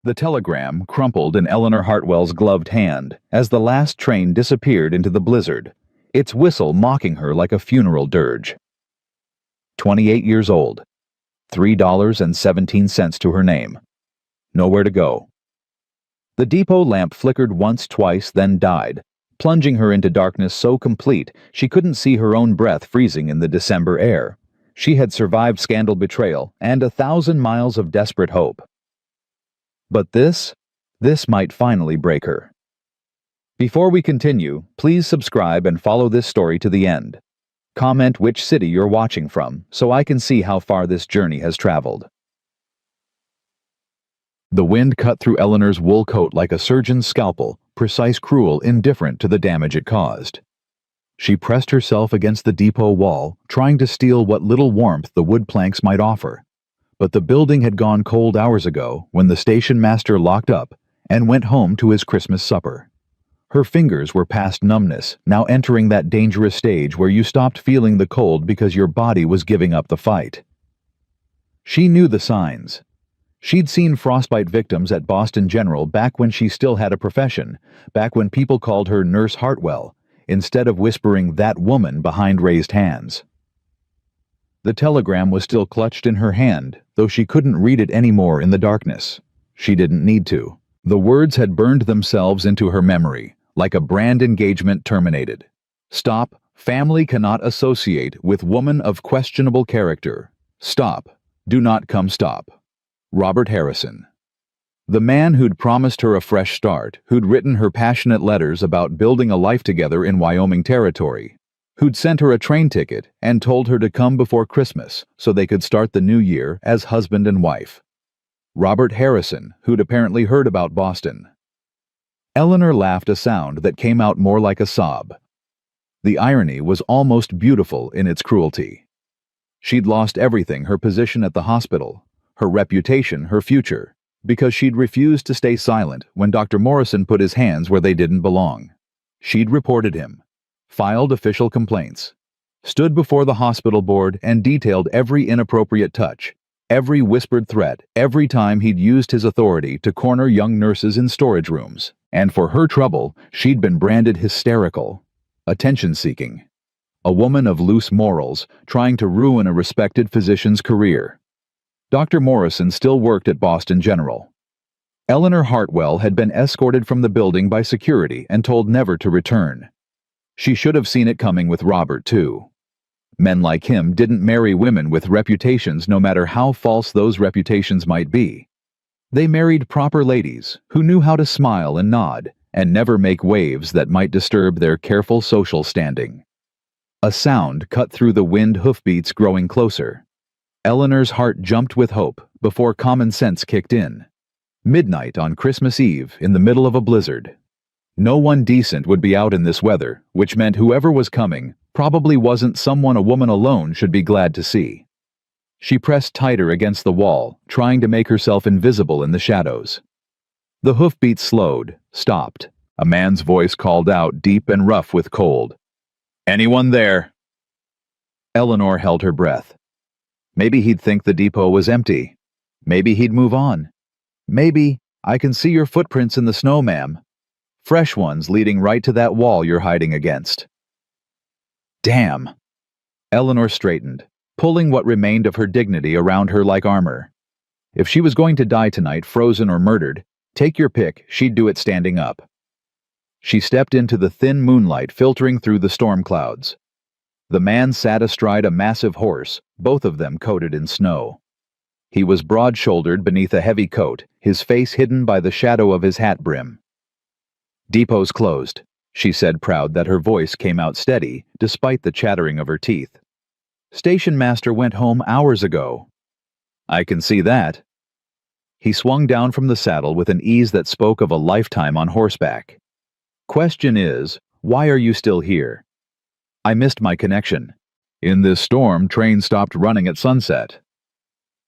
The telegram crumpled in Eleanor Hartwell's gloved hand as the last train disappeared into the blizzard, its whistle mocking her like a funeral dirge. 28 years old, $3.17 to her name. Nowhere to go. The depot lamp flickered once, twice, then died, plunging her into darkness so complete she couldn't see her own breath freezing in the December air. She had survived scandal, betrayal, and 1,000 miles of desperate hope. But this might finally break her. Before we continue, please subscribe and follow this story to the end. Comment which city you're watching from so I can see how far this journey has traveled. The wind cut through Eleanor's wool coat like a surgeon's scalpel, precise, cruel, indifferent to the damage it caused. She pressed herself against the depot wall, trying to steal what little warmth the wood planks might offer. But the building had gone cold hours ago when the station master locked up and went home to his Christmas supper. Her fingers were past numbness, now entering that dangerous stage where you stopped feeling the cold because your body was giving up the fight. She knew the signs. She'd seen frostbite victims at Boston General back when she still had a profession, back when people called her Nurse Hartwell, instead of whispering "that woman" behind raised hands. The telegram was still clutched in her hand, though she couldn't read it anymore in the darkness. She didn't need to. The words had burned themselves into her memory, like a brand engagement terminated. Stop. Family cannot associate with woman of questionable character. Stop. Do not come stop. Robert Harrison. The man who'd promised her a fresh start, who'd written her passionate letters about building a life together in Wyoming territory, who'd sent her a train ticket and told her to come before Christmas so they could start the new year as husband and wife. Robert Harrison, who'd apparently heard about Boston. Eleanor laughed, a sound that came out more like a sob. The irony was almost beautiful in its cruelty. She'd lost everything: her position at the hospital, her reputation, her future, because she'd refused to stay silent when Dr. Morrison put his hands where they didn't belong. She'd reported him, filed official complaints, stood before the hospital board and detailed every inappropriate touch, every whispered threat, every time he'd used his authority to corner young nurses in storage rooms. And for her trouble, she'd been branded hysterical, attention-seeking, a woman of loose morals trying to ruin a respected physician's career. Dr. Morrison still worked at Boston General. Eleanor Hartwell had been escorted from the building by security and told never to return. She should have seen it coming with Robert, too. Men like him didn't marry women with reputations, no matter how false those reputations might be. They married proper ladies who knew how to smile and nod and never make waves that might disturb their careful social standing. A sound cut through the wind, hoofbeats growing closer. Eleanor's heart jumped with hope before common sense kicked in. Midnight on Christmas Eve in the middle of a blizzard. No one decent would be out in this weather, which meant whoever was coming probably wasn't someone a woman alone should be glad to see. She pressed tighter against the wall, trying to make herself invisible in the shadows. The hoofbeats slowed, stopped. A man's voice called out, deep and rough with cold. "Anyone there?" Eleanor held her breath. Maybe he'd think the depot was empty. Maybe he'd move on. Maybe, "I can see your footprints in the snow, ma'am. Fresh ones leading right to that wall you're hiding against." Damn. Eleanor straightened, pulling what remained of her dignity around her like armor. If she was going to die tonight, frozen or murdered, take your pick, she'd do it standing up. She stepped into the thin moonlight filtering through the storm clouds. The man sat astride a massive horse, both of them coated in snow. He was broad-shouldered beneath a heavy coat, his face hidden by the shadow of his hat brim. "Depot's closed," she said, proud that her voice came out steady, despite the chattering of her teeth. "Station master went home hours ago." "I can see that." He swung down from the saddle with an ease that spoke of a lifetime on horseback. "Question is, why are you still here?" "I missed my connection. In this storm, train stopped running at sunset."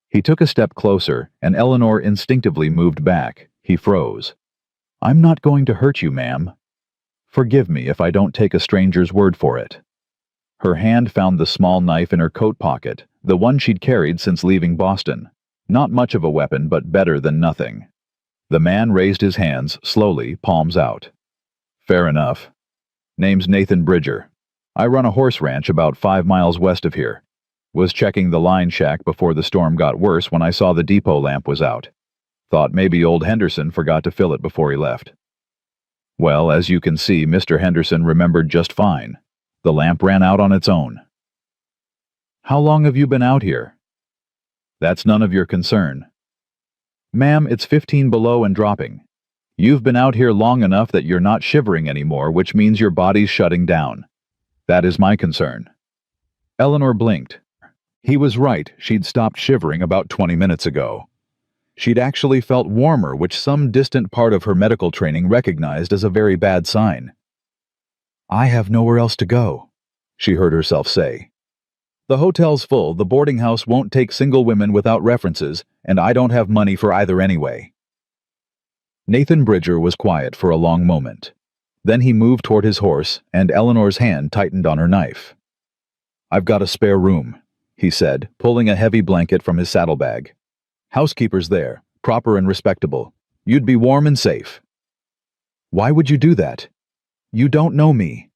He took a step closer, and Eleanor instinctively moved back. He froze. "I'm not going to hurt you, ma'am. Forgive me if I don't take a stranger's word for it." Her hand found the small knife in her coat pocket, the one she'd carried since leaving Boston. Not much of a weapon, but better than nothing. The man raised his hands, slowly, palms out. Fair enough. Name's Nathan Bridger. I run a horse ranch about 5 miles west of here. Was checking the line shack before the storm got worse when I saw the depot lamp was out. Thought maybe old Henderson forgot to fill it before he left. Well, as you can see, Mr. Henderson remembered just fine. The lamp ran out on its own. How long have you been out here? That's none of your concern. Ma'am, it's 15 below and dropping. You've been out here long enough that you're not shivering anymore, which means your body's shutting down. That is my concern. Eleanor blinked. He was right, she'd stopped shivering about 20 minutes ago. She'd actually felt warmer, which some distant part of her medical training recognized as a very bad sign. I have nowhere else to go, she heard herself say. The hotel's full, the boarding house won't take single women without references, and I don't have money for either anyway. Nathan Bridger was quiet for a long moment. Then he moved toward his horse, and Eleanor's hand tightened on her knife. I've got a spare room, he said, pulling a heavy blanket from his saddlebag. Housekeeper's there, proper and respectable. You'd be warm and safe. Why would you do that? You don't know me.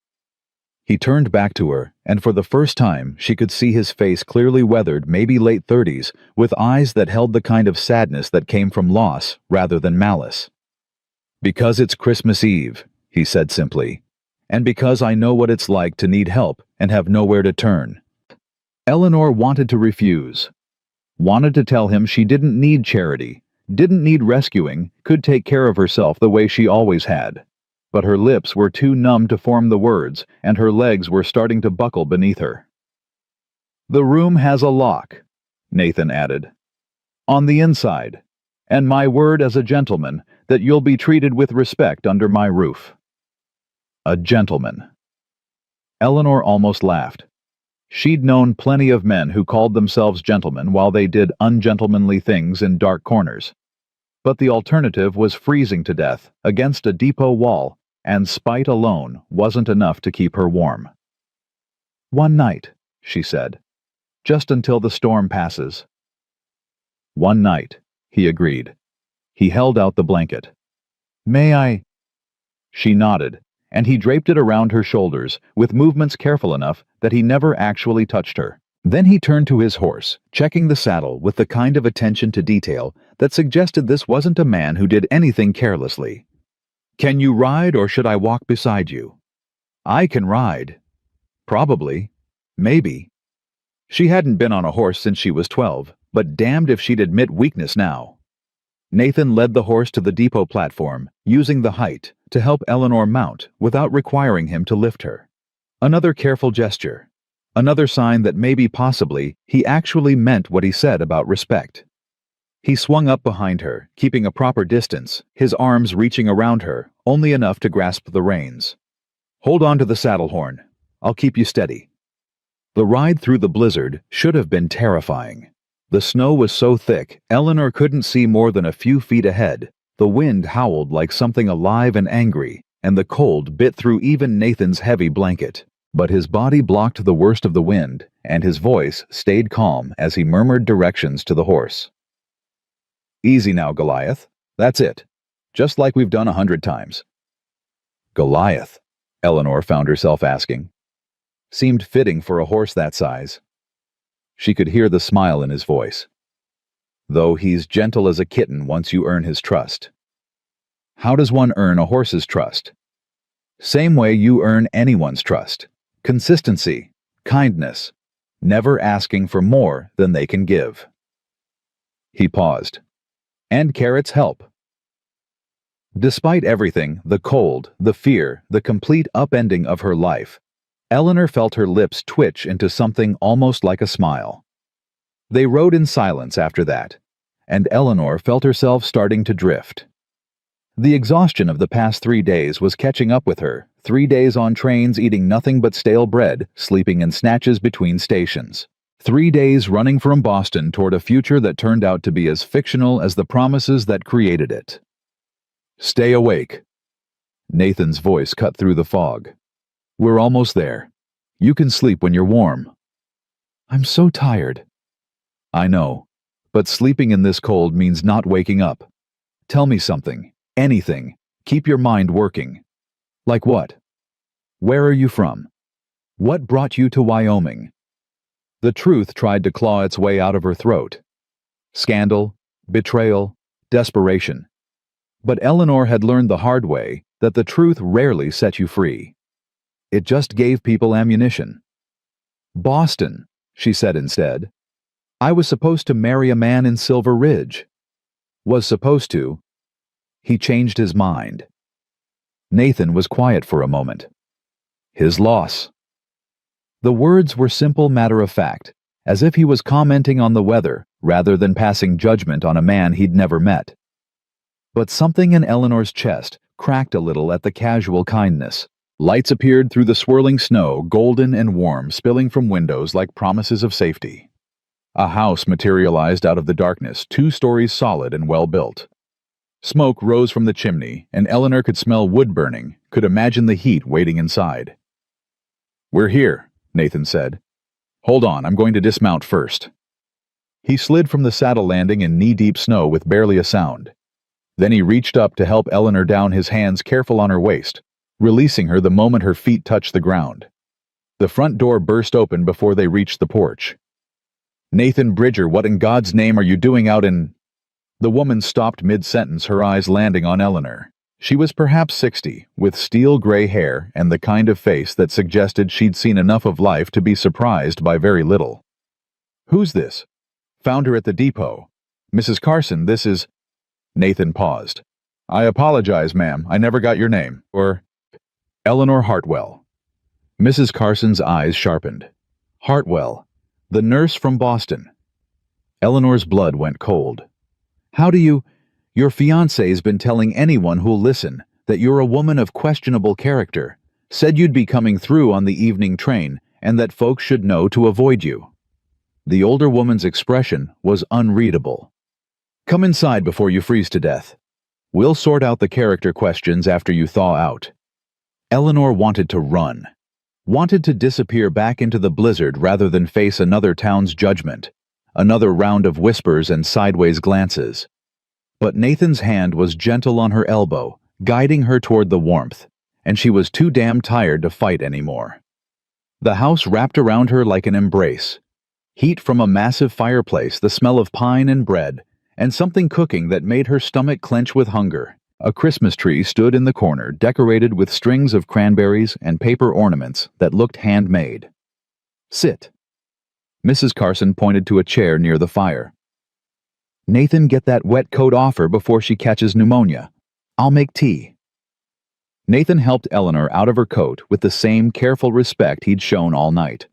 He turned back to her, and for the first time she could see his face clearly weathered, maybe late 30s, with eyes that held the kind of sadness that came from loss rather than malice. Because it's Christmas Eve, he said simply, and because I know what it's like to need help and have nowhere to turn. Eleanor wanted to refuse. Wanted to tell him she didn't need charity, didn't need rescuing, could take care of herself the way she always had. But her lips were too numb to form the words, and her legs were starting to buckle beneath her. The room has a lock, Nathan added. On the inside, and my word as a gentleman that you'll be treated with respect under my roof. A gentleman. Eleanor almost laughed. She'd known plenty of men who called themselves gentlemen while they did ungentlemanly things in dark corners. But the alternative was freezing to death against a depot wall, and spite alone wasn't enough to keep her warm. One night, she said, just until the storm passes. One night, he agreed. He held out the blanket. May I? She nodded, and he draped it around her shoulders with movements careful enough that he never actually touched her. Then he turned to his horse, checking the saddle with the kind of attention to detail that suggested this wasn't a man who did anything carelessly. Can you ride, or should I walk beside you? I can ride. Probably. Maybe. She hadn't been on a horse since she was 12, but damned if she'd admit weakness now. Nathan led the horse to the depot platform, using the height to help Eleanor mount without requiring him to lift her. Another careful gesture. Another sign that maybe possibly he actually meant what he said about respect. He swung up behind her, keeping a proper distance, his arms reaching around her, only enough to grasp the reins. Hold on to the saddle horn. I'll keep you steady. The ride through the blizzard should have been terrifying. The snow was so thick, Eleanor couldn't see more than a few feet ahead. The wind howled like something alive and angry, and the cold bit through even Nathan's heavy blanket. But his body blocked the worst of the wind, and his voice stayed calm as he murmured directions to the horse. Easy now, Goliath. That's it. Just like we've done 100 times. Goliath, Eleanor found herself asking. Seemed fitting for a horse that size. She could hear the smile in his voice. Though he's gentle as a kitten once you earn his trust. How does one earn a horse's trust? Same way you earn anyone's trust. Consistency, kindness, never asking for more than they can give. He paused. And carrots help. Despite everything, the cold, the fear, the complete upending of her life, Eleanor felt her lips twitch into something almost like a smile. They rode in silence after that, and Eleanor felt herself starting to drift. The exhaustion of the past 3 days was catching up with her, 3 days on trains eating nothing but stale bread, sleeping in snatches between stations. 3 days running from Boston toward a future that turned out to be as fictional as the promises that created it. Stay awake. Nathan's voice cut through the fog. We're almost there. You can sleep when you're warm. I'm so tired. I know, but sleeping in this cold means not waking up. Tell me something. Anything. Keep your mind working. Like what? Where are you from? What brought you to Wyoming? The truth tried to claw its way out of her throat. Scandal, betrayal, desperation. But Eleanor had learned the hard way that the truth rarely set you free. It just gave people ammunition. Boston, she said instead. I was supposed to marry a man in Silver Ridge. Was supposed to. He changed his mind. Nathan was quiet for a moment. His loss. The words were simple matter-of-fact, as if he was commenting on the weather rather than passing judgment on a man he'd never met. But something in Eleanor's chest cracked a little at the casual kindness. Lights appeared through the swirling snow, golden and warm, spilling from windows like promises of safety. A house materialized out of the darkness, 2 stories solid and well-built. Smoke rose from the chimney, and Eleanor could smell wood burning, could imagine the heat waiting inside. "We're here," Nathan said. "Hold on, I'm going to dismount first." He slid from the saddle landing in knee-deep snow with barely a sound. Then he reached up to help Eleanor down, his hands careful on her waist, releasing her the moment her feet touched the ground. The front door burst open before they reached the porch. "Nathan Bridger, what in God's name are you doing out in—" The woman stopped mid-sentence, her eyes landing on Eleanor. She was perhaps 60, with steel-gray hair and the kind of face that suggested she'd seen enough of life to be surprised by very little. "Who's this?" "Found her at the depot. Mrs. Carson, this is—" Nathan paused. "I apologize, ma'am, I never got your name." "Or—" "Eleanor Hartwell." Mrs. Carson's eyes sharpened. "Hartwell, the nurse from Boston." Eleanor's blood went cold. "How do you— Your fiancé's been telling anyone who'll listen that you're a woman of questionable character, said you'd be coming through on the evening train, and that folks should know to avoid you." The older woman's expression was unreadable. "Come inside before you freeze to death. We'll sort out the character questions after you thaw out." Eleanor wanted to run. Wanted to disappear back into the blizzard rather than face another town's judgment, another round of whispers and sideways glances. But Nathan's hand was gentle on her elbow, guiding her toward the warmth, and she was too damn tired to fight anymore. The house wrapped around her like an embrace. Heat from a massive fireplace, the smell of pine and bread, and something cooking that made her stomach clench with hunger. A Christmas tree stood in the corner, decorated with strings of cranberries and paper ornaments that looked handmade. "Sit." Mrs. Carson pointed to a chair near the fire. "Nathan, get that wet coat off her before she catches pneumonia. I'll make tea." Nathan helped Eleanor out of her coat with the same careful respect he'd shown all night.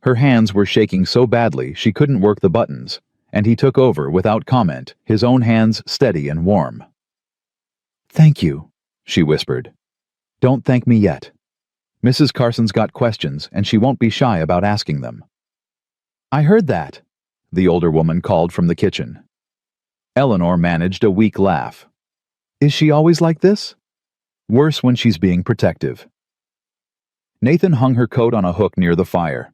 Her hands were shaking so badly she couldn't work the buttons, and he took over without comment, his own hands steady and warm. "Thank you," she whispered. "Don't thank me yet. Mrs. Carson's got questions, and she won't be shy about asking them." "I heard that," the older woman called from the kitchen. Eleanor managed a weak laugh. "Is she always like this?" "Worse when she's being protective." Nathan hung her coat on a hook near the fire.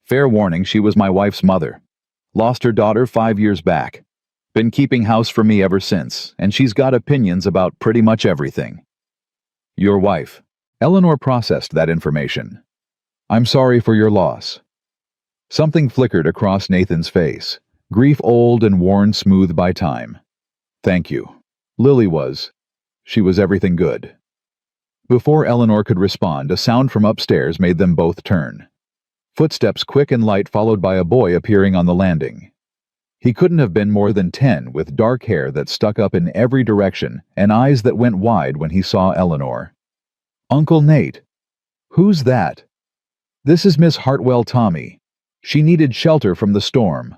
"Fair warning, she was my wife's mother. Lost her daughter 5 years back. Been keeping house for me ever since, and she's got opinions about pretty much everything." "Your wife." Eleanor processed that information. "I'm sorry for your loss." Something flickered across Nathan's face, grief old and worn smooth by time. "Thank you. Lily was. She was everything good." Before Eleanor could respond, a sound from upstairs made them both turn. Footsteps quick and light, followed by a boy appearing on the landing. He couldn't have been more than 10, with dark hair that stuck up in every direction and eyes that went wide when he saw Eleanor. "Uncle Nate." "Who's that?" "This is Miss Hartwell, Tommy. She needed shelter from the storm."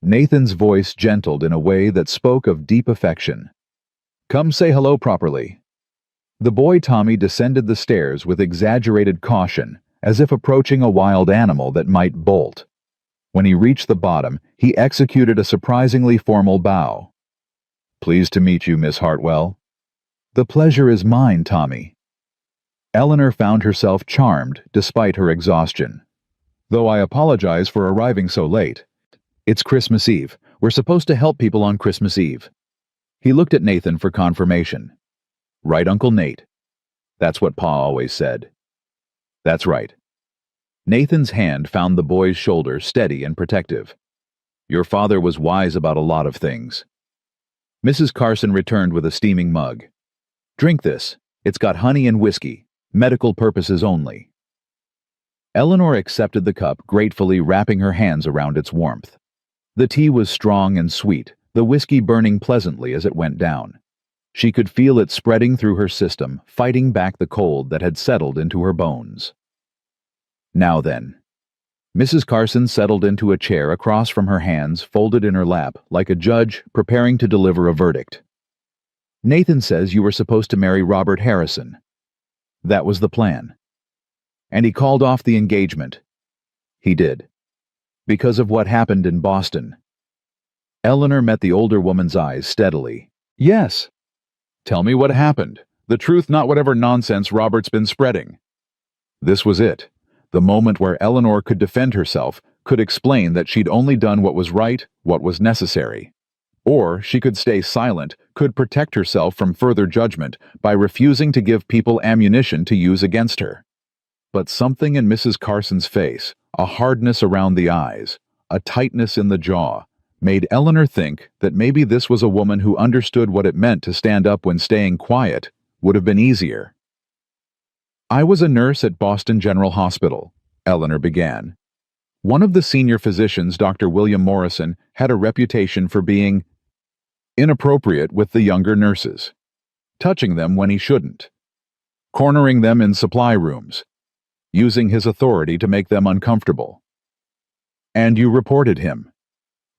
Nathan's voice gentled in a way that spoke of deep affection. "Come say hello properly." The boy Tommy descended the stairs with exaggerated caution, as if approaching a wild animal that might bolt. When he reached the bottom, he executed a surprisingly formal bow. "Pleased to meet you, Miss Hartwell." "The pleasure is mine, Tommy." Eleanor found herself charmed despite her exhaustion. "Though I apologize for arriving so late. It's Christmas Eve. We're supposed to help people on Christmas Eve." He looked at Nathan for confirmation. "Right, Uncle Nate?" "That's what Pa always said." "That's right." Nathan's hand found the boy's shoulder steady and protective. "Your father was wise about a lot of things." Mrs. Carson returned with a steaming mug. "Drink this. It's got honey and whiskey. Medical purposes only." Eleanor accepted the cup gratefully, wrapping her hands around its warmth. The tea was strong and sweet, the whiskey burning pleasantly as it went down. She could feel it spreading through her system, fighting back the cold that had settled into her bones. "Now then." Mrs. Carson settled into a chair across from her, hands folded in her lap, like a judge preparing to deliver a verdict. "Nathan says you were supposed to marry Robert Harrison. That was the plan. And he called off the engagement." "He did. Because of what happened in Boston." Eleanor met the older woman's eyes steadily. "Yes." "Tell me what happened. The truth, not whatever nonsense Robert's been spreading." This was it. The moment where Eleanor could defend herself, could explain that she'd only done what was right, what was necessary. Or she could stay silent, could protect herself from further judgment by refusing to give people ammunition to use against her. But something in Mrs. Carson's face, a hardness around the eyes, a tightness in the jaw, made Eleanor think that maybe this was a woman who understood what it meant to stand up when staying quiet would have been easier. "I was a nurse at Boston General Hospital," Eleanor began. "One of the senior physicians, Dr. William Morrison, had a reputation for being inappropriate with the younger nurses, touching them when he shouldn't, cornering them in supply rooms, using his authority to make them uncomfortable." "And you reported him?"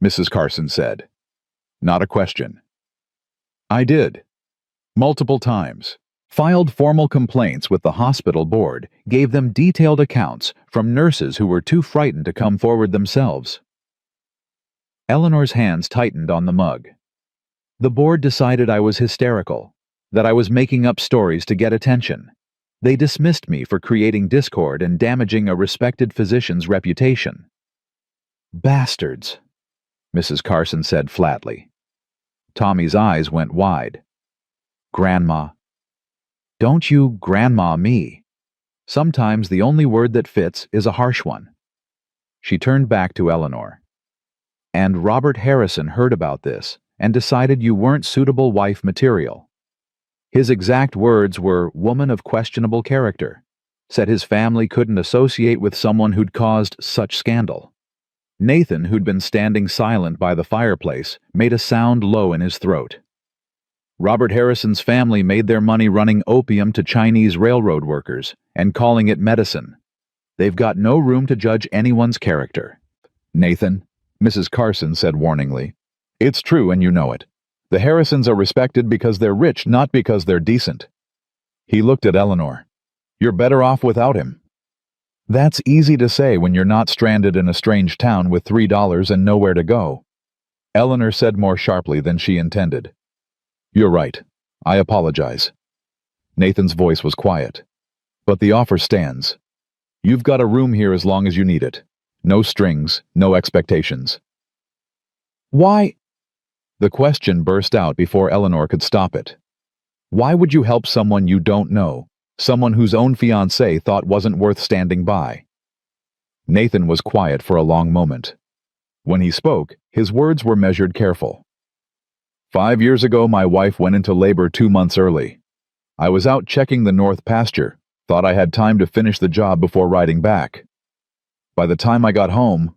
Mrs. Carson said. Not a question. "I did. Multiple times. Filed formal complaints with the hospital board, gave them detailed accounts from nurses who were too frightened to come forward themselves." Eleanor's hands tightened on the mug. "The board decided I was hysterical, that I was making up stories to get attention. They dismissed me for creating discord and damaging a respected physician's reputation." "Bastards," Mrs. Carson said flatly. Tommy's eyes went wide. "Grandma. Don't you grandma me. Sometimes the only word that fits is a harsh one." She turned back to Eleanor. "And Robert Harrison heard about this and decided you weren't suitable wife material. His exact words were, 'woman of questionable character,' said his family couldn't associate with someone who'd caused such scandal." Nathan, who'd been standing silent by the fireplace, made a sound low in his throat. "Robert Harrison's family made their money running opium to Chinese railroad workers and calling it medicine. They've got no room to judge anyone's character." "Nathan," Mrs. Carson said warningly, "it's true and you know it. The Harrisons are respected because they're rich, not because they're decent." He looked at Eleanor. "You're better off without him." "That's easy to say when you're not stranded in a strange town with $3 and nowhere to go." Eleanor said more sharply than she intended. "You're right. I apologize." Nathan's voice was quiet. "But the offer stands. You've got a room here as long as you need it. No strings, no expectations." "Why?" The question burst out before Eleanor could stop it. "Why would you help someone you don't know, someone whose own fiancé thought wasn't worth standing by?" Nathan was quiet for a long moment. When he spoke, his words were measured, careful. 5 years ago, my wife went into labor 2 months early. I was out checking the north pasture, thought I had time to finish the job before riding back. By the time I got home..."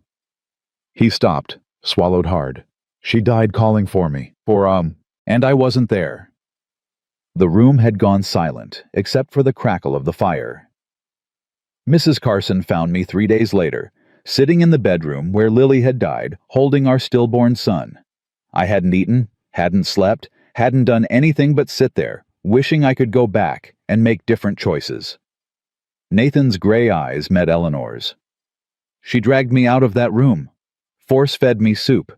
He stopped, swallowed hard. "She died calling for me, and I wasn't there." The room had gone silent, except for the crackle of the fire. "Mrs. Carson found me 3 days later, sitting in the bedroom where Lily had died, holding our stillborn son. I hadn't eaten, hadn't slept, hadn't done anything but sit there, wishing I could go back and make different choices." Nathan's gray eyes met Eleanor's. "She dragged me out of that room, force-fed me soup,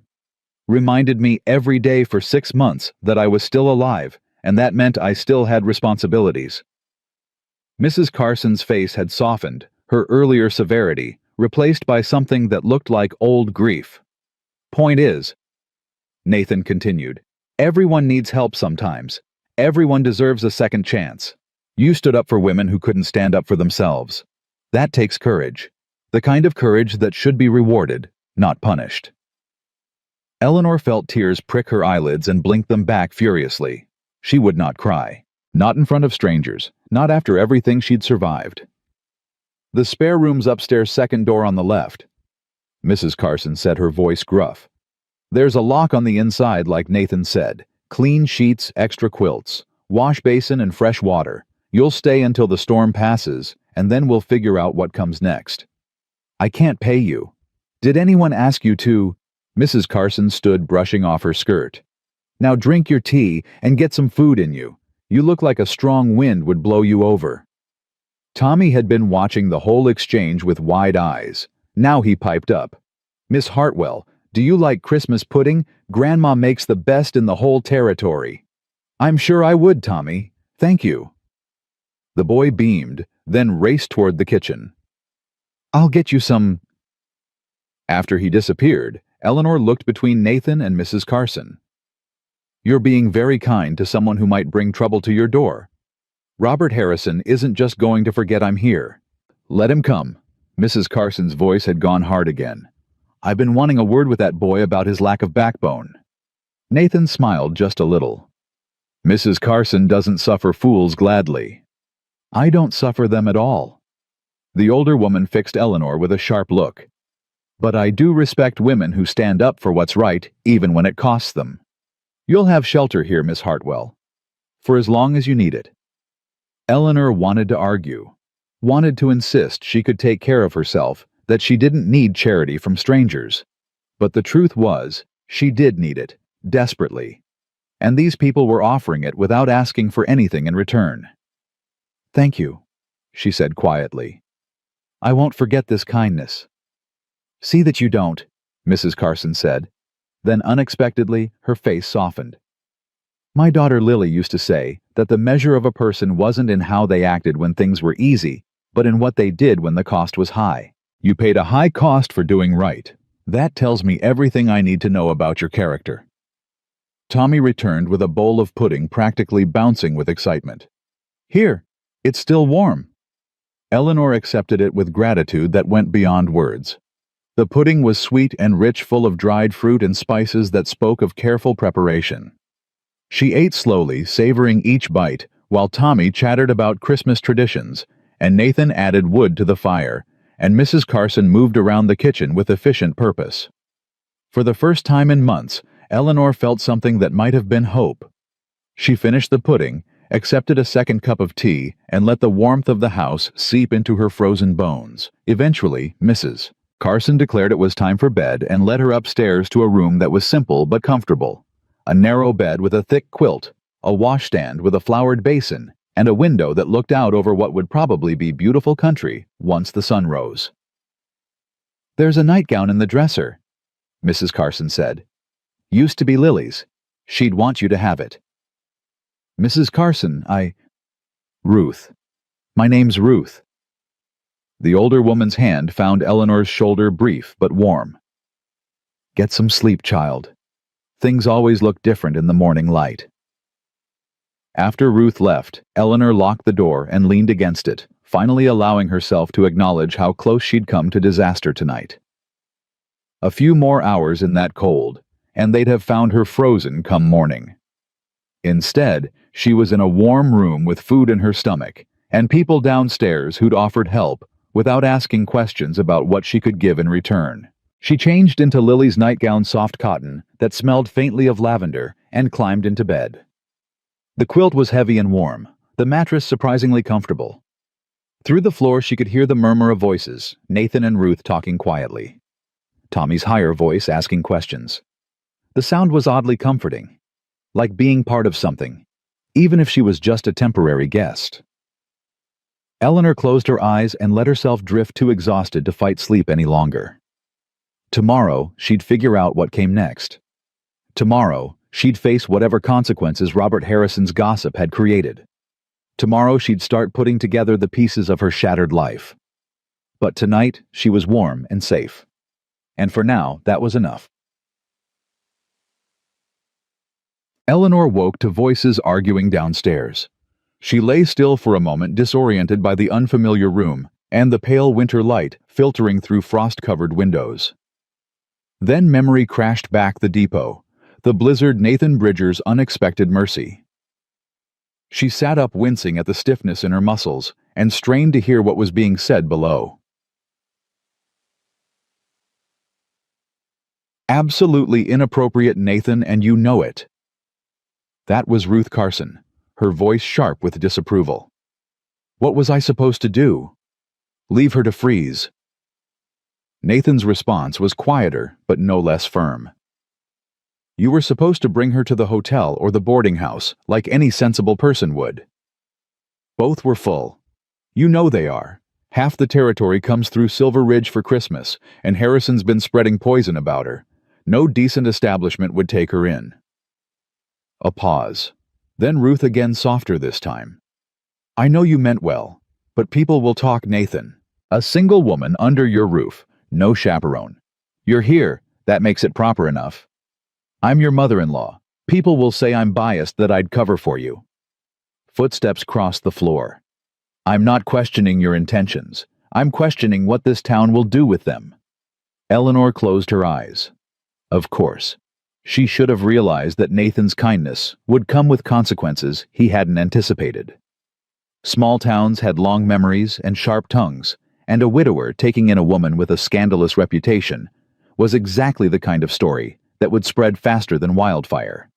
reminded me every day for 6 months that I was still alive, and that meant I still had responsibilities." Mrs. Carson's face had softened, her earlier severity replaced by something that looked like old grief. "Point is," Nathan continued, Everyone needs help sometimes. Everyone deserves a second chance. You stood up for women who couldn't stand up for themselves. That takes courage. The kind of courage that should be rewarded, not punished. Eleanor felt tears prick her eyelids and blinked them back furiously. She would not cry. Not in front of strangers. Not after everything she'd survived. The spare room's upstairs, second door on the left. Mrs. Carson said, her voice gruff. There's a lock on the inside, like Nathan said. Clean sheets, extra quilts, wash basin and fresh water. You'll stay until the storm passes, and then we'll figure out what comes next. I can't pay you. Did anyone ask you to? Mrs. Carson stood brushing off her skirt. Now drink your tea and get some food in you. You look like a strong wind would blow you over. Tommy had been watching the whole exchange with wide eyes. Now he piped up. Miss Hartwell, do you like Christmas pudding? Grandma makes the best in the whole territory. I'm sure I would, Tommy. Thank you. The boy beamed, then raced toward the kitchen. I'll get you some. After he disappeared, Eleanor looked between Nathan and Mrs. Carson. You're being very kind to someone who might bring trouble to your door. Robert Harrison isn't just going to forget I'm here. Let him come. Mrs. Carson's voice had gone hard again. I've been wanting a word with that boy about his lack of backbone. Nathan smiled just a little. Mrs. Carson doesn't suffer fools gladly. I don't suffer them at all. The older woman fixed Eleanor with a sharp look. But I do respect women who stand up for what's right, even when it costs them. You'll have shelter here, Miss Hartwell, for as long as you need it. Eleanor wanted to argue, wanted to insist she could take care of herself, that she didn't need charity from strangers. But the truth was, she did need it, desperately. And these people were offering it without asking for anything in return. Thank you, she said quietly. I won't forget this kindness. See that you don't, Mrs. Carson said. Then unexpectedly, her face softened. My daughter Lily used to say that the measure of a person wasn't in how they acted when things were easy, but in what they did when the cost was high. You paid a high cost for doing right. That tells me everything I need to know about your character. Tommy returned with a bowl of pudding practically bouncing with excitement. Here, it's still warm. Eleanor accepted it with gratitude that went beyond words. The pudding was sweet and rich, full of dried fruit and spices that spoke of careful preparation. She ate slowly, savoring each bite, while Tommy chattered about Christmas traditions, and Nathan added wood to the fire, and Mrs. Carson moved around the kitchen with efficient purpose. For the first time in months, Eleanor felt something that might have been hope. She finished the pudding, accepted a second cup of tea, and let the warmth of the house seep into her frozen bones. Eventually, Mrs. Carson declared it was time for bed and led her upstairs to a room that was simple but comfortable. A narrow bed with a thick quilt, a washstand with a flowered basin, and a window that looked out over what would probably be beautiful country once the sun rose. There's a nightgown in the dresser, Mrs. Carson said. Used to be Lily's. She'd want you to have it. Mrs. Carson, Ruth. My name's Ruth. The older woman's hand found Eleanor's shoulder, brief but warm. Get some sleep, child. Things always look different in the morning light. After Ruth left, Eleanor locked the door and leaned against it, finally allowing herself to acknowledge how close she'd come to disaster tonight. A few more hours in that cold, and they'd have found her frozen come morning. Instead, she was in a warm room with food in her stomach, and people downstairs who'd offered help without asking questions about what she could give in return. She changed into Lily's nightgown, soft cotton, that smelled faintly of lavender, and climbed into bed. The quilt was heavy and warm, the mattress surprisingly comfortable. Through the floor she could hear the murmur of voices, Nathan and Ruth talking quietly. Tommy's higher voice asking questions. The sound was oddly comforting, like being part of something, even if she was just a temporary guest. Eleanor closed her eyes and let herself drift, too exhausted to fight sleep any longer. Tomorrow, she'd figure out what came next. Tomorrow, she'd face whatever consequences Robert Harrison's gossip had created. Tomorrow, she'd start putting together the pieces of her shattered life. But tonight, she was warm and safe. And for now, that was enough. Eleanor woke to voices arguing downstairs. She lay still for a moment, disoriented by the unfamiliar room and the pale winter light filtering through frost-covered windows. Then memory crashed back the depot, the blizzard Nathan Bridger's unexpected mercy. She sat up, wincing at the stiffness in her muscles, and strained to hear what was being said below. Absolutely inappropriate, Nathan, and you know it. That was Ruth Carson, her voice sharp with disapproval. What was I supposed to do? Leave her to freeze? Nathan's response was quieter, but no less firm. You were supposed to bring her to the hotel or the boarding house, like any sensible person would. Both were full. You know they are. Half the territory comes through Silver Ridge for Christmas, and Harrison's been spreading poison about her. No decent establishment would take her in. A pause. Then Ruth again, softer this time. I know you meant well, but people will talk, Nathan. A single woman under your roof, no chaperone. You're here, that makes it proper enough. I'm your mother-in-law. People will say I'm biased, that I'd cover for you. Footsteps crossed the floor. I'm not questioning your intentions. I'm questioning what this town will do with them. Eleanor closed her eyes. Of course. She should have realized that Nathan's kindness would come with consequences he hadn't anticipated. Small towns had long memories and sharp tongues, and a widower taking in a woman with a scandalous reputation was exactly the kind of story that would spread faster than wildfire.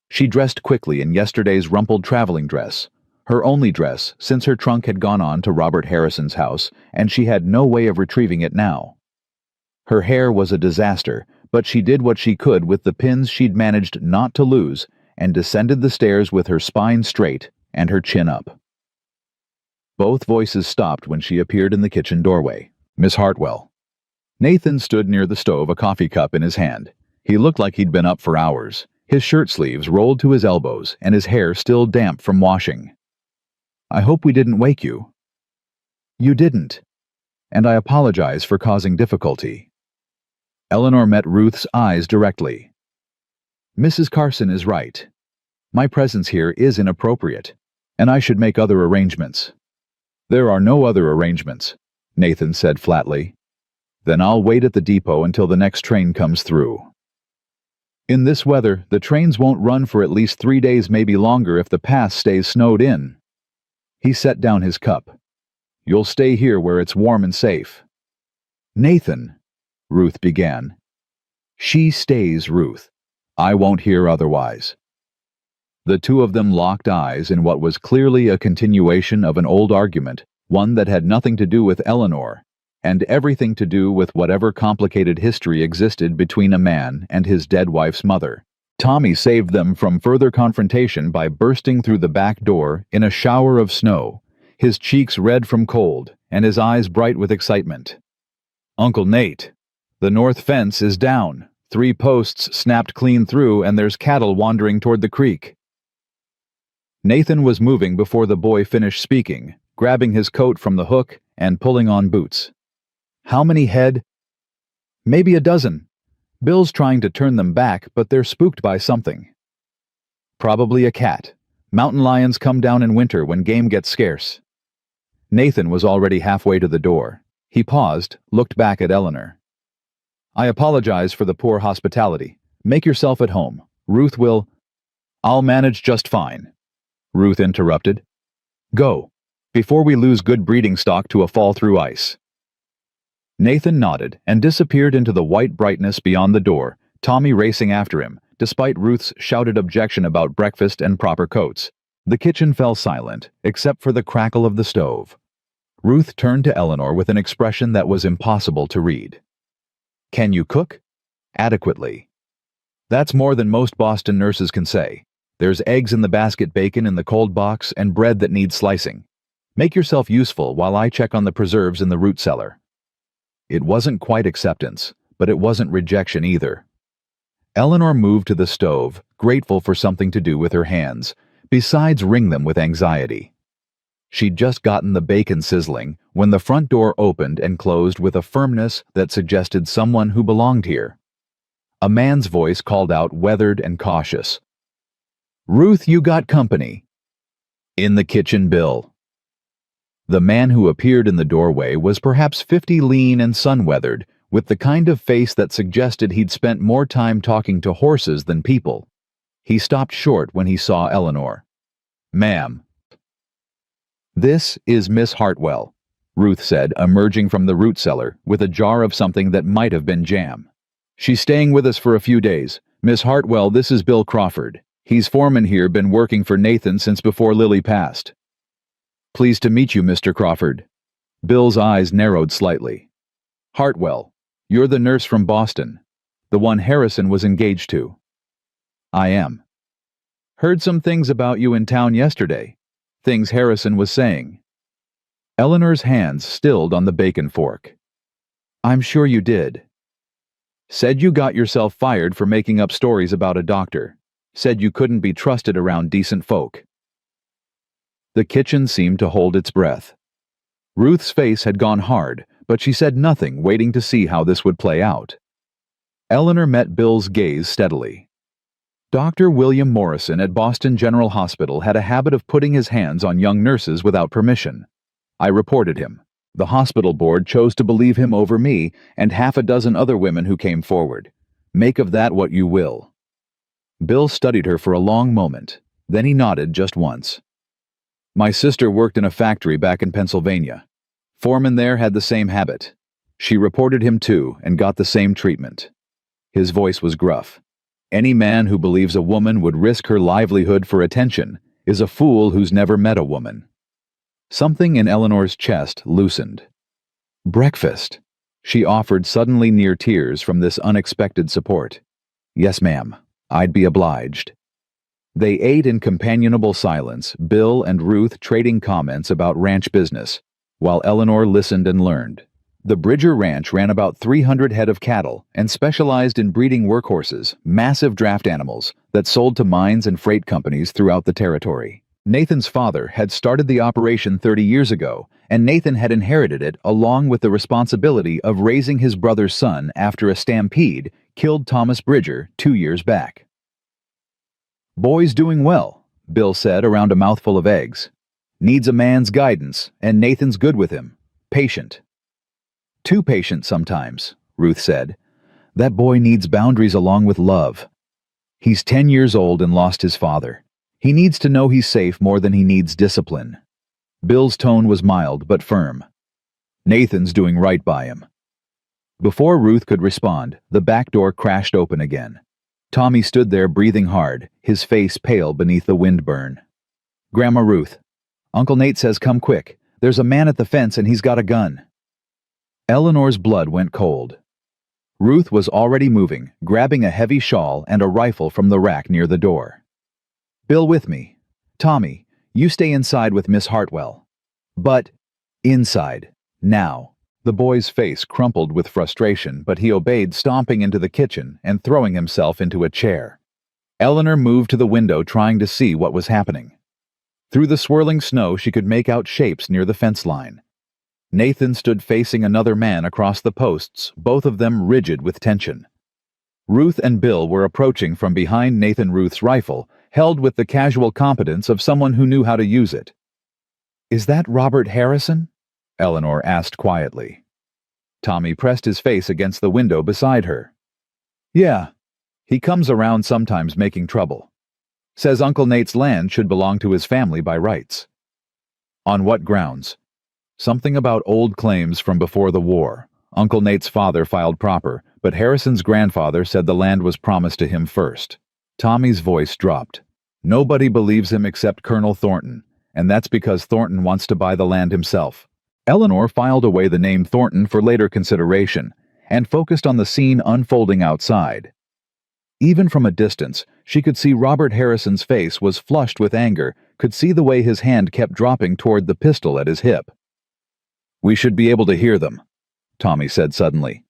She dressed quickly in yesterday's rumpled traveling dress, her only dress since her trunk had gone on to Robert Harrison's house, and she had no way of retrieving it now. Her hair was a disaster, but she did what she could with the pins she'd managed not to lose, and descended the stairs with her spine straight and her chin up. Both voices stopped when she appeared in the kitchen doorway. Miss Hartwell. Nathan stood near the stove, a coffee cup in his hand. He looked like he'd been up for hours, his shirt sleeves rolled to his elbows and his hair still damp from washing. I hope we didn't wake you. You didn't. And I apologize for causing difficulty. Eleanor met Ruth's eyes directly. Mrs. Carson is right. My presence here is inappropriate, and I should make other arrangements. There are no other arrangements, Nathan said flatly. Then I'll wait at the depot until the next train comes through. In this weather, the trains won't run for at least 3 days, maybe longer if the pass stays snowed in. He set down his cup. You'll stay here where it's warm and safe. Nathan, Ruth began. She stays, Ruth. I won't hear otherwise. The two of them locked eyes in what was clearly a continuation of an old argument, one that had nothing to do with Eleanor, and everything to do with whatever complicated history existed between a man and his dead wife's mother. Tommy saved them from further confrontation by bursting through the back door in a shower of snow, his cheeks red from cold and his eyes bright with excitement. Uncle Nate, the north fence is down. 3 posts snapped clean through, and there's cattle wandering toward the creek. Nathan was moving before the boy finished speaking, grabbing his coat from the hook and pulling on boots. How many head? Maybe a dozen. Bill's trying to turn them back, but they're spooked by something. Probably a cat. Mountain lions come down in winter when game gets scarce. Nathan was already halfway to the door. He paused, looked back at Eleanor. I apologize for the poor hospitality. Make yourself at home. Ruth will... I'll manage just fine. Ruth interrupted. Go, before we lose good breeding stock to a fall through ice. Nathan nodded and disappeared into the white brightness beyond the door, Tommy racing after him, despite Ruth's shouted objection about breakfast and proper coats. The kitchen fell silent, except for the crackle of the stove. Ruth turned to Eleanor with an expression that was impossible to read. Can you cook? Adequately. That's more than most Boston nurses can say. There's eggs in the basket, bacon in the cold box, and bread that needs slicing. Make yourself useful while I check on the preserves in the root cellar. It wasn't quite acceptance, but it wasn't rejection either. Eleanor moved to the stove, grateful for something to do with her hands, besides wring them with anxiety. She'd just gotten the bacon sizzling when the front door opened and closed with a firmness that suggested someone who belonged here. A man's voice called out, weathered and cautious. Ruth, you got company. In the kitchen, Bill. The man who appeared in the doorway was perhaps 50, lean and sun-weathered, with the kind of face that suggested he'd spent more time talking to horses than people. He stopped short when he saw Eleanor. "Ma'am." "This is Miss Hartwell," Ruth said, emerging from the root cellar with a jar of something that might have been jam. "She's staying with us for a few days. Miss Hartwell, this is Bill Crawford. He's foreman here, been working for Nathan since before Lily passed." "Pleased to meet you, Mr. Crawford." Bill's eyes narrowed slightly. "Hartwell, you're the nurse from Boston, the one Harrison was engaged to." "I am." "Heard some things about you in town yesterday. Things Harrison was saying." Eleanor's hands stilled on the bacon fork. "I'm sure you did." "Said you got yourself fired for making up stories about a doctor. Said you couldn't be trusted around decent folk." The kitchen seemed to hold its breath. Ruth's face had gone hard, but she said nothing, waiting to see how this would play out. Eleanor met Bill's gaze steadily. Dr. William Morrison at Boston General Hospital had a habit of putting his hands on young nurses without permission. I reported him. The hospital board chose to believe him over me and half a dozen other women who came forward. Make of that what you will. Bill studied her for a long moment. Then he nodded just once. "My sister worked in a factory back in Pennsylvania. Foreman there had the same habit. She reported him too and got the same treatment." His voice was gruff. "Any man who believes a woman would risk her livelihood for attention is a fool who's never met a woman." Something in Eleanor's chest loosened. "Breakfast," she offered, suddenly near tears from this unexpected support. "Yes, ma'am. I'd be obliged." They ate in companionable silence, Bill and Ruth trading comments about ranch business, while Eleanor listened and learned. The Bridger Ranch ran about 300 head of cattle and specialized in breeding workhorses, massive draft animals, that sold to mines and freight companies throughout the territory. Nathan's father had started the operation 30 years ago, and Nathan had inherited it along with the responsibility of raising his brother's son after a stampede killed Thomas Bridger 2 years back. "Boy's doing well," Bill said around a mouthful of eggs. "Needs a man's guidance, and Nathan's good with him. Patient." "Too patient sometimes," Ruth said. "That boy needs boundaries along with love. He's 10 years old and lost his father. He needs to know he's safe more than he needs discipline." Bill's tone was mild but firm. "Nathan's doing right by him." Before Ruth could respond, the back door crashed open again. Tommy stood there breathing hard, his face pale beneath the windburn. "Grandma Ruth, Uncle Nate says come quick. There's a man at the fence and he's got a gun." Eleanor's blood went cold. Ruth was already moving, grabbing a heavy shawl and a rifle from the rack near the door. "Bill with me. Tommy, you stay inside with Miss Hartwell." "But—" "Inside. Now." The boy's face crumpled with frustration, but he obeyed, stomping into the kitchen and throwing himself into a chair. Eleanor moved to the window, trying to see what was happening. Through the swirling snow, she could make out shapes near the fence line. Nathan stood facing another man across the posts, both of them rigid with tension. Ruth and Bill were approaching from behind Nathan Ruth's rifle, held with the casual competence of someone who knew how to use it. "Is that Robert Harrison?" Eleanor asked quietly. Tommy pressed his face against the window beside her. "Yeah. He comes around sometimes making trouble. Says Uncle Nate's land should belong to his family by rights." "On what grounds?" "Something about old claims from before the war. Uncle Nate's father filed proper, but Harrison's grandfather said the land was promised to him first." Tommy's voice dropped. "Nobody believes him except Colonel Thornton, and that's because Thornton wants to buy the land himself." Eleanor filed away the name Thornton for later consideration and focused on the scene unfolding outside. Even from a distance, she could see Robert Harrison's face was flushed with anger, could see the way his hand kept dropping toward the pistol at his hip. "We should be able to hear them," Tommy said suddenly.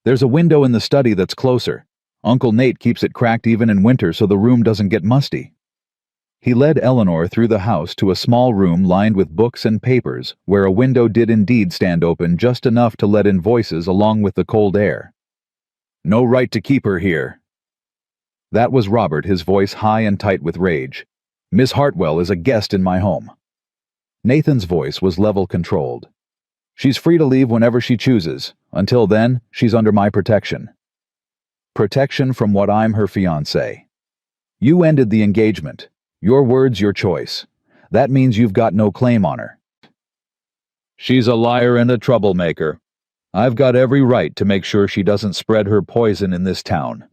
"There's a window in the study that's closer. Uncle Nate keeps it cracked even in winter so the room doesn't get musty." He led Eleanor through the house to a small room lined with books and papers, where a window did indeed stand open just enough to let in voices along with the cold air. "No right to keep her here." That was Robert, his voice high and tight with rage. "Miss Hartwell is a guest in my home." Nathan's voice was level-controlled. "She's free to leave whenever she chooses. Until then, she's under my protection." Protection from what? I'm her fiancé. You ended the engagement. Your words, your choice. That means you've got no claim on her. She's a liar and a troublemaker. I've got every right to make sure she doesn't spread her poison in this town.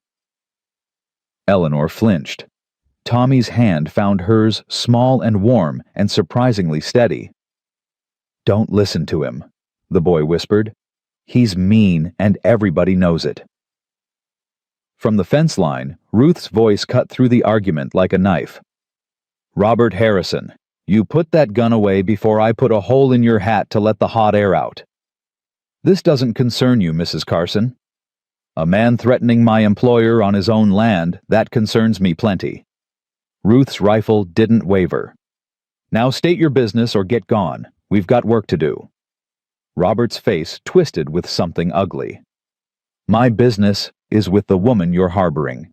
Eleanor flinched. Tommy's hand found hers small and warm and surprisingly steady. "Don't listen to him," the boy whispered. "He's mean and everybody knows it." From the fence line, Ruth's voice cut through the argument like a knife. "Robert Harrison, you put that gun away before I put a hole in your hat to let the hot air out." "This doesn't concern you, Mrs. Carson." "A man threatening my employer on his own land, that concerns me plenty." Ruth's rifle didn't waver. "Now state your business or get gone. We've got work to do." Robert's face twisted with something ugly. "My business is with the woman you're harboring.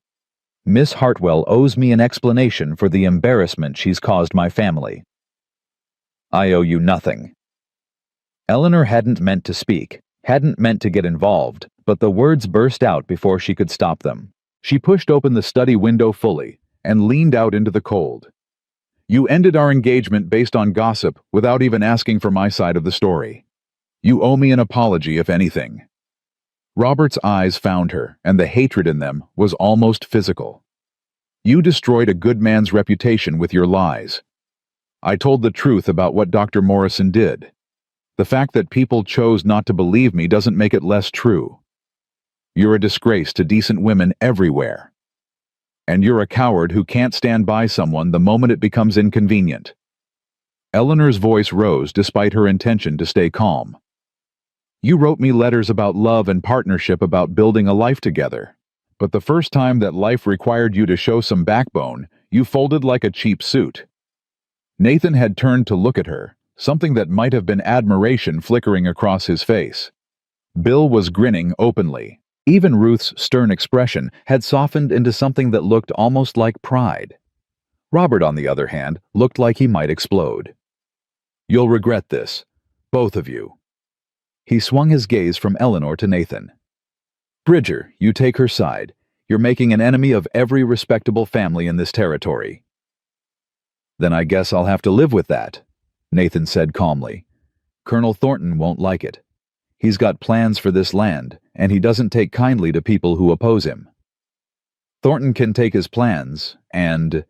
Miss Hartwell owes me an explanation for the embarrassment she's caused my family." "I owe you nothing." Eleanor hadn't meant to speak, hadn't meant to get involved, but the words burst out before she could stop them. She pushed open the study window fully and leaned out into the cold. "You ended our engagement based on gossip without even asking for my side of the story. You owe me an apology, if anything." Robert's eyes found her, and the hatred in them was almost physical. "You destroyed a good man's reputation with your lies. I told the truth about what Dr. Morrison did. The fact that people chose not to believe me doesn't make it less true. You're a disgrace to decent women everywhere. And you're a coward who can't stand by someone the moment it becomes inconvenient." Eleanor's voice rose despite her intention to stay calm. "You wrote me letters about love and partnership, about building a life together. But the first time that life required you to show some backbone, you folded like a cheap suit." Nathan had turned to look at her, something that might have been admiration flickering across his face. Bill was grinning openly. Even Ruth's stern expression had softened into something that looked almost like pride. Robert, on the other hand, looked like he might explode. "You'll regret this, both of you." He swung his gaze from Eleanor to Nathan. "Bridger, you take her side. You're making an enemy of every respectable family in this territory." "Then I guess I'll have to live with that," Nathan said calmly. "Colonel Thornton won't like it. He's got plans for this land, and he doesn't take kindly to people who oppose him." "Thornton can take his plans, and—"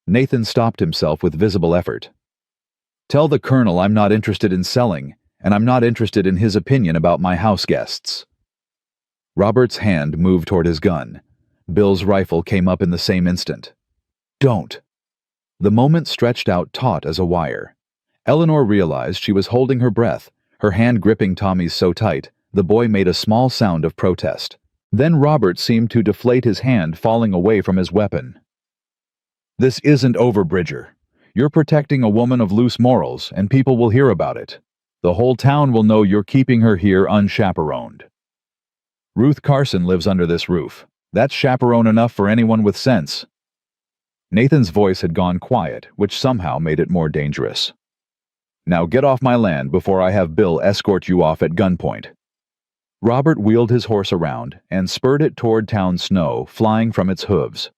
Nathan stopped himself with visible effort. "Tell the Colonel I'm not interested in selling, and I'm not interested in his opinion about my house guests." Robert's hand moved toward his gun. Bill's rifle came up in the same instant. "Don't." The moment stretched out taut as a wire. Eleanor realized she was holding her breath, her hand gripping Tommy's so tight, the boy made a small sound of protest. Then Robert seemed to deflate his hand, falling away from his weapon. "This isn't over, Bridger. You're protecting a woman of loose morals, and people will hear about it. The whole town will know you're keeping her here unchaperoned. Ruth Carson lives under this roof. That's chaperone enough for anyone with sense." Nathan's voice had gone quiet, which somehow made it more dangerous. "Now get off my land before I have Bill escort you off at gunpoint." Robert wheeled his horse around and spurred it toward town snow, flying from its hooves.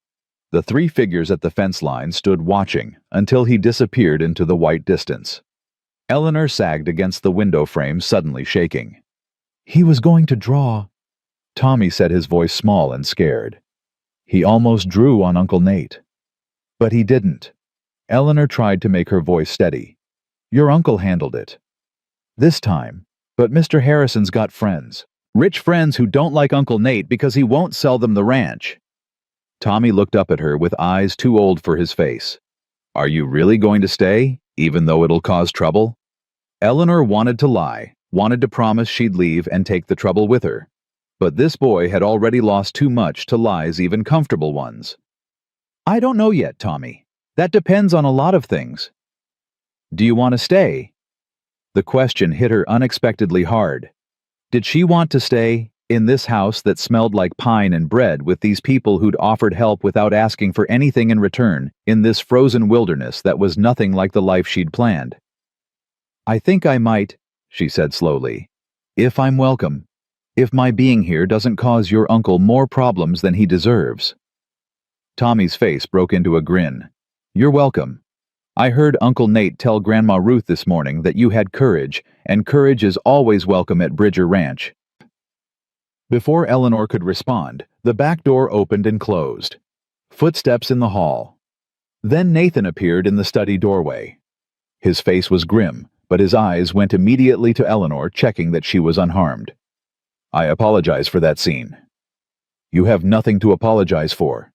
The three figures at the fence line stood watching until he disappeared into the white distance. Eleanor sagged against the window frame, suddenly shaking. "He was going to draw," Tommy said, his voice small and scared. "He almost drew on Uncle Nate." "But he didn't." Eleanor tried to make her voice steady. "Your uncle handled it. This time. But Mr. Harrison's got friends. Rich friends who don't like Uncle Nate because he won't sell them the ranch." Tommy looked up at her with eyes too old for his face. "Are you really going to stay, even though it'll cause trouble?" Eleanor wanted to lie, wanted to promise she'd leave and take the trouble with her. But this boy had already lost too much to lies, even comfortable ones. "I don't know yet, Tommy. That depends on a lot of things." "Do you want to stay?" The question hit her unexpectedly hard. Did she want to stay, In this house that smelled like pine and bread, with these people who'd offered help without asking for anything in return, in this frozen wilderness that was nothing like the life she'd planned. "I think I might," she said slowly, "if I'm welcome. If my being here doesn't cause your uncle more problems than he deserves." Tommy's face broke into a grin. "You're welcome. I heard Uncle Nate tell Grandma Ruth this morning that you had courage, and courage is always welcome at Bridger Ranch." Before Eleanor could respond, the back door opened and closed. Footsteps in the hall. Then Nathan appeared in the study doorway. His face was grim, but his eyes went immediately to Eleanor, checking that she was unharmed. "I apologize for that scene." "You have nothing to apologize for.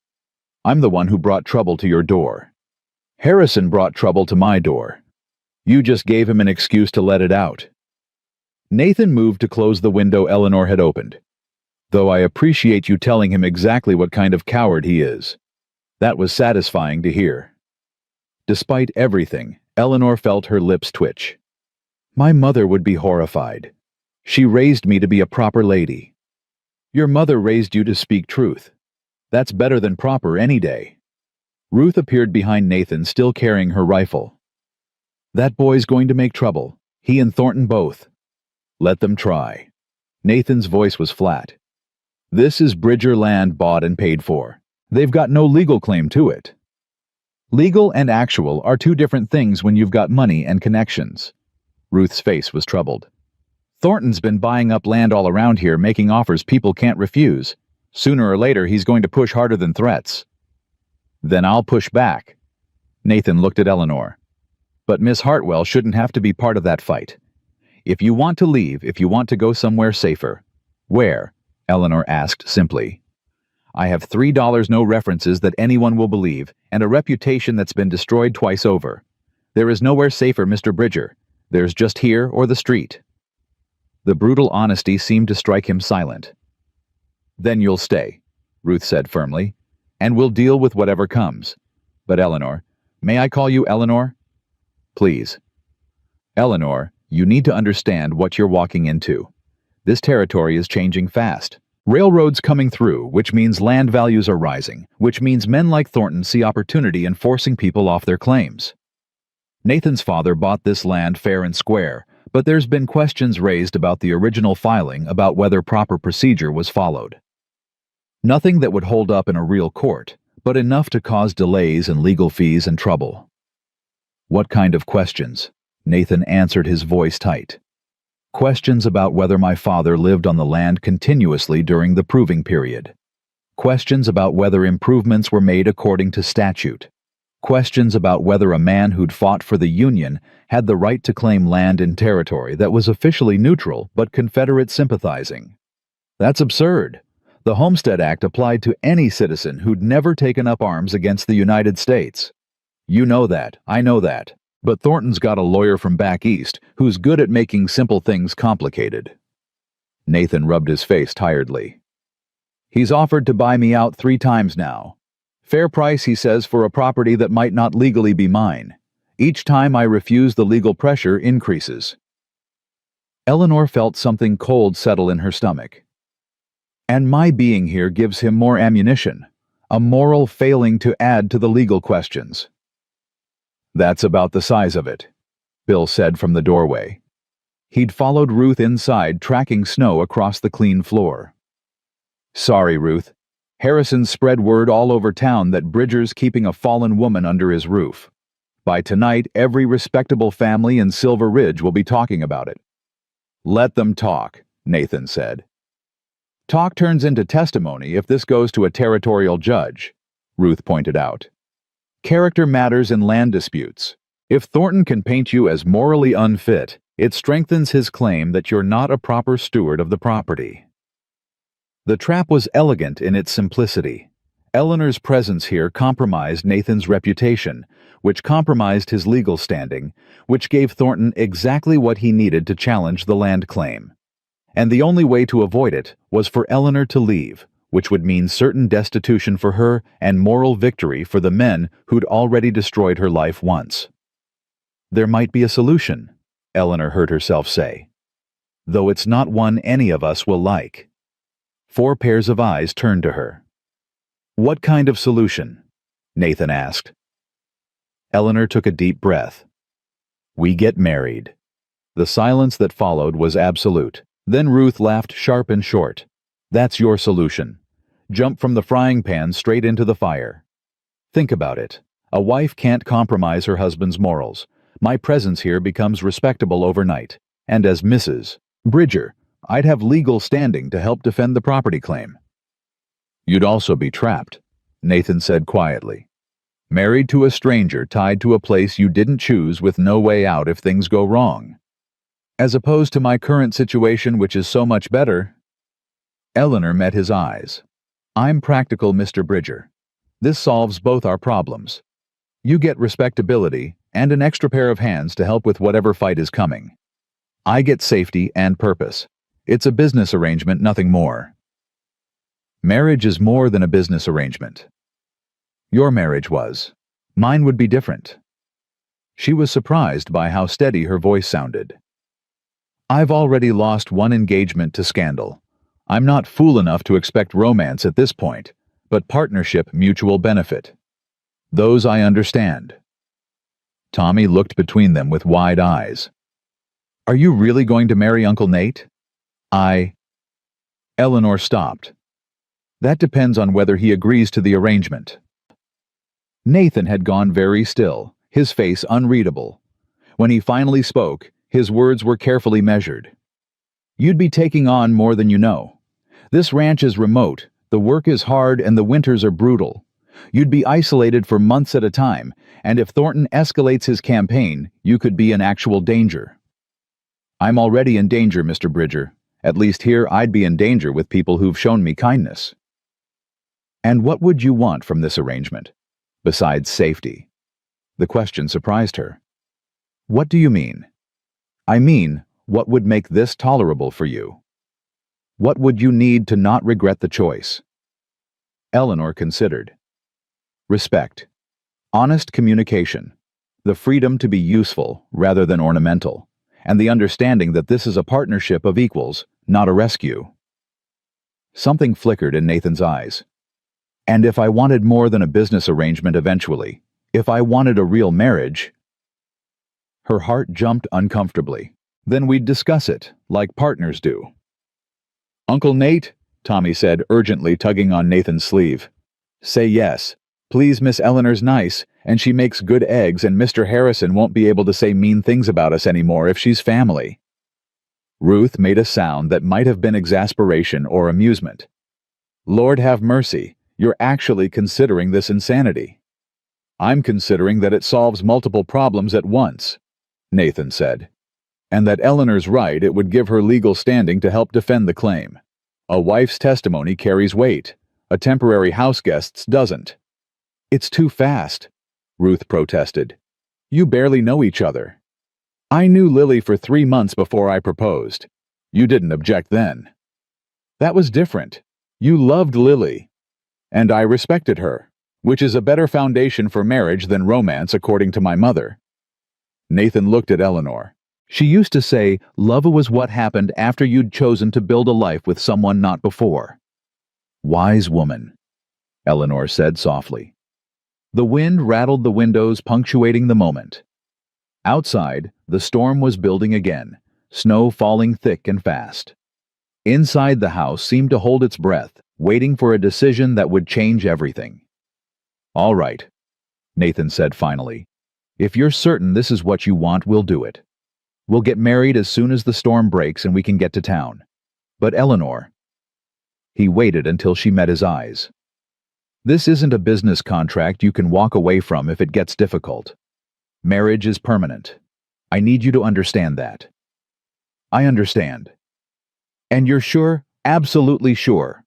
I'm the one who brought trouble to your door. Harrison brought trouble to my door. You just gave him an excuse to let it out." Nathan moved to close the window Eleanor had opened. "Though I appreciate you telling him exactly what kind of coward he is. That was satisfying to hear." Despite everything, Eleanor felt her lips twitch. "My mother would be horrified. She raised me to be a proper lady." "Your mother raised you to speak truth. That's better than proper any day." Ruth appeared behind Nathan, still carrying her rifle. "That boy's going to make trouble. He and Thornton both." "Let them try." Nathan's voice was flat. "This is Bridger land bought and paid for. They've got no legal claim to it." "Legal and actual are two different things when you've got money and connections." Ruth's face was troubled. "Thornton's been buying up land all around here, making offers people can't refuse. Sooner or later he's going to push harder than threats." "Then I'll push back." Nathan looked at Eleanor. "But Miss Hartwell shouldn't have to be part of that fight. If you want to leave, if you want to go somewhere safer." "Where?" Eleanor asked simply. "I have $3 no references that anyone will believe, and a reputation that's been destroyed twice over. There is nowhere safer, Mr. Bridger. There's just here or the street." The brutal honesty seemed to strike him silent. "Then you'll stay," Ruth said firmly, "and we'll deal with whatever comes. But Eleanor, may I call you Eleanor?" "Please." "Eleanor, you need to understand what you're walking into. This territory is changing fast. Railroads coming through, which means land values are rising, which means men like Thornton see opportunity in forcing people off their claims. Nathan's father bought this land fair and square, but there's been questions raised about the original filing, about whether proper procedure was followed. Nothing that would hold up in a real court, but enough to cause delays and legal fees and trouble." "What kind of questions?" Nathan answered, his voice tight. "Questions about whether my father lived on the land continuously during the proving period. Questions about whether improvements were made according to statute. Questions about whether a man who'd fought for the Union had the right to claim land in territory that was officially neutral but Confederate sympathizing. That's absurd. The Homestead Act applied to any citizen who'd never taken up arms against the United States. You know that, I know that. But Thornton's got a lawyer from back east who's good at making simple things complicated." Nathan rubbed his face tiredly. "He's offered to buy me out 3 times now. Fair price, he says, for a property that might not legally be mine. Each time I refuse, the legal pressure increases." Eleanor felt something cold settle in her stomach. "And my being here gives him more ammunition, a moral failing to add to the legal questions." "That's about the size of it," Bill said from the doorway. He'd followed Ruth inside, tracking snow across the clean floor. "Sorry, Ruth. Harrison spread word all over town that Bridger's keeping a fallen woman under his roof. By tonight, every respectable family in Silver Ridge will be talking about it." "Let them talk," Nathan said. "Talk turns into testimony if this goes to a territorial judge," Ruth pointed out. "Character matters in land disputes. If Thornton can paint you as morally unfit, it strengthens his claim that you're not a proper steward of the property." The trap was elegant in its simplicity. Eleanor's presence here compromised Nathan's reputation, which compromised his legal standing, which gave Thornton exactly what he needed to challenge the land claim. And the only way to avoid it was for Eleanor to leave, which would mean certain destitution for her and moral victory for the men who'd already destroyed her life once. "There might be a solution," Eleanor heard herself say, "though it's not one any of us will like." 4 pairs of eyes turned to her. "What kind of solution?" Nathan asked. Eleanor took a deep breath. "We get married." The silence that followed was absolute. Then Ruth laughed sharp and short. "That's your solution. Jump from the frying pan straight into the fire. Think about it. A wife can't compromise her husband's morals. My presence here becomes respectable overnight. And as Mrs. Bridger, I'd have legal standing to help defend the property claim." "You'd also be trapped," Nathan said quietly. "Married to a stranger tied to a place you didn't choose with no way out if things go wrong. As opposed to my current situation, which is so much better." Eleanor met his eyes. "I'm practical, Mr. Bridger. This solves both our problems. You get respectability and an extra pair of hands to help with whatever fight is coming. I get safety and purpose. It's a business arrangement, nothing more." Marriage is more than a business arrangement. Your marriage was. Mine would be different. She was surprised by how steady her voice sounded. "I've already lost one engagement to scandal. I'm not fool enough to expect romance at this point, but partnership, mutual benefit. Those I understand." Tommy looked between them with wide eyes. "Are you really going to marry Uncle Nate?" Eleanor stopped. "That depends on whether he agrees to the arrangement." Nathan had gone very still, his face unreadable. When he finally spoke, his words were carefully measured. "You'd be taking on more than you know. This ranch is remote, the work is hard, and the winters are brutal. You'd be isolated for months at a time, and if Thornton escalates his campaign, you could be in actual danger." "I'm already in danger, Mr. Bridger. At least here I'd be in danger with people who've shown me kindness." "And what would you want from this arrangement, besides safety?" The question surprised her. "What do you mean?" "I mean, what would make this tolerable for you? What would you need to not regret the choice?" Eleanor considered. "Respect. Honest communication. The freedom to be useful rather than ornamental. And the understanding that this is a partnership of equals, not a rescue." Something flickered in Nathan's eyes. "And if I wanted more than a business arrangement eventually, if I wanted a real marriage—" Her heart jumped uncomfortably. "Then we'd discuss it, like partners do." "Uncle Nate," Tommy said, urgently tugging on Nathan's sleeve. "Say yes. Please, Miss Eleanor's nice, and she makes good eggs, and Mr. Harrison won't be able to say mean things about us anymore if she's family." Ruth made a sound that might have been exasperation or amusement. "Lord have mercy, you're actually considering this insanity." "I'm considering that it solves multiple problems at once," Nathan said. "And that Eleanor's right, it would give her legal standing to help defend the claim. A wife's testimony carries weight. A temporary house guest's doesn't." "It's too fast," Ruth protested. "You barely know each other. I knew Lily for 3 months before I proposed. You didn't object then. That was different. You loved Lily. And I respected her, which is a better foundation for marriage than romance, according to my mother." Nathan looked at Eleanor. "She used to say love was what happened after you'd chosen to build a life with someone not before." "Wise woman," Eleanor said softly. The wind rattled the windows, punctuating the moment. Outside, the storm was building again, snow falling thick and fast. Inside, the house seemed to hold its breath, waiting for a decision that would change everything. "All right," Nathan said finally. "If you're certain this is what you want, we'll do it. We'll get married as soon as the storm breaks and we can get to town. But Eleanor—" He waited until she met his eyes. "This isn't a business contract you can walk away from if it gets difficult. Marriage is permanent. I need you to understand that." "I understand." "And you're sure? Absolutely sure?"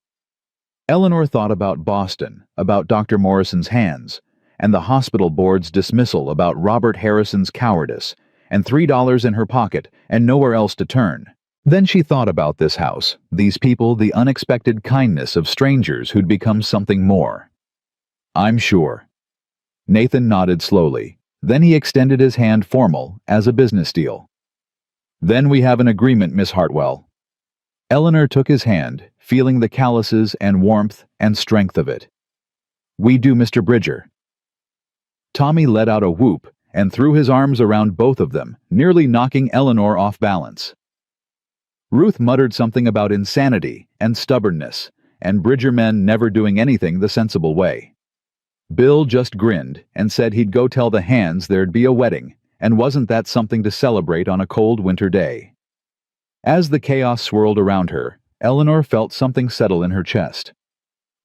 Eleanor thought about Boston, about Dr. Morrison's hands, and the hospital board's dismissal, about Robert Harrison's cowardice, and $3 in her pocket and nowhere else to turn. Then she thought about this house, these people, the unexpected kindness of strangers who'd become something more. "I'm sure." Nathan nodded slowly. Then he extended his hand formal, as a business deal. "Then we have an agreement, Miss Hartwell." Eleanor took his hand, feeling the calluses and warmth and strength of it. "We do, Mr. Bridger." Tommy let out a whoop and threw his arms around both of them, nearly knocking Eleanor off balance. Ruth muttered something about insanity and stubbornness, and Bridger men never doing anything the sensible way. Bill just grinned and said he'd go tell the Hands there'd be a wedding, and wasn't that something to celebrate on a cold winter day? As the chaos swirled around her, Eleanor felt something settle in her chest.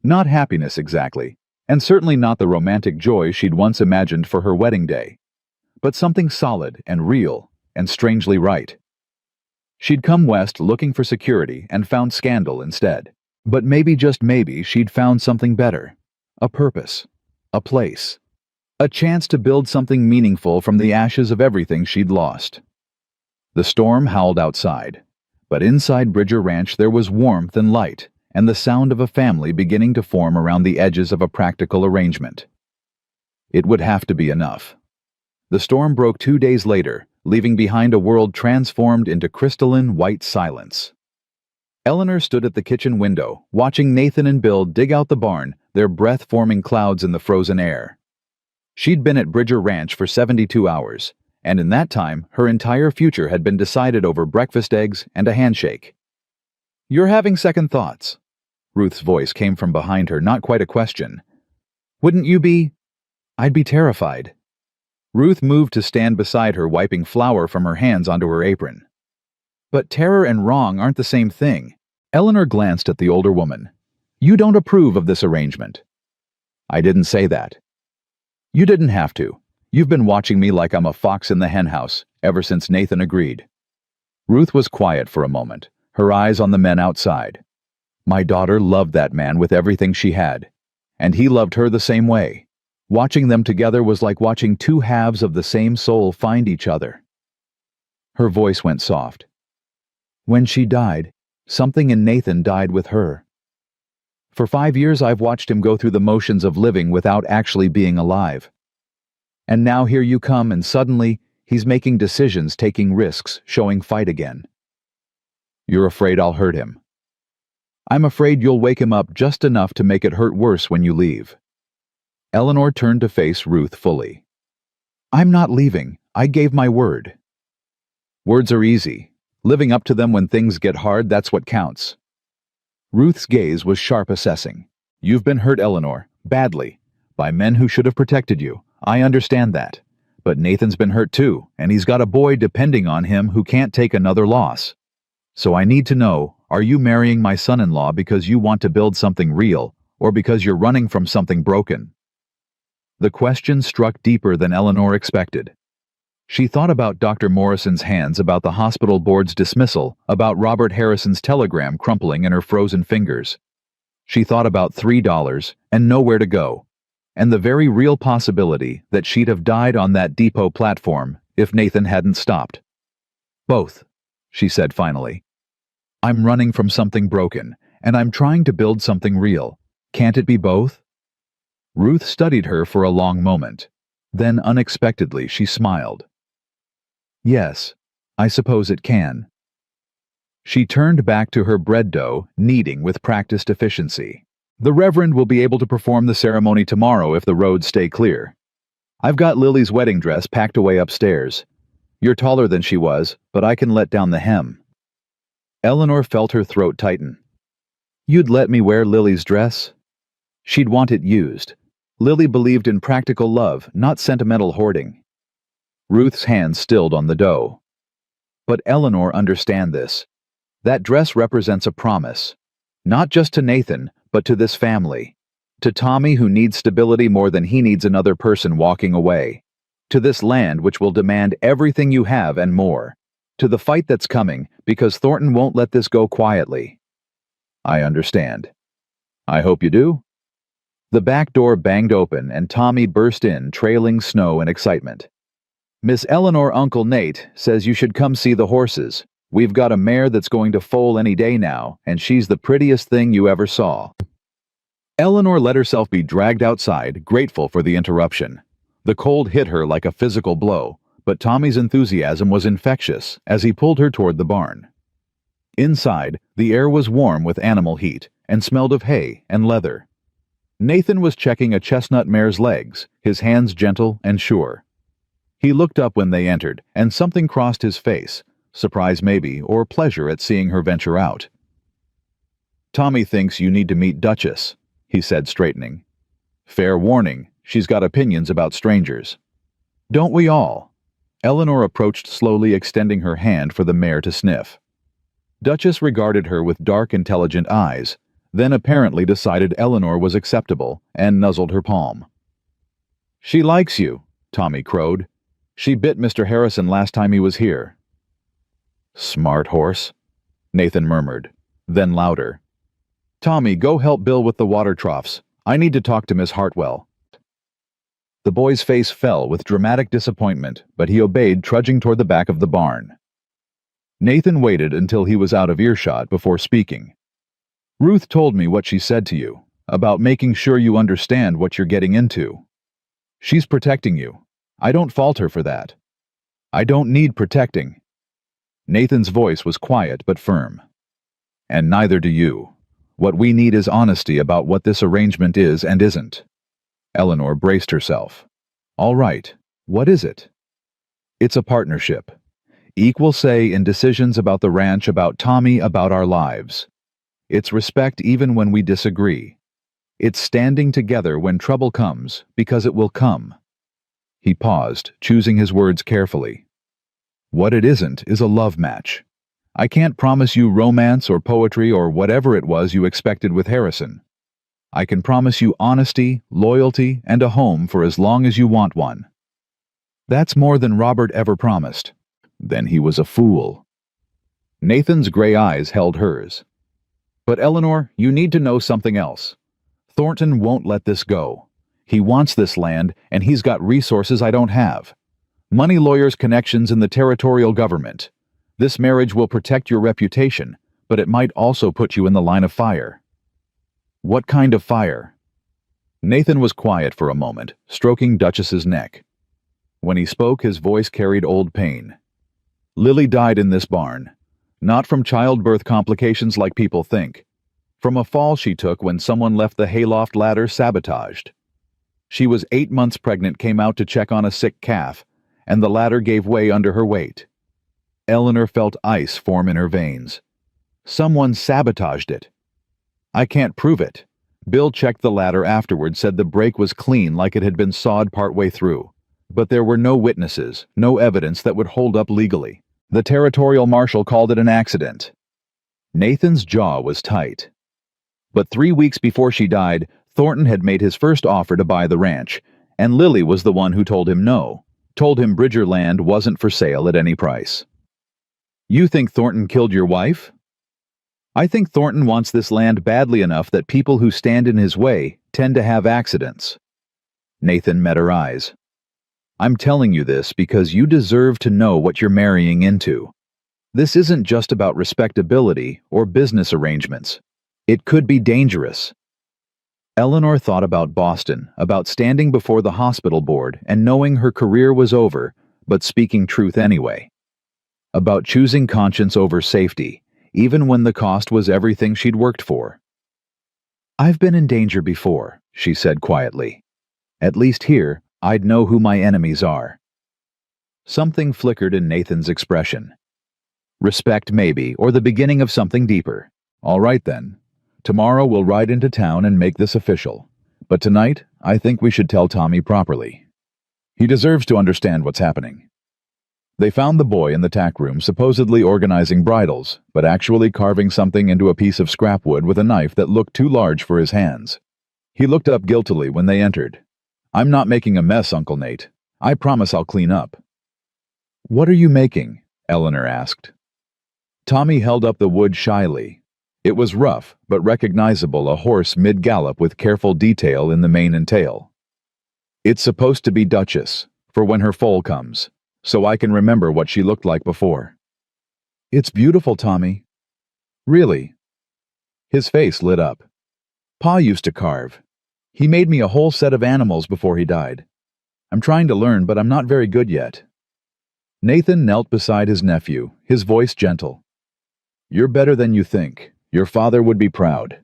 Not happiness exactly, and certainly not the romantic joy she'd once imagined for her wedding day, but something solid and real and strangely right. She'd come west looking for security and found scandal instead. But maybe, just maybe, she'd found something better. A purpose. A place. A chance to build something meaningful from the ashes of everything she'd lost. The storm howled outside, but inside Bridger Ranch there was warmth and light, and the sound of a family beginning to form around the edges of a practical arrangement. It would have to be enough. The storm broke 2 days later, leaving behind a world transformed into crystalline white silence. Eleanor stood at the kitchen window, watching Nathan and Bill dig out the barn, their breath forming clouds in the frozen air. She'd been at Bridger Ranch for 72 hours, and in that time, her entire future had been decided over breakfast eggs and a handshake. "You're having second thoughts." Ruth's voice came from behind her, not quite a question. "Wouldn't you be?" "I'd be terrified." Ruth moved to stand beside her, wiping flour from her hands onto her apron. "But terror and wrong aren't the same thing." Eleanor glanced at the older woman. "You don't approve of this arrangement." "I didn't say that." "You didn't have to. You've been watching me like I'm a fox in the henhouse ever since Nathan agreed." Ruth was quiet for a moment, her eyes on the men outside. "My daughter loved that man with everything she had, and he loved her the same way. Watching them together was like watching two halves of the same soul find each other." Her voice went soft. "When she died, something in Nathan died with her. For 5 years I've watched him go through the motions of living without actually being alive. And now here you come and suddenly he's making decisions, taking risks, showing fight again. You're afraid I'll hurt him. I'm afraid you'll wake him up just enough to make it hurt worse when you leave." Eleanor turned to face Ruth fully. "I'm not leaving. I gave my word." "Words are easy. Living up to them when things get hard, that's what counts." Ruth's gaze was sharp, assessing. "You've been hurt, Eleanor, badly, by men who should have protected you. I understand that. But Nathan's been hurt too, and he's got a boy depending on him who can't take another loss. So I need to know, are you marrying my son-in-law because you want to build something real, or because you're running from something broken?" The question struck deeper than Eleanor expected. She thought about Dr. Morrison's hands, about the hospital board's dismissal, about Robert Harrison's telegram crumpling in her frozen fingers. She thought about $3 and nowhere to go, and the very real possibility that she'd have died on that depot platform if Nathan hadn't stopped. "Both," she said finally. "I'm running from something broken, and I'm trying to build something real. Can't it be both?" Ruth studied her for a long moment. Then unexpectedly she smiled. "Yes, I suppose it can." She turned back to her bread dough, kneading with practiced efficiency. "The Reverend will be able to perform the ceremony tomorrow if the roads stay clear. I've got Lily's wedding dress packed away upstairs. You're taller than she was, but I can let down the hem." Eleanor felt her throat tighten. "You'd let me wear Lily's dress?" She'd want it used. Lily believed in practical love, not sentimental hoarding. Ruth's hands stilled on the dough. "But Eleanor, understand this. That dress represents a promise. Not just to Nathan, but to this family. To Tommy, who needs stability more than he needs another person walking away. To this land, which will demand everything you have and more. To the fight that's coming, because Thornton won't let this go quietly." "I understand. I hope you do." The back door banged open and Tommy burst in, trailing snow and excitement. "Miss Eleanor, Uncle Nate says you should come see the horses. We've got a mare that's going to foal any day now, and she's the prettiest thing you ever saw." Eleanor let herself be dragged outside, grateful for the interruption. The cold hit her like a physical blow, but Tommy's enthusiasm was infectious as he pulled her toward the barn. Inside, the air was warm with animal heat and smelled of hay and leather. Nathan was checking a chestnut mare's legs, his hands gentle and sure. He looked up when they entered, and something crossed his face, surprise maybe, or pleasure at seeing her venture out. "Tommy thinks you need to meet Duchess," he said, straightening. "Fair warning, she's got opinions about strangers." "Don't we all?" Eleanor approached slowly, extending her hand for the mare to sniff. Duchess regarded her with dark, intelligent eyes, then apparently decided Eleanor was acceptable and nuzzled her palm. "She likes you," Tommy crowed. "She bit Mr. Harrison last time he was here." "Smart horse," Nathan murmured, then louder. "Tommy, go help Bill with the water troughs. I need to talk to Miss Hartwell." The boy's face fell with dramatic disappointment, but he obeyed, trudging toward the back of the barn. Nathan waited until he was out of earshot before speaking. "Ruth told me what she said to you, about making sure you understand what you're getting into. She's protecting you. I don't fault her for that. I don't need protecting." Nathan's voice was quiet but firm. "And neither do you. What we need is honesty about what this arrangement is and isn't." Eleanor braced herself. "All right, what is it?" "It's a partnership. Equal say in decisions about the ranch, about Tommy, about our lives. It's respect even when we disagree. It's standing together when trouble comes, because it will come." He paused, choosing his words carefully. "What it isn't is a love match. I can't promise you romance or poetry or whatever it was you expected with Harrison. I can promise you honesty, loyalty, and a home for as long as you want one. That's more than Robert ever promised." "Then he was a fool." Nathan's gray eyes held hers. "But Eleanor, you need to know something else. Thornton won't let this go. He wants this land, and he's got resources I don't have. Money, lawyers, connections in the territorial government. This marriage will protect your reputation, but it might also put you in the line of fire." "What kind of fire?" Nathan was quiet for a moment, stroking Duchess's neck. When he spoke, his voice carried old pain. "Lily died in this barn. Not from childbirth complications like people think. From a fall she took when someone left the hayloft ladder sabotaged. She was 8 months pregnant, came out to check on a sick calf, and the ladder gave way under her weight." Eleanor felt ice form in her veins. "Someone sabotaged it." "I can't prove it. Bill checked the ladder afterward, said the break was clean like it had been sawed partway through. But there were no witnesses, no evidence that would hold up legally. The territorial marshal called it an accident." Nathan's jaw was tight. But 3 weeks before she died, Thornton had made his first offer to buy the ranch, and Lily was the one who told him no, told him Bridger land wasn't for sale at any price. "You think Thornton killed your wife?" "I think Thornton wants this land badly enough that people who stand in his way tend to have accidents." Nathan met her eyes. "I'm telling you this because you deserve to know what you're marrying into. This isn't just about respectability or business arrangements. It could be dangerous." Eleanor thought about Boston, about standing before the hospital board and knowing her career was over, but speaking truth anyway. About choosing conscience over safety, even when the cost was everything she'd worked for. "I've been in danger before," she said quietly. "At least here, I'd know who my enemies are." Something flickered in Nathan's expression. Respect maybe, or the beginning of something deeper. "All right then. Tomorrow we'll ride into town and make this official. But tonight, I think we should tell Tommy properly. He deserves to understand what's happening." They found the boy in the tack room, supposedly organizing bridles, but actually carving something into a piece of scrap wood with a knife that looked too large for his hands. He looked up guiltily when they entered. "I'm not making a mess, Uncle Nate. I promise I'll clean up." "What are you making?" Eleanor asked. Tommy held up the wood shyly. It was rough, but recognizable, a horse mid-gallop with careful detail in the mane and tail. "It's supposed to be Duchess, for when her foal comes, so I can remember what she looked like before." "It's beautiful, Tommy." "Really?" His face lit up. "Pa used to carve. He made me a whole set of animals before he died. I'm trying to learn, but I'm not very good yet." Nathan knelt beside his nephew, his voice gentle. You're better than you think. Your father would be proud.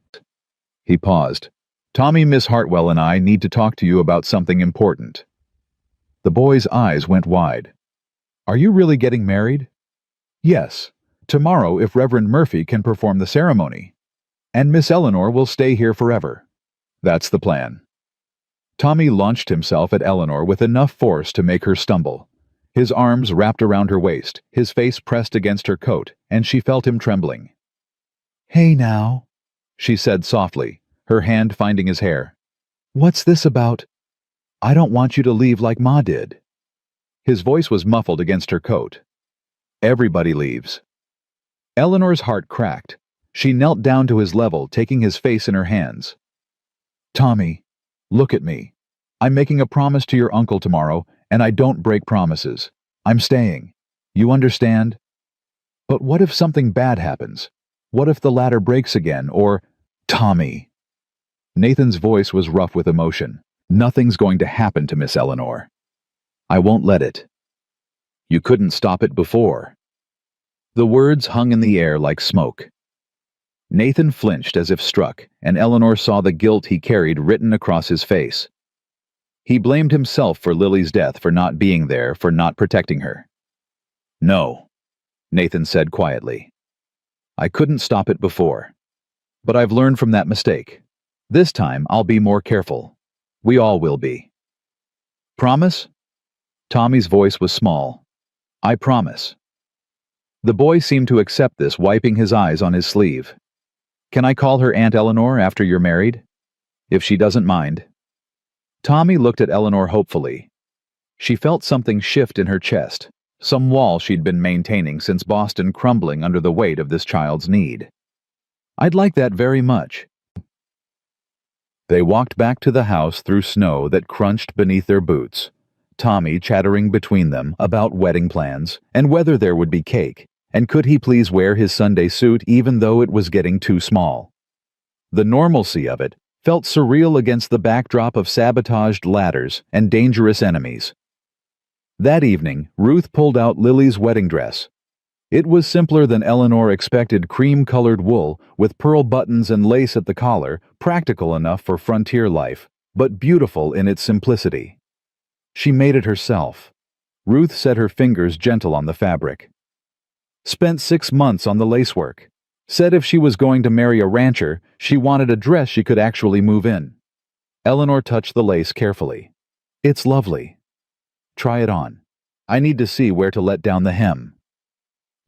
He paused. Tommy, Miss Hartwell and I need to talk to you about something important. The boy's eyes went wide. Are you really getting married? Yes. Tomorrow, if Reverend Murphy can perform the ceremony. And Miss Eleanor will stay here forever. That's the plan. Tommy launched himself at Eleanor with enough force to make her stumble. His arms wrapped around her waist, his face pressed against her coat, and she felt him trembling. Hey now, she said softly, her hand finding his hair. What's this about? I don't want you to leave like Ma did. His voice was muffled against her coat. Everybody leaves. Eleanor's heart cracked. She knelt down to his level, taking his face in her hands. Tommy, look at me. I'm making a promise to your uncle tomorrow, and I don't break promises. I'm staying. You understand? But what if something bad happens? What if the ladder breaks again, or... Tommy. Nathan's voice was rough with emotion. Nothing's going to happen to Miss Eleanor. I won't let it. You couldn't stop it before. The words hung in the air like smoke. Nathan flinched as if struck, and Eleanor saw the guilt he carried written across his face. He blamed himself for Lily's death, for not being there, for not protecting her. No, Nathan said quietly. I couldn't stop it before. But I've learned from that mistake. This time I'll be more careful. We all will be. Promise? Tommy's voice was small. I promise. The boy seemed to accept this, wiping his eyes on his sleeve. Can I call her Aunt Eleanor after you're married? If she doesn't mind. Tommy looked at Eleanor hopefully. She felt something shift in her chest, some wall she'd been maintaining since Boston crumbling under the weight of this child's need. I'd like that very much. They walked back to the house through snow that crunched beneath their boots, Tommy chattering between them about wedding plans and whether there would be cake, and could he please wear his Sunday suit even though it was getting too small. The normalcy of it felt surreal against the backdrop of sabotaged ladders and dangerous enemies. That evening, Ruth pulled out Lily's wedding dress. It was simpler than Eleanor expected, cream-colored wool with pearl buttons and lace at the collar, practical enough for frontier life, but beautiful in its simplicity. She made it herself. Ruth set her fingers gentle on the fabric. Spent 6 months on the lacework. Said if she was going to marry a rancher, she wanted a dress she could actually move in. Eleanor touched the lace carefully. It's lovely. Try it on. I need to see where to let down the hem.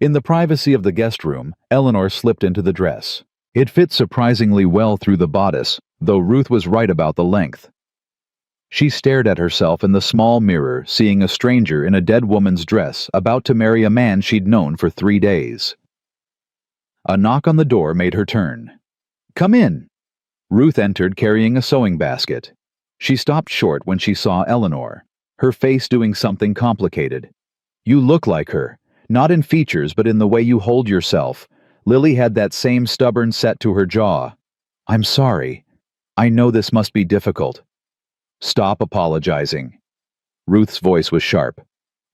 In the privacy of the guest room, Eleanor slipped into the dress. It fit surprisingly well through the bodice, though Ruth was right about the length. She stared at herself in the small mirror, seeing a stranger in a dead woman's dress about to marry a man she'd known for 3 days. A knock on the door made her turn. Come in. Ruth entered carrying a sewing basket. She stopped short when she saw Eleanor, her face doing something complicated. You look like her, not in features but in the way you hold yourself. Lily had that same stubborn set to her jaw. I'm sorry. I know this must be difficult. Stop apologizing. Ruth's voice was sharp.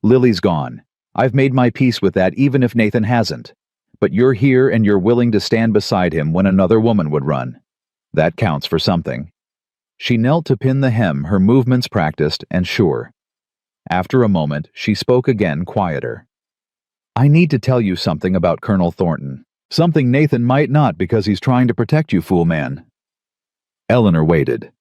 Lily's gone. I've made my peace with that even if Nathan hasn't. But you're here and you're willing to stand beside him when another woman would run. That counts for something. She knelt to pin the hem, her movements practiced and sure. After a moment, she spoke again, quieter. I need to tell you something about Colonel Thornton. Something Nathan might not because he's trying to protect you, fool man. Eleanor waited.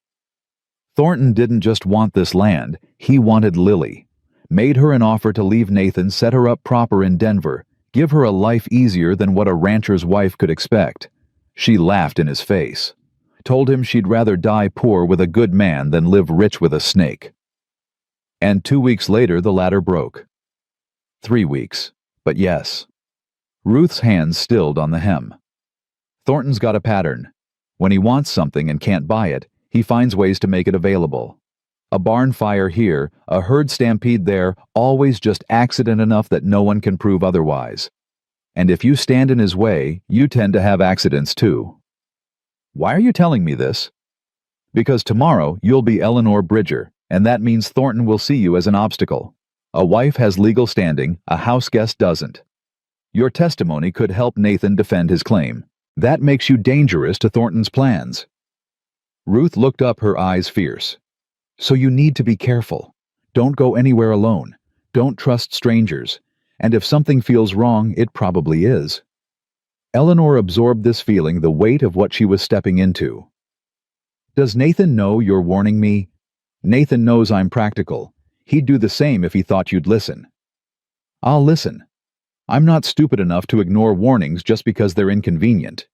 Thornton didn't just want this land, he wanted Lily. Made her an offer to leave Nathan, set her up proper in Denver, give her a life easier than what a rancher's wife could expect. She laughed in his face. Told him she'd rather die poor with a good man than live rich with a snake. And 2 weeks later the ladder broke. 3 weeks, but yes. Ruth's hands stilled on the hem. Thornton's got a pattern. When he wants something and can't buy it, he finds ways to make it available. A barn fire here, a herd stampede there, always just accident enough that no one can prove otherwise. And if you stand in his way, you tend to have accidents too. Why are you telling me this? Because tomorrow you'll be Eleanor Bridger, and that means Thornton will see you as an obstacle. A wife has legal standing, a house guest doesn't. Your testimony could help Nathan defend his claim. That makes you dangerous to Thornton's plans." Ruth looked up, her eyes fierce. "So you need to be careful. Don't go anywhere alone. Don't trust strangers. And if something feels wrong, it probably is." Eleanor absorbed this feeling, the weight of what she was stepping into. "Does Nathan know you're warning me?" "Nathan knows I'm practical. He'd do the same if he thought you'd listen." "I'll listen. I'm not stupid enough to ignore warnings just because they're inconvenient."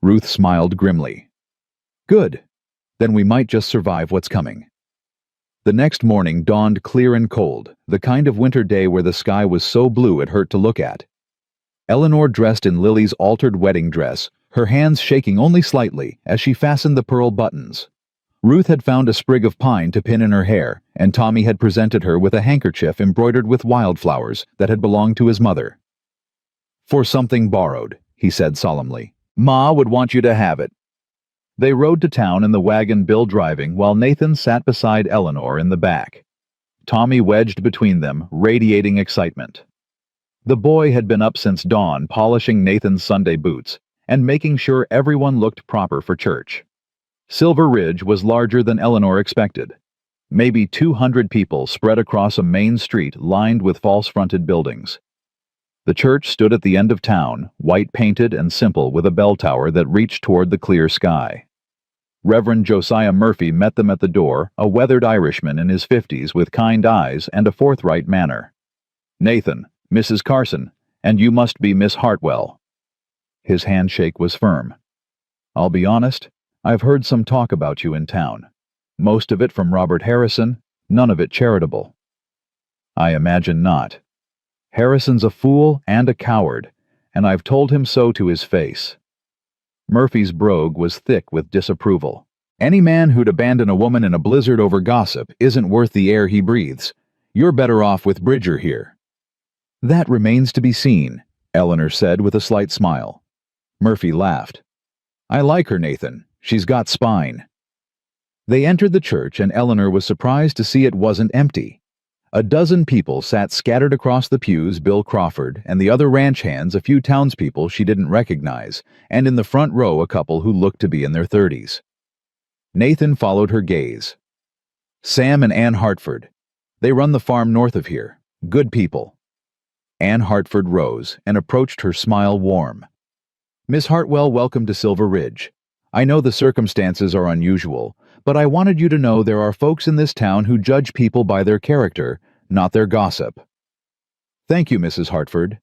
Ruth smiled grimly. "Good. Then we might just survive what's coming." The next morning dawned clear and cold, the kind of winter day where the sky was so blue it hurt to look at. Eleanor dressed in Lily's altered wedding dress, her hands shaking only slightly as she fastened the pearl buttons. Ruth had found a sprig of pine to pin in her hair, and Tommy had presented her with a handkerchief embroidered with wildflowers that had belonged to his mother. "For something borrowed," he said solemnly. "Ma would want you to have it." They rode to town in the wagon, Bill driving, while Nathan sat beside Eleanor in the back. Tommy wedged between them, radiating excitement. The boy had been up since dawn, polishing Nathan's Sunday boots and making sure everyone looked proper for church. Silver Ridge was larger than Eleanor expected. Maybe 200 people spread across a main street lined with false-fronted buildings. The church stood at the end of town, white-painted and simple, with a bell tower that reached toward the clear sky. Reverend Josiah Murphy met them at the door, a weathered Irishman in his 50s with kind eyes and a forthright manner. "Nathan, Mrs. Carson, and you must be Miss Hartwell." His handshake was firm. "I'll be honest, I've heard some talk about you in town. Most of it from Robert Harrison, none of it charitable." "I imagine not. Harrison's a fool and a coward, and I've told him so to his face." Murphy's brogue was thick with disapproval. "Any man who'd abandon a woman in a blizzard over gossip isn't worth the air he breathes. You're better off with Bridger here." "That remains to be seen," Eleanor said with a slight smile. Murphy laughed. "I like her, Nathan. She's got spine." They entered the church, and Eleanor was surprised to see it wasn't empty. A dozen people sat scattered across the pews, Bill Crawford and the other ranch hands, a few townspeople she didn't recognize, and in the front row a couple who looked to be in their 30s. Nathan followed her gaze. "Sam and Ann Hartford. They run the farm north of here. Good people." Ann Hartford rose and approached her, smile warm. "Miss Hartwell, welcome to Silver Ridge. I know the circumstances are unusual, but I wanted you to know there are folks in this town who judge people by their character, not their gossip." "Thank you, Mrs. Hartford."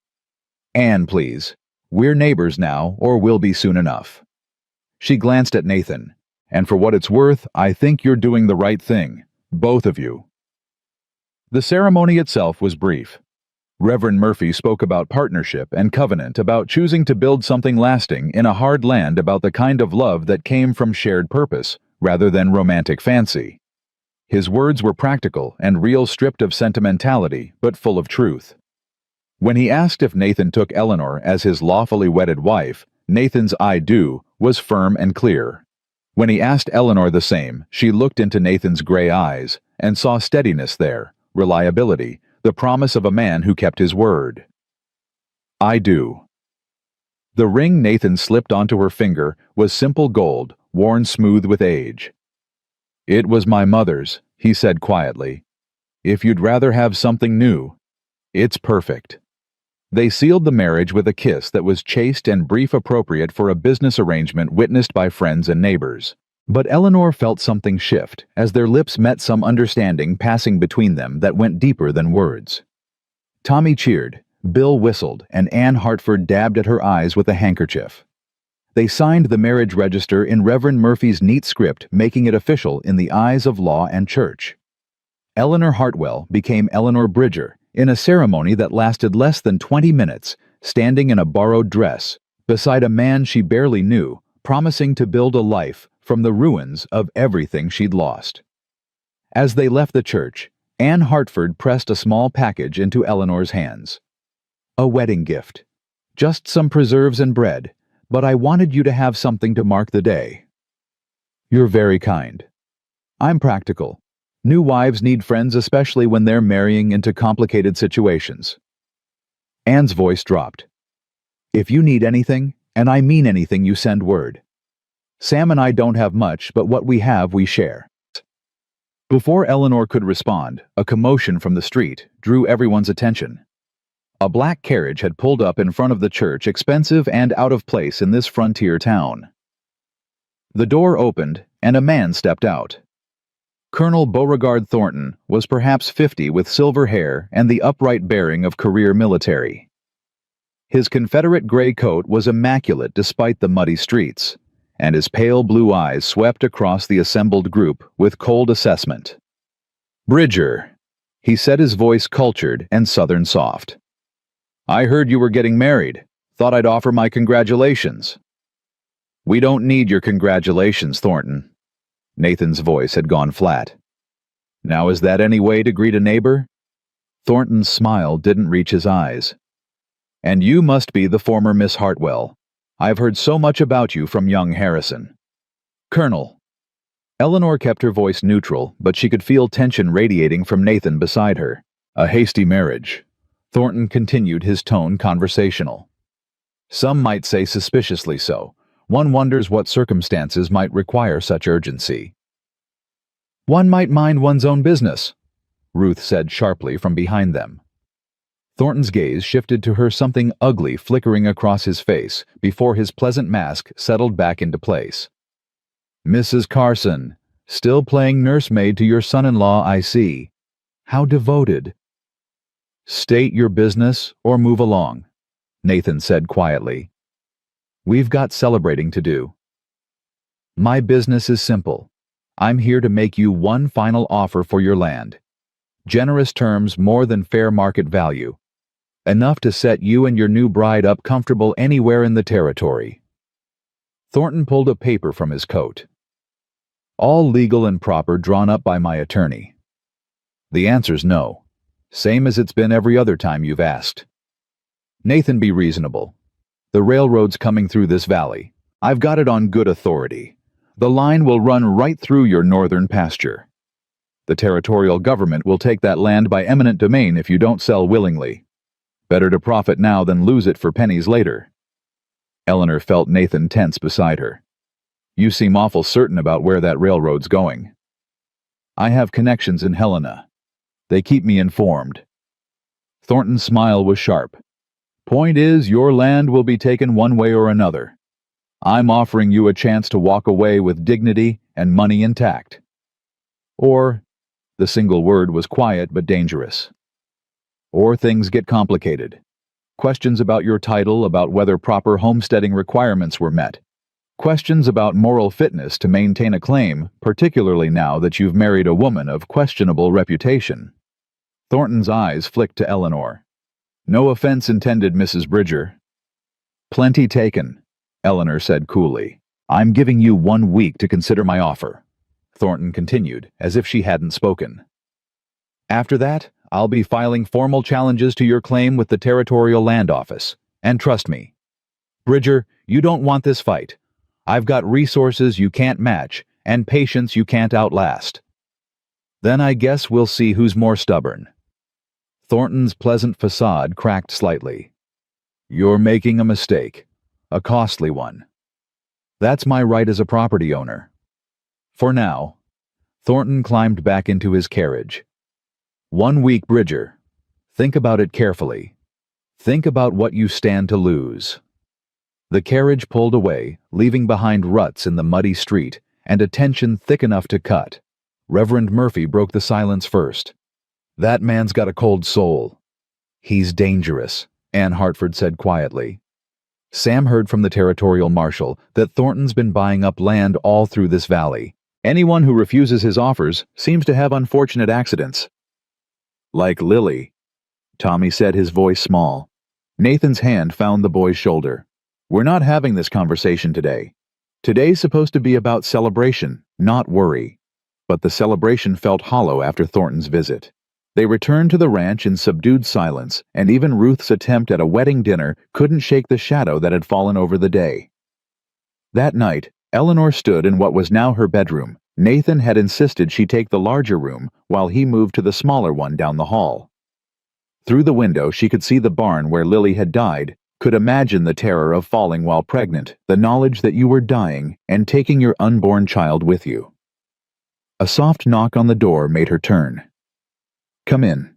"Ann, please. We're neighbors now, or will be soon enough." She glanced at Nathan. "And for what it's worth, I think you're doing the right thing, both of you." The ceremony itself was brief. Reverend Murphy spoke about partnership and covenant, about choosing to build something lasting in a hard land, about the kind of love that came from shared purpose, rather than romantic fancy. His words were practical and real, stripped of sentimentality, but full of truth. When he asked if Nathan took Eleanor as his lawfully wedded wife, Nathan's "I do" was firm and clear. When he asked Eleanor the same, she looked into Nathan's gray eyes and saw steadiness there, reliability, the promise of a man who kept his word. "I do." The ring Nathan slipped onto her finger was simple gold, worn smooth with age. "It was my mother's," he said quietly. "If you'd rather have something new, it's perfect." They sealed the marriage with a kiss that was chaste and brief, appropriate for a business arrangement witnessed by friends and neighbors. But Eleanor felt something shift as their lips met, some understanding passing between them that went deeper than words. Tommy cheered, Bill whistled, and Ann Hartford dabbed at her eyes with a handkerchief. They signed the marriage register in Reverend Murphy's neat script, making it official in the eyes of law and church. Eleanor Hartwell became Eleanor Bridger in a ceremony that lasted less than 20 minutes, standing in a borrowed dress, beside a man she barely knew, promising to build a life from the ruins of everything she'd lost. As they left the church, Ann Hartford pressed a small package into Eleanor's hands. "A wedding gift. Just some preserves and bread, but I wanted you to have something to mark the day." "You're very kind. I'm practical. New wives need friends, especially when they're marrying into complicated situations." Anne's voice dropped. If you need anything, and I mean anything, you send word. Sam and I don't have much, but what we have we share. Before Eleanor could respond, a commotion from the street drew everyone's attention. A black carriage had pulled up in front of the church, expensive and out of place in this frontier town. The door opened, and a man stepped out. Colonel Beauregard Thornton was perhaps 50, with silver hair and the upright bearing of career military. His Confederate gray coat was immaculate despite the muddy streets, and his pale blue eyes swept across the assembled group with cold assessment. "Bridger," he said, his voice cultured and southern soft. "I heard you were getting married. Thought I'd offer my congratulations." "We don't need your congratulations, Thornton." Nathan's voice had gone flat. "Now is that any way to greet a neighbor?" Thornton's smile didn't reach his eyes. "And you must be the former Miss Hartwell. I've heard so much about you from young Harrison." "Colonel." Eleanor kept her voice neutral, but she could feel tension radiating from Nathan beside her. "A hasty marriage." Thornton continued, his tone conversational. "Some might say suspiciously so. One wonders what circumstances might require such urgency." "One might mind one's own business," Ruth said sharply from behind them. Thornton's gaze shifted to her, something ugly flickering across his face before his pleasant mask settled back into place. "Mrs. Carson, still playing nursemaid to your son-in-law, I see. How devoted." "State your business or move along," Nathan said quietly. "We've got celebrating to do." "My business is simple. I'm here to make you one final offer for your land. Generous terms, more than fair market value. Enough to set you and your new bride up comfortable anywhere in the territory." Thornton pulled a paper from his coat. "All legal and proper, drawn up by my attorney." "The answer's no. Same as it's been every other time you've asked." "Nathan, be reasonable. The railroad's coming through this valley. I've got it on good authority. The line will run right through your northern pasture. The territorial government will take that land by eminent domain if you don't sell willingly. Better to profit now than lose it for pennies later." Eleanor felt Nathan tense beside her. "You seem awful certain about where that railroad's going." "I have connections in Helena. They keep me informed." Thornton's smile was sharp. "Point is, your land will be taken one way or another. I'm offering you a chance to walk away with dignity and money intact. Or," the single word was quiet but dangerous, "or things get complicated. Questions about your title, about whether proper homesteading requirements were met. Questions about moral fitness to maintain a claim, particularly now that you've married a woman of questionable reputation." Thornton's eyes flicked to Eleanor. "No offense intended, Mrs. Bridger." "Plenty taken," Eleanor said coolly. "I'm giving you 1 week to consider my offer," Thornton continued, as if she hadn't spoken. "After that, I'll be filing formal challenges to your claim with the Territorial Land Office. And trust me, Bridger, you don't want this fight. I've got resources you can't match, and patience you can't outlast. Then I guess we'll see who's more stubborn." Thornton's pleasant facade cracked slightly. "You're making a mistake. A costly one. That's my right as a property owner. For now." Thornton climbed back into his carriage. 1 week, Bridger. Think about it carefully. Think about what you stand to lose." The carriage pulled away, leaving behind ruts in the muddy street and a tension thick enough to cut. Reverend Murphy broke the silence first. "That man's got a cold soul." "He's dangerous," Ann Hartford said quietly. Sam heard from the territorial marshal that Thornton's been buying up land all through this valley. Anyone who refuses his offers seems to have unfortunate accidents. "Like Lily," Tommy said, his voice small. Nathan's hand found the boy's shoulder. "We're not having this conversation today. Today's supposed to be about celebration, not worry." But the celebration felt hollow after Thornton's visit. They returned to the ranch in subdued silence, and even Ruth's attempt at a wedding dinner couldn't shake the shadow that had fallen over the day. That night, Eleanor stood in what was now her bedroom. Nathan had insisted she take the larger room while he moved to the smaller one down the hall. Through the window, she could see the barn where Lily had died, could imagine the terror of falling while pregnant, the knowledge that you were dying and taking your unborn child with you. A soft knock on the door made her turn. "Come in."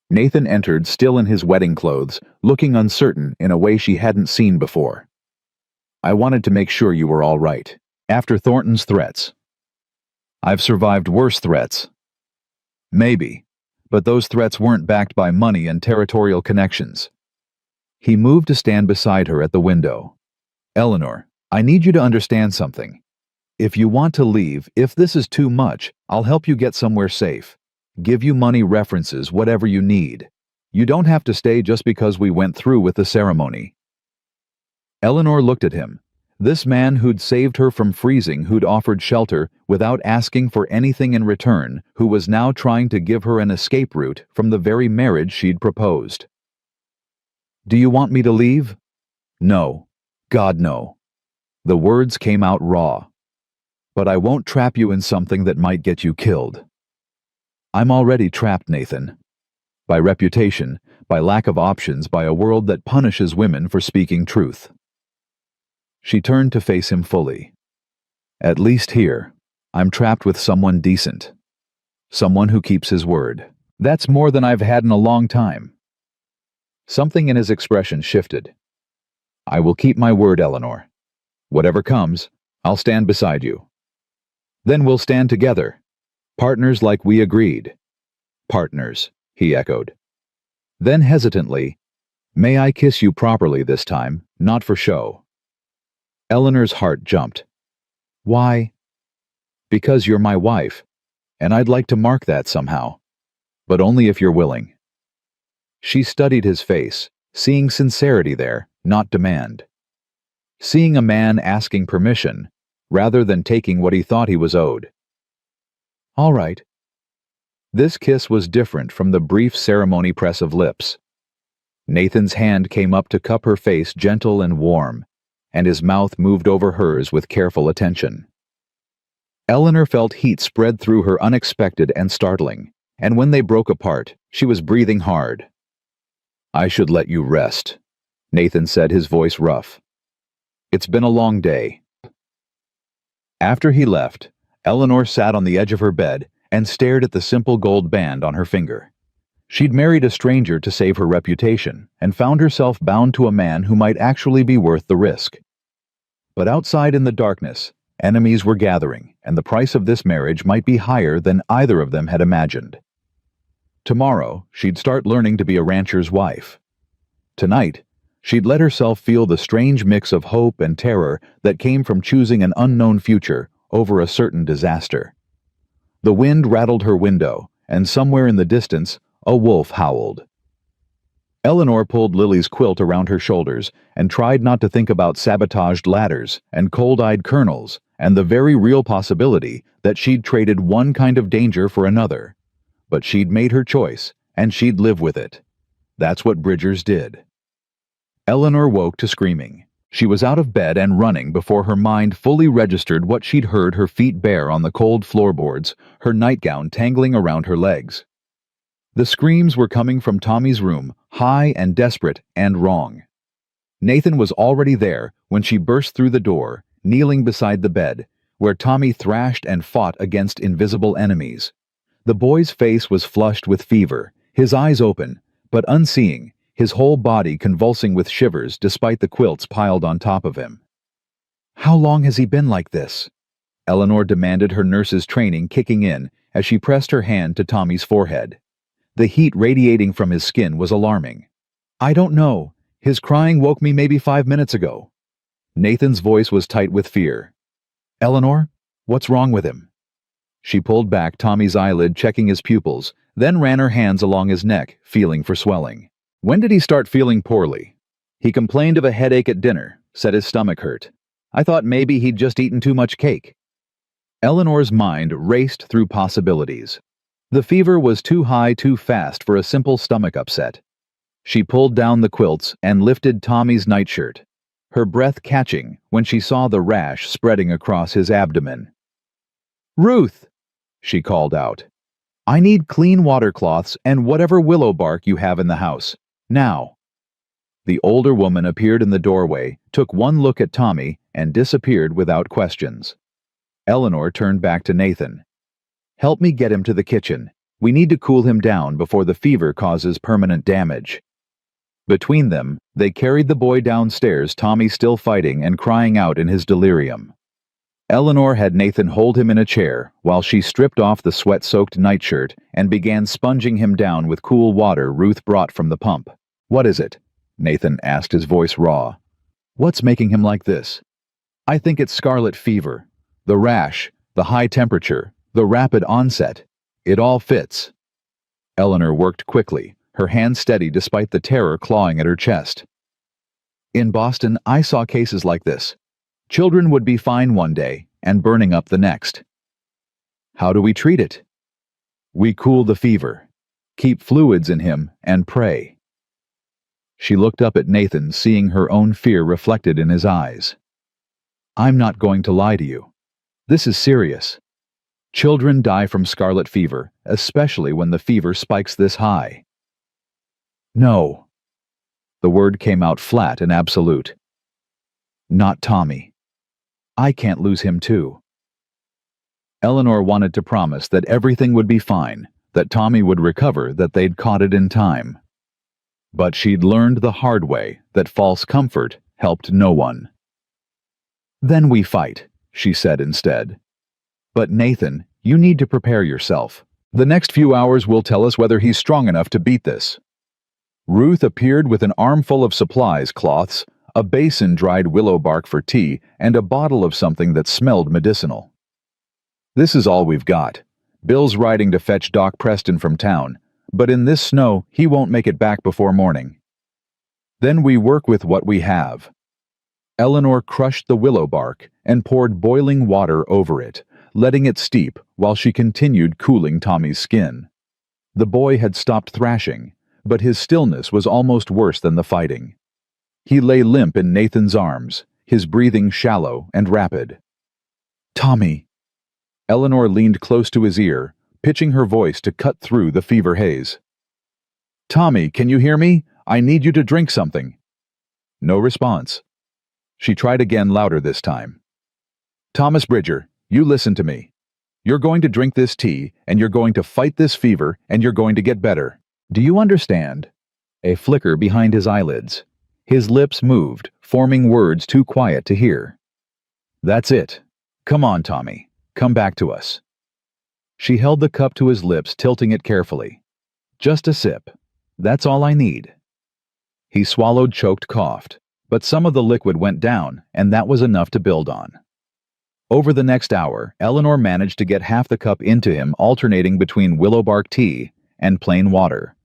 Nathan entered, still in his wedding clothes, looking uncertain in a way she hadn't seen before. "I wanted to make sure you were all right. After Thornton's threats." "I've survived worse threats." "Maybe, but those threats weren't backed by money and territorial connections." He moved to stand beside her at the window. "Eleanor, I need you to understand something. If you want to leave, if this is too much, I'll help you get somewhere safe. Give you money, references, whatever you need. You don't have to stay just because we went through with the ceremony." Eleanor looked at him. This man who'd saved her from freezing, who'd offered shelter without asking for anything in return, who was now trying to give her an escape route from the very marriage she'd proposed. "Do you want me to leave?" "No. God, no." The words came out raw. "But I won't trap you in something that might get you killed." "I'm already trapped, Nathan. By reputation, by lack of options, by a world that punishes women for speaking truth." She turned to face him fully. "At least here, I'm trapped with someone decent. Someone who keeps his word. That's more than I've had in a long time." Something in his expression shifted. "I will keep my word, Eleanor. Whatever comes, I'll stand beside you. Then we'll stand together. Partners like we agreed." "Partners," he echoed. Then hesitantly, "May I kiss you properly this time, not for show?" Eleanor's heart jumped. "Why?" "Because you're my wife, and I'd like to mark that somehow. But only if you're willing." She studied his face, seeing sincerity there, not demand. Seeing a man asking permission, rather than taking what he thought he was owed. "All right." This kiss was different from the brief ceremony press of lips. Nathan's hand came up to cup her face, gentle and warm, and his mouth moved over hers with careful attention. Eleanor felt heat spread through her, unexpected and startling, and when they broke apart, she was breathing hard. "I should let you rest," Nathan said, his voice rough. "It's been a long day." After he left, Eleanor sat on the edge of her bed and stared at the simple gold band on her finger. She'd married a stranger to save her reputation and found herself bound to a man who might actually be worth the risk. But outside in the darkness, enemies were gathering, and the price of this marriage might be higher than either of them had imagined. Tomorrow, she'd start learning to be a rancher's wife. Tonight, she'd let herself feel the strange mix of hope and terror that came from choosing an unknown future over a certain disaster. The wind rattled her window, and somewhere in the distance, a wolf howled. Eleanor pulled Lily's quilt around her shoulders and tried not to think about sabotaged ladders and cold-eyed colonels and the very real possibility that she'd traded one kind of danger for another. But she'd made her choice, and she'd live with it. That's what Bridgers did. Eleanor woke to screaming. She was out of bed and running before her mind fully registered what she'd heard, her feet bare on the cold floorboards, her nightgown tangling around her legs. The screams were coming from Tommy's room, high and desperate and wrong. Nathan was already there when she burst through the door, kneeling beside the bed, where Tommy thrashed and fought against invisible enemies. The boy's face was flushed with fever, his eyes open, but unseeing, his whole body convulsing with shivers despite the quilts piled on top of him. "How long has he been like this?" Eleanor demanded, her nurse's training kicking in as she pressed her hand to Tommy's forehead. The heat radiating from his skin was alarming. "I don't know. His crying woke me maybe 5 minutes ago." Nathan's voice was tight with fear. "Eleanor, what's wrong with him?" She pulled back Tommy's eyelid, checking his pupils, then ran her hands along his neck, feeling for swelling. "When did he start feeling poorly?" "He complained of a headache at dinner, said his stomach hurt. I thought maybe he'd just eaten too much cake." Eleanor's mind raced through possibilities. The fever was too high too fast for a simple stomach upset. She pulled down the quilts and lifted Tommy's nightshirt, her breath catching when she saw the rash spreading across his abdomen. "Ruth!" she called out. I need clean water cloths and whatever willow bark you have in the house. Now." The older woman appeared in the doorway, took one look at Tommy, and disappeared without questions. Eleanor turned back to Nathan. "Help me get him to the kitchen. We need to cool him down before the fever causes permanent damage." Between them, they carried the boy downstairs, Tommy still fighting and crying out in his delirium. Eleanor had Nathan hold him in a chair while she stripped off the sweat-soaked nightshirt and began sponging him down with cool water Ruth brought from the pump. "What is it?" Nathan asked, his voice raw. "What's making him like this?" "I think it's scarlet fever. The rash, the high temperature, the rapid onset. It all fits." Eleanor worked quickly, her hand steady despite the terror clawing at her chest. "In Boston, I saw cases like this. Children would be fine one day and burning up the next." "How do we treat it?" "We cool the fever, keep fluids in him, and pray." She looked up at Nathan, seeing her own fear reflected in his eyes. "I'm not going to lie to you. This is serious. Children die from scarlet fever, especially when the fever spikes this high." "No." The word came out flat and absolute. "Not Tommy. I can't lose him too." Eleanor wanted to promise that everything would be fine, that Tommy would recover, that they'd caught it in time. But she'd learned the hard way that false comfort helped no one. "Then we fight," she said instead. "But Nathan, you need to prepare yourself. The next few hours will tell us whether he's strong enough to beat this." Ruth appeared with an armful of supplies, cloths, a basin dried willow bark for tea, and a bottle of something that smelled medicinal. "This is all we've got. Bill's riding to fetch Doc Preston from town, but in this snow he won't make it back before morning. Then we work with what we have." Eleanor crushed the willow bark and poured boiling water over it, letting it steep while she continued cooling Tommy's skin. The boy had stopped thrashing, but his stillness was almost worse than the fighting. He lay limp in Nathan's arms, his breathing shallow and rapid. "Tommy." Eleanor leaned close to his ear, pitching her voice to cut through the fever haze. "Tommy, can you hear me? I need you to drink something." No response. She tried again, louder this time. "Thomas Bridger, you listen to me. You're going to drink this tea, and you're going to fight this fever, and you're going to get better. Do you understand?" A flicker behind his eyelids. His lips moved, forming words too quiet to hear. "That's it. Come on, Tommy. Come back to us." She held the cup to his lips, tilting it carefully. "Just a sip. That's all I need." He swallowed, choked, coughed, but some of the liquid went down, and that was enough to build on. Over the next hour, Eleanor managed to get half the cup into him, alternating between willowbark tea and plain water.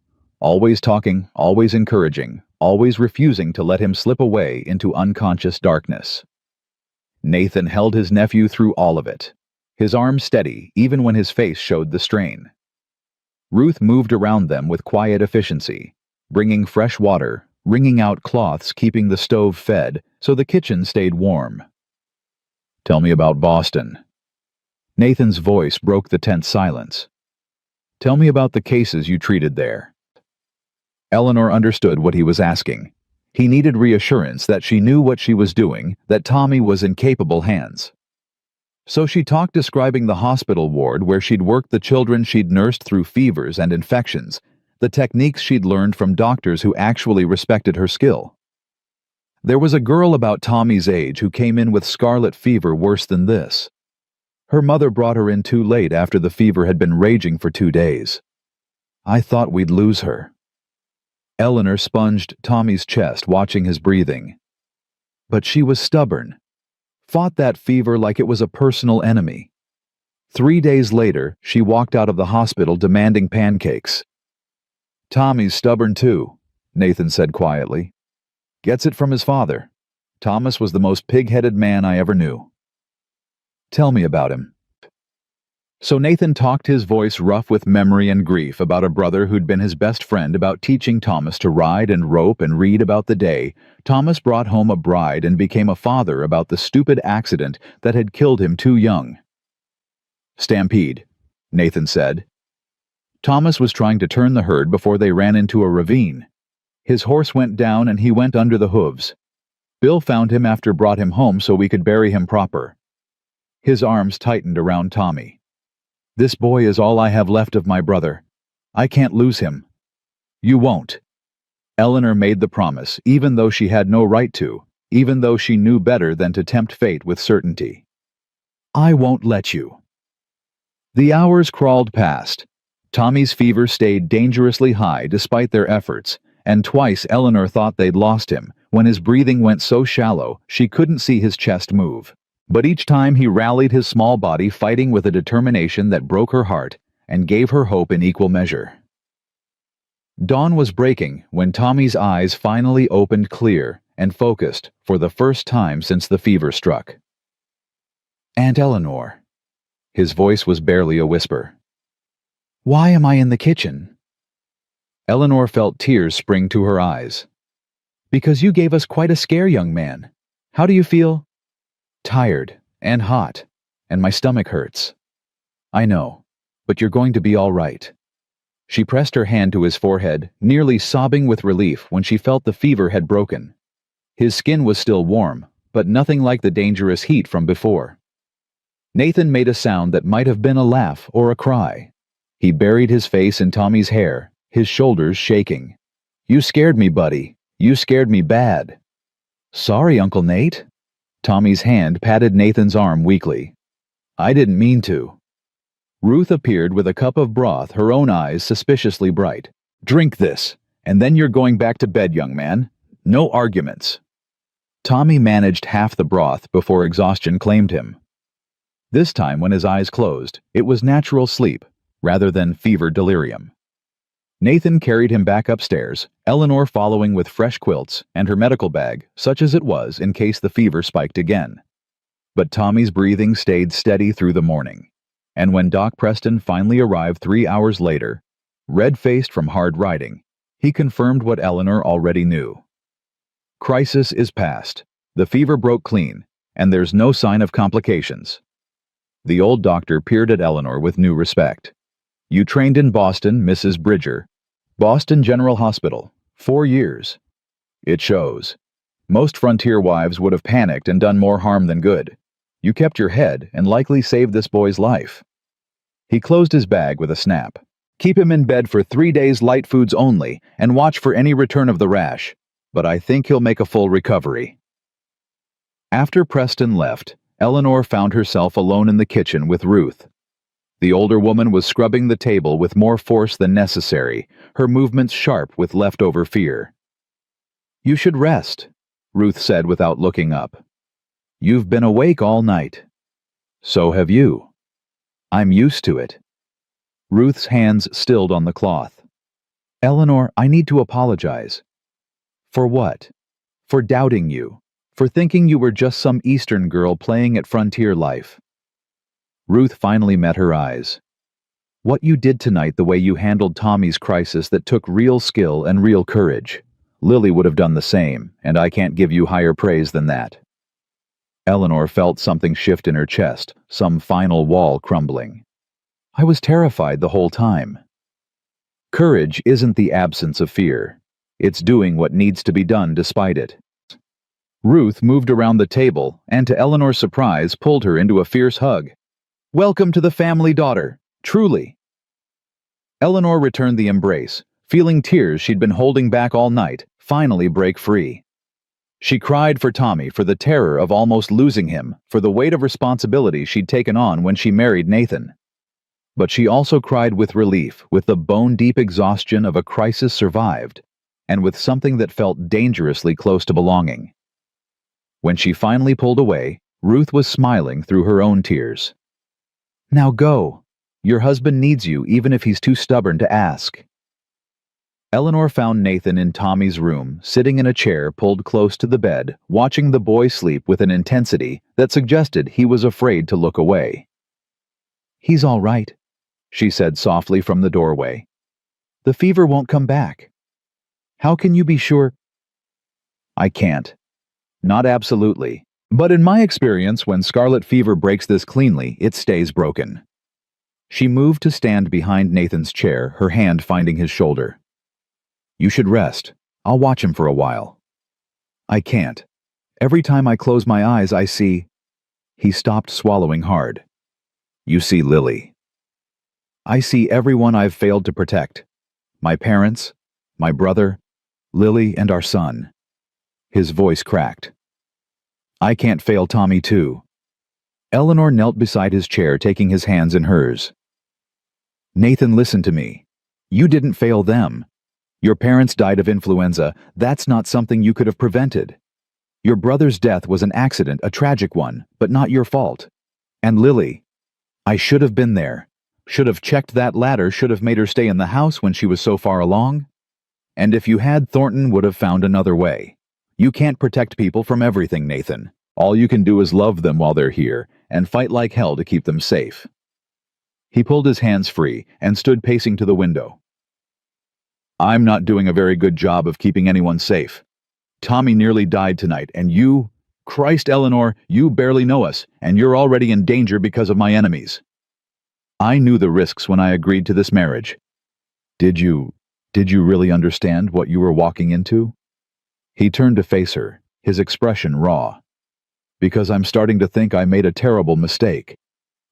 Always talking, always encouraging, always refusing to let him slip away into unconscious darkness. Nathan held his nephew through all of it, his arms steady even when his face showed the strain. Ruth moved around them with quiet efficiency, bringing fresh water, wringing out cloths, keeping the stove fed so the kitchen stayed warm. "Tell me about Boston." Nathan's voice broke the tense silence. "Tell me about the cases you treated there." Eleanor understood what he was asking. He needed reassurance that she knew what she was doing, that Tommy was in capable hands. So she talked, describing the hospital ward where she'd worked, the children she'd nursed through fevers and infections, the techniques she'd learned from doctors who actually respected her skill. There was a girl about Tommy's age who came in with scarlet fever worse than this. Her mother brought her in too late after the fever had been raging for 2 days. I thought we'd lose her. Eleanor sponged Tommy's chest, watching his breathing. But she was stubborn. Fought that fever like it was a personal enemy. 3 days later, she walked out of the hospital demanding pancakes. "Tommy's stubborn too," Nathan said quietly. "Gets it from his father. Thomas was the most pig-headed man I ever knew." "Tell me about him." So Nathan talked, his voice rough with memory and grief, about a brother who'd been his best friend, about teaching Thomas to ride and rope and read, about the day Thomas brought home a bride and became a father, about the stupid accident that had killed him too young. "Stampede," Nathan said. Thomas was trying to turn the herd before they ran into a ravine. His horse went down and he went under the hooves. Bill found him after brought him home so we could bury him proper. His arms tightened around Tommy. This boy is all I have left of my brother. I can't lose him. You won't. Eleanor made the promise, even though she had no right to, even though she knew better than to tempt fate with certainty. I won't let you. The hours crawled past. Tommy's fever stayed dangerously high despite their efforts, and twice Eleanor thought they'd lost him, when his breathing went so shallow she couldn't see his chest move. But each time he rallied his small body, fighting with a determination that broke her heart and gave her hope in equal measure. Dawn was breaking when Tommy's eyes finally opened clear and focused for the first time since the fever struck. Aunt Eleanor. His voice was barely a whisper. Why am I in the kitchen? Eleanor felt tears spring to her eyes. Because you gave us quite a scare, young man. How do you feel? Tired and hot, and my stomach hurts. I know, but you're going to be all right. She pressed her hand to his forehead, nearly sobbing with relief when she felt the fever had broken. His skin was still warm, but nothing like the dangerous heat from before. Nathan made a sound that might have been a laugh or a cry. He buried his face in Tommy's hair, his shoulders shaking. You scared me, buddy. You scared me bad. Sorry, Uncle Nate. Tommy's hand patted Nathan's arm weakly. I didn't mean to. Ruth appeared with a cup of broth, her own eyes suspiciously bright. Drink this, and then you're going back to bed, young man. No arguments. Tommy managed half the broth before exhaustion claimed him. This time, when his eyes closed, it was natural sleep, rather than fever delirium. Nathan carried him back upstairs, Eleanor following with fresh quilts and her medical bag, such as it was in case the fever spiked again. But Tommy's breathing stayed steady through the morning, and when Doc Preston finally arrived 3 hours later, red-faced from hard riding, he confirmed what Eleanor already knew. Crisis is past. The fever broke clean, and there's no sign of complications. The old doctor peered at Eleanor with new respect. You trained in Boston, Mrs. Bridger. Boston General Hospital. 4 years. It shows. Most frontier wives would have panicked and done more harm than good. You kept your head and likely saved this boy's life. He closed his bag with a snap. Keep him in bed for 3 days, light foods only, and watch for any return of the rash. But I think he'll make a full recovery. After Preston left, Eleanor found herself alone in the kitchen with Ruth. The older woman was scrubbing the table with more force than necessary, her movements sharp with leftover fear. You should rest, Ruth said without looking up. You've been awake all night. So have you. I'm used to it. Ruth's hands stilled on the cloth. Eleanor, I need to apologize. For what? For doubting you. For thinking you were just some Eastern girl playing at frontier life. Ruth finally met her eyes. What you did tonight, the way you handled Tommy's crisis, that took real skill and real courage. Lily would have done the same, and I can't give you higher praise than that. Eleanor felt something shift in her chest, some final wall crumbling. I was terrified the whole time. Courage isn't the absence of fear. It's doing what needs to be done despite it. Ruth moved around the table and, to Eleanor's surprise, pulled her into a fierce hug. Welcome to the family, daughter, truly. Eleanor returned the embrace, feeling tears she'd been holding back all night finally break free. She cried for Tommy, for the terror of almost losing him, for the weight of responsibility she'd taken on when she married Nathan. But she also cried with relief, with the bone-deep exhaustion of a crisis survived, and with something that felt dangerously close to belonging. When she finally pulled away, Ruth was smiling through her own tears. Now go. Your husband needs you, even if he's too stubborn to ask. Eleanor found Nathan in Tommy's room, sitting in a chair pulled close to the bed, watching the boy sleep with an intensity that suggested he was afraid to look away. He's all right, she said softly from the doorway. The fever won't come back. How can you be sure? I can't. Not absolutely. But in my experience, when scarlet fever breaks this cleanly, it stays broken. She moved to stand behind Nathan's chair, her hand finding his shoulder. You should rest. I'll watch him for a while. I can't. Every time I close my eyes, I see... He stopped, swallowing hard. You see Lily. I see everyone I've failed to protect. My parents, my brother, Lily, and our son. His voice cracked. I can't fail Tommy too. Eleanor knelt beside his chair, taking his hands in hers. Nathan, listen to me. You didn't fail them. Your parents died of influenza. That's not something you could have prevented. Your brother's death was an accident, a tragic one, but not your fault. And Lily, I should have been there. Should have checked that ladder, should have made her stay in the house when she was so far along. And if you had, Thornton would have found another way. You can't protect people from everything, Nathan. All you can do is love them while they're here, and fight like hell to keep them safe. He pulled his hands free and stood pacing to the window. I'm not doing a very good job of keeping anyone safe. Tommy nearly died tonight, and you... Christ, Eleanor, you barely know us, and you're already in danger because of my enemies. I knew the risks when I agreed to this marriage. Did you really understand what you were walking into? He turned to face her, his expression raw. Because I'm starting to think I made a terrible mistake.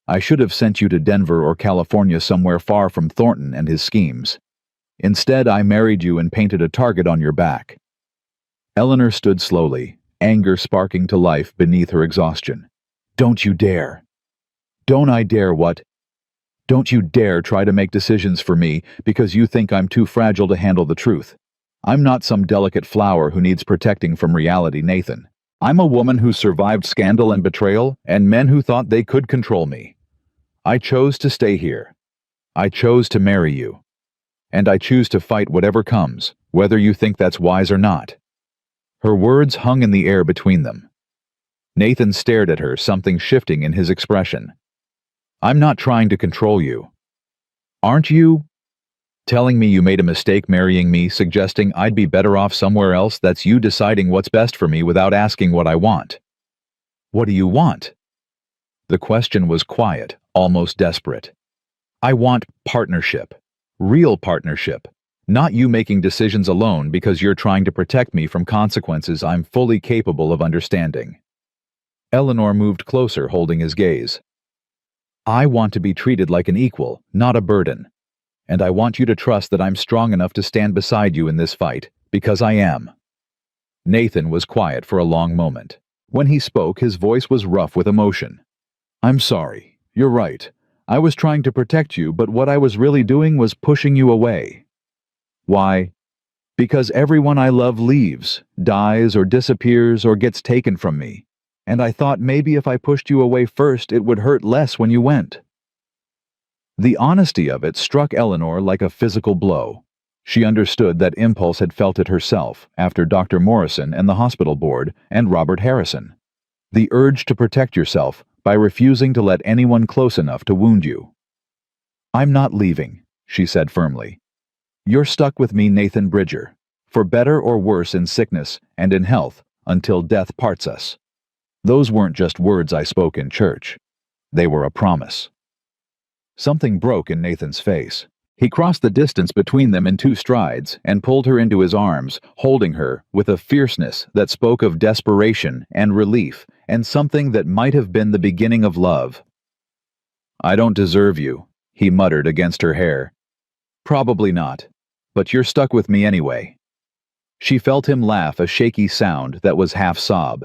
I should have sent you to Denver or California, somewhere far from Thornton and his schemes. Instead, I married you and painted a target on your back. Eleanor stood slowly, anger sparking to life beneath her exhaustion. Don't you dare. Don't I dare what? Don't you dare try to make decisions for me because you think I'm too fragile to handle the truth. I'm not some delicate flower who needs protecting from reality, Nathan. I'm a woman who survived scandal and betrayal and men who thought they could control me. I chose to stay here. I chose to marry you. And I choose to fight whatever comes, whether you think that's wise or not. Her words hung in the air between them. Nathan stared at her, something shifting in his expression. I'm not trying to control you. Aren't you? Telling me you made a mistake marrying me, suggesting I'd be better off somewhere else, that's you deciding what's best for me without asking what I want. What do you want? The question was quiet, almost desperate. I want partnership. Real partnership. Not you making decisions alone because you're trying to protect me from consequences I'm fully capable of understanding. Eleanor moved closer, holding his gaze. I want to be treated like an equal, not a burden. And I want you to trust that I'm strong enough to stand beside you in this fight, because I am. Nathan was quiet for a long moment. When he spoke, his voice was rough with emotion. I'm sorry. You're right. I was trying to protect you, but what I was really doing was pushing you away. Why? Because everyone I love leaves, dies or disappears or gets taken from me. And I thought maybe if I pushed you away first, it would hurt less when you went. The honesty of it struck Eleanor like a physical blow. She understood that impulse had felt it herself after Dr. Morrison and the hospital board and Robert Harrison. The urge to protect yourself by refusing to let anyone close enough to wound you. I'm not leaving, she said firmly. You're stuck with me, Nathan Bridger, for better or worse, in sickness and in health, until death parts us. Those weren't just words I spoke in church. They were a promise. Something broke in Nathan's face. He crossed the distance between them in 2 strides and pulled her into his arms, holding her with a fierceness that spoke of desperation and relief and something that might have been the beginning of love. I don't deserve you, he muttered against her hair. Probably not, but you're stuck with me anyway. She felt him laugh, a shaky sound that was half sob.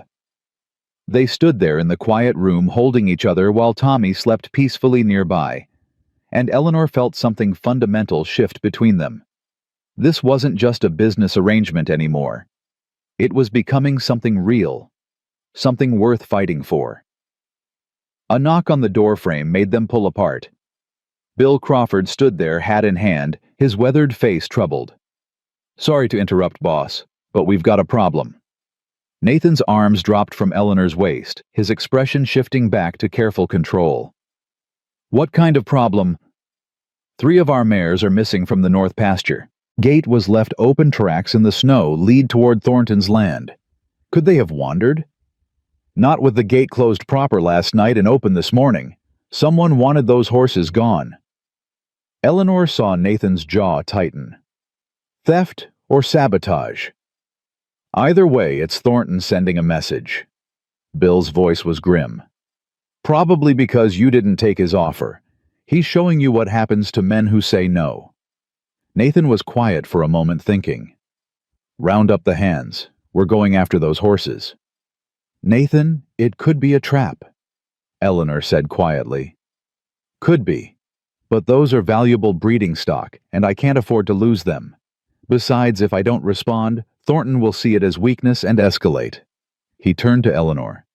They stood there in the quiet room holding each other while Tommy slept peacefully nearby. And Eleanor felt something fundamental shift between them. This wasn't just a business arrangement anymore. It was becoming something real, something worth fighting for. A knock on the doorframe made them pull apart. Bill Crawford stood there, hat in hand, his weathered face troubled. Sorry to interrupt, boss, but we've got a problem. Nathan's arms dropped from Eleanor's waist, his expression shifting back to careful control. What kind of problem? 3 of our mares are missing from the north pasture. Gate was left open, tracks in the snow lead toward Thornton's land. Could they have wandered? Not with the gate closed proper last night and open this morning. Someone wanted those horses gone. Eleanor saw Nathan's jaw tighten. Theft or sabotage? Either way, it's Thornton sending a message. Bill's voice was grim. Probably because you didn't take his offer. He's showing you what happens to men who say no. Nathan was quiet for a moment, thinking. Round up the hands. We're going after those horses. Nathan, it could be a trap, Eleanor said quietly. Could be. But those are valuable breeding stock, and I can't afford to lose them. Besides, if I don't respond, Thornton will see it as weakness and escalate. He turned to Eleanor.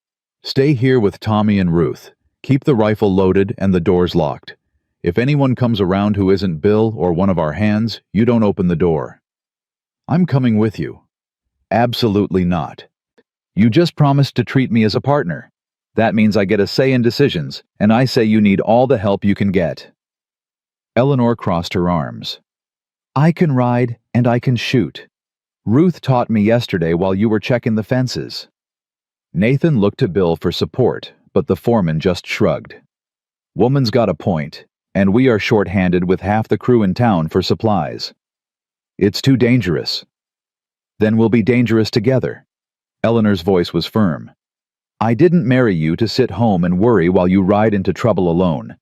Stay here with Tommy and Ruth. Keep the rifle loaded and the doors locked. If anyone comes around who isn't Bill or one of our hands, you don't open the door. I'm coming with you. Absolutely not. You just promised to treat me as a partner. That means I get a say in decisions, and I say you need all the help you can get. Eleanor crossed her arms. I can ride and I can shoot. Ruth taught me yesterday while you were checking the fences. Nathan looked to Bill for support, but the foreman just shrugged. Woman's got a point, and we are short-handed with half the crew in town for supplies. It's too dangerous. Then we'll be dangerous together. Eleanor's voice was firm. I didn't marry you to sit home and worry while you ride into trouble alone.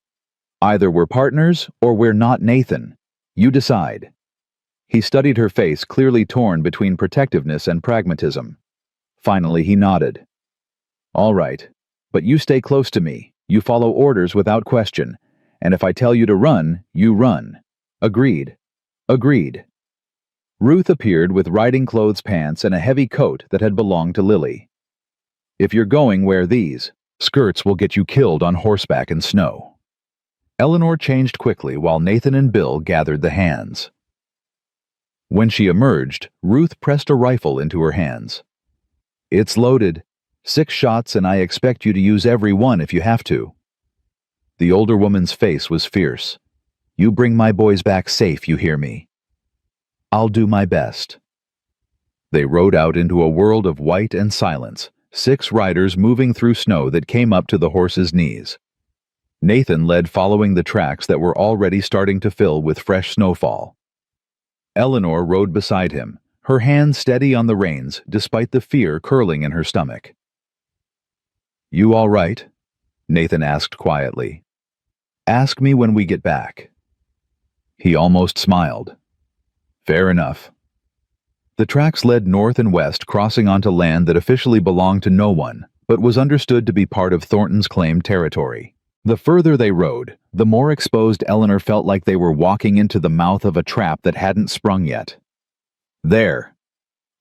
Either we're partners or we're not, Nathan. You decide. He studied her face, clearly torn between protectiveness and pragmatism. Finally, he nodded. All right, but you stay close to me. You follow orders without question. And if I tell you to run, you run. Agreed. Agreed. Ruth appeared with riding clothes, pants, and a heavy coat that had belonged to Lily. If you're going, wear these. Skirts will get you killed on horseback in snow. Eleanor changed quickly while Nathan and Bill gathered the hands. When she emerged, Ruth pressed a rifle into her hands. It's loaded. 6 shots, and I expect you to use every one if you have to. The older woman's face was fierce. You bring my boys back safe, you hear me? I'll do my best. They rode out into a world of white and silence, 6 riders moving through snow that came up to the horses' knees. Nathan led, following the tracks that were already starting to fill with fresh snowfall. Eleanor rode beside him, her hands steady on the reins despite the fear curling in her stomach. You all right? Nathan asked quietly. Ask me when we get back. He almost smiled. Fair enough. The tracks led north and west, crossing onto land that officially belonged to no one, but was understood to be part of Thornton's claimed territory. The further they rode, the more exposed Eleanor felt like they were walking into the mouth of a trap that hadn't sprung yet. There.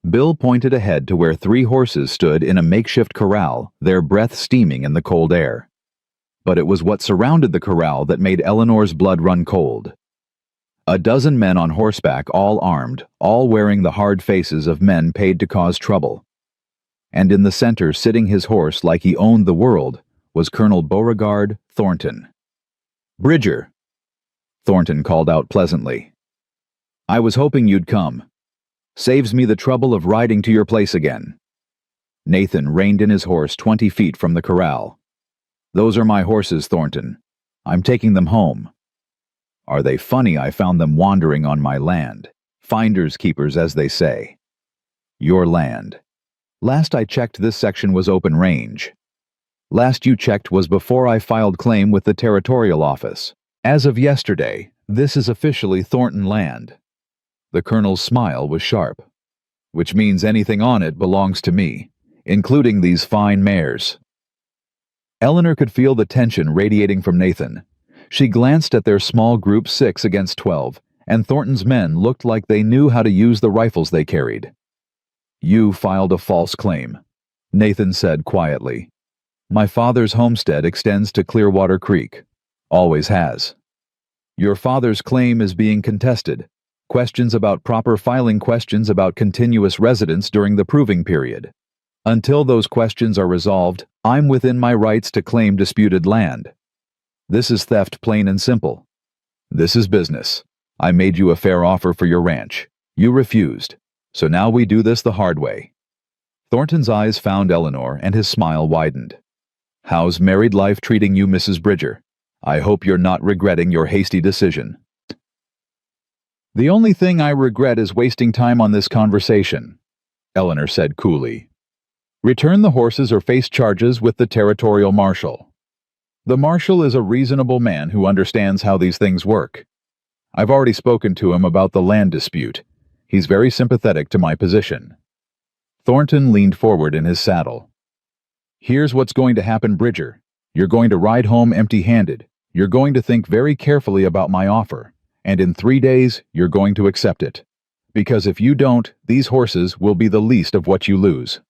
Bill pointed ahead to where 3 horses stood in a makeshift corral, their breath steaming in the cold air. But it was what surrounded the corral that made Eleanor's blood run cold. A dozen men on horseback, all armed, all wearing the hard faces of men paid to cause trouble. And in the center, sitting his horse like he owned the world, was Colonel Beauregard Thornton. Bridger, Thornton called out pleasantly. I was hoping you'd come. Saves me the trouble of riding to your place again. Nathan reined in his horse 20 feet from the corral. Those are my horses, Thornton. I'm taking them home. Are they funny I found them wandering on my land? Finders keepers, as they say. Your land. Last I checked, this section was open range. Last you checked was before I filed claim with the Territorial Office. As of yesterday, this is officially Thornton land. The colonel's smile was sharp. Which means anything on it belongs to me, including these fine mares. Eleanor could feel the tension radiating from Nathan. She glanced at their small group 6 against 12, and Thornton's men looked like they knew how to use the rifles they carried. You filed a false claim, Nathan said quietly. My father's homestead extends to Clearwater Creek. Always has. Your father's claim is being contested. Questions about proper filing, questions about continuous residence during the proving period. Until those questions are resolved, I'm within my rights to claim disputed land. This is theft, plain and simple. This is business. I made you a fair offer for your ranch. You refused. So now we do this the hard way. Thornton's eyes found Eleanor, and his smile widened. How's married life treating you, Mrs. Bridger? I hope you're not regretting your hasty decision. The only thing I regret is wasting time on this conversation, Eleanor said coolly. Return the horses or face charges with the territorial marshal. The marshal is a reasonable man who understands how these things work. I've already spoken to him about the land dispute. He's very sympathetic to my position. Thornton leaned forward in his saddle. Here's what's going to happen, Bridger. You're going to ride home empty-handed. You're going to think very carefully about my offer, and in 3 days, you're going to accept it. Because if you don't, these horses will be the least of what you lose.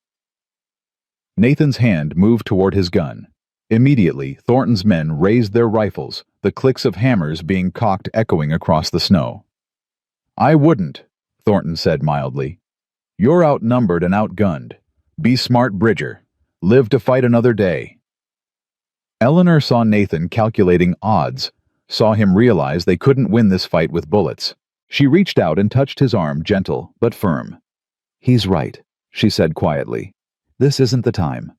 Nathan's hand moved toward his gun. Immediately, Thornton's men raised their rifles, the clicks of hammers being cocked echoing across the snow. I wouldn't, Thornton said mildly. You're outnumbered and outgunned. Be smart, Bridger. Live to fight another day. Eleanor saw Nathan calculating odds, saw him realize they couldn't win this fight with bullets. She reached out and touched his arm, gentle but firm. He's right, she said quietly. This isn't the time.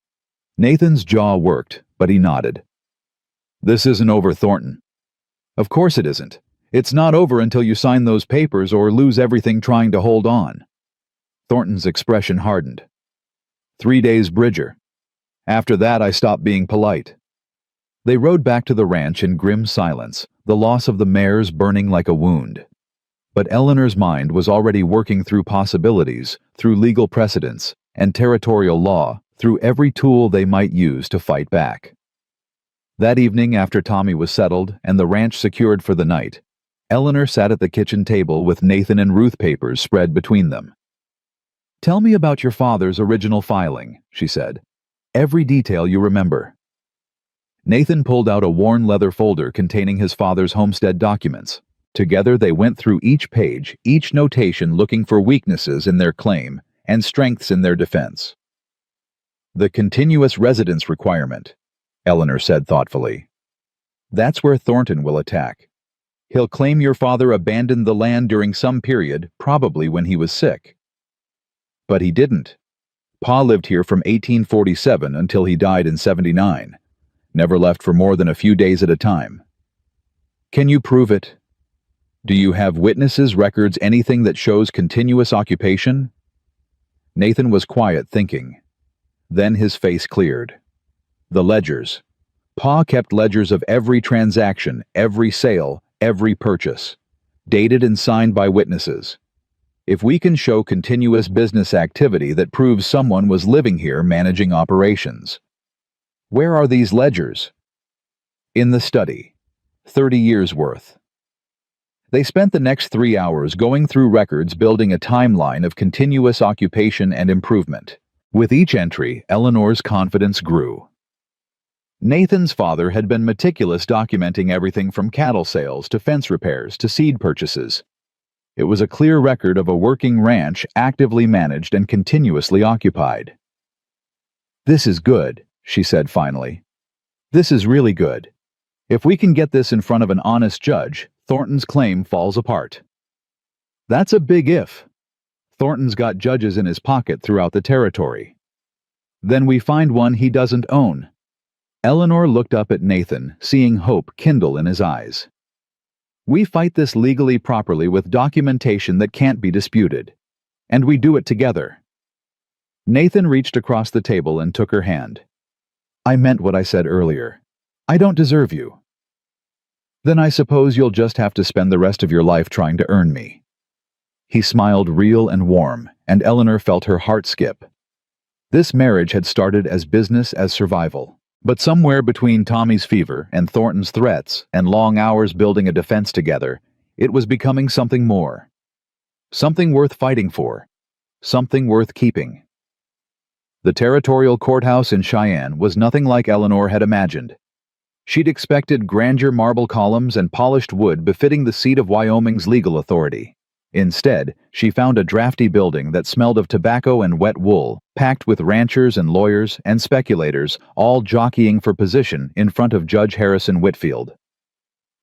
Nathan's jaw worked, but he nodded. This isn't over, Thornton. Of course it isn't. It's not over until you sign those papers or lose everything trying to hold on. Thornton's expression hardened. 3 days, Bridger. After that, I stopped being polite. They rode back to the ranch in grim silence, the loss of the mares burning like a wound. But Eleanor's mind was already working through possibilities, through legal precedents, and territorial law, through every tool they might use to fight back. That evening, after Tommy was settled and the ranch secured for the night, Eleanor sat at the kitchen table with Nathan and Ruth papers spread between them. Tell me about your father's original filing, she said. Every detail you remember. Nathan pulled out a worn leather folder containing his father's homestead documents. Together they went through each page, each notation looking for weaknesses in their claim and strengths in their defense. The continuous residence requirement, Eleanor said thoughtfully. That's where Thornton will attack. He'll claim your father abandoned the land during some period, probably when he was sick. But he didn't. Pa lived here from 1847 until he died in 79. Never left for more than a few days at a time. Can you prove it? Do you have witnesses, records, anything that shows continuous occupation? Nathan was quiet, thinking. Then his face cleared. The ledgers. Pa kept ledgers of every transaction, every sale, every purchase, dated and signed by witnesses. If we can show continuous business activity that proves someone was living here managing operations. Where are these ledgers? In the study. 30 years worth. They spent the next 3 hours going through records, building a timeline of continuous occupation and improvement. With each entry, Eleanor's confidence grew. Nathan's father had been meticulous, documenting everything from cattle sales to fence repairs to seed purchases. It was a clear record of a working ranch actively managed and continuously occupied. This is good, she said finally. This is really good. If we can get this in front of an honest judge, Thornton's claim falls apart. That's a big if. Thornton's got judges in his pocket throughout the territory. Then we find one he doesn't own. Eleanor looked up at Nathan, seeing hope kindle in his eyes. We fight this legally properly with documentation that can't be disputed. And we do it together. Nathan reached across the table and took her hand. I meant what I said earlier. I don't deserve you. Then I suppose you'll just have to spend the rest of your life trying to earn me. He smiled real and warm, and Eleanor felt her heart skip. This marriage had started as business as survival. But somewhere between Tommy's fever and Thornton's threats and long hours building a defense together, it was becoming something more. Something worth fighting for. Something worth keeping. The territorial courthouse in Cheyenne was nothing like Eleanor had imagined. She'd expected grandeur, marble columns, and polished wood befitting the seat of Wyoming's legal authority. Instead, she found a drafty building that smelled of tobacco and wet wool, packed with ranchers and lawyers and speculators, all jockeying for position in front of Judge Harrison Whitfield.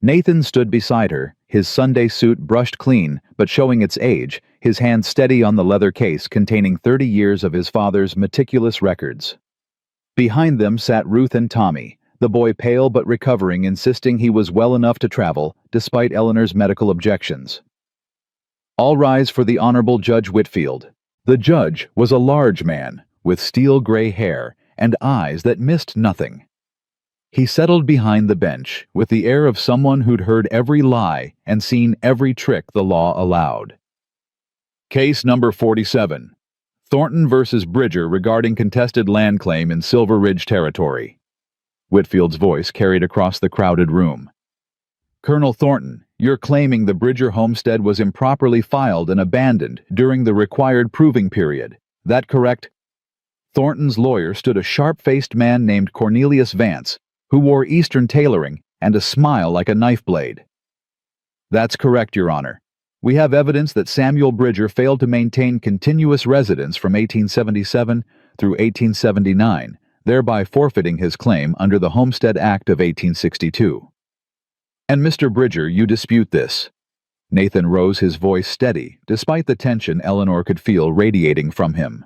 Nathan stood beside her, his Sunday suit brushed clean but showing its age, his hand steady on the leather case containing 30 years of his father's meticulous records. Behind them sat Ruth and Tommy, the boy pale but recovering, insisting he was well enough to travel, despite Eleanor's medical objections. All rise for the Honorable Judge Whitfield. The judge was a large man with steel gray hair and eyes that missed nothing. He settled behind the bench with the air of someone who'd heard every lie and seen every trick the law allowed. Case number 47. Thornton versus Bridger regarding contested land claim in Silver Ridge Territory. Whitfield's voice carried across the crowded room. Colonel Thornton, you're claiming the Bridger homestead was improperly filed and abandoned during the required proving period. That correct? Thornton's lawyer stood a sharp-faced man named Cornelius Vance, who wore Eastern tailoring and a smile like a knife blade. That's correct, Your Honor. We have evidence that Samuel Bridger failed to maintain continuous residence from 1877 through 1879, thereby forfeiting his claim under the Homestead Act of 1862. And Mr. Bridger, you dispute this. Nathan rose, his voice steady, despite the tension Eleanor could feel radiating from him.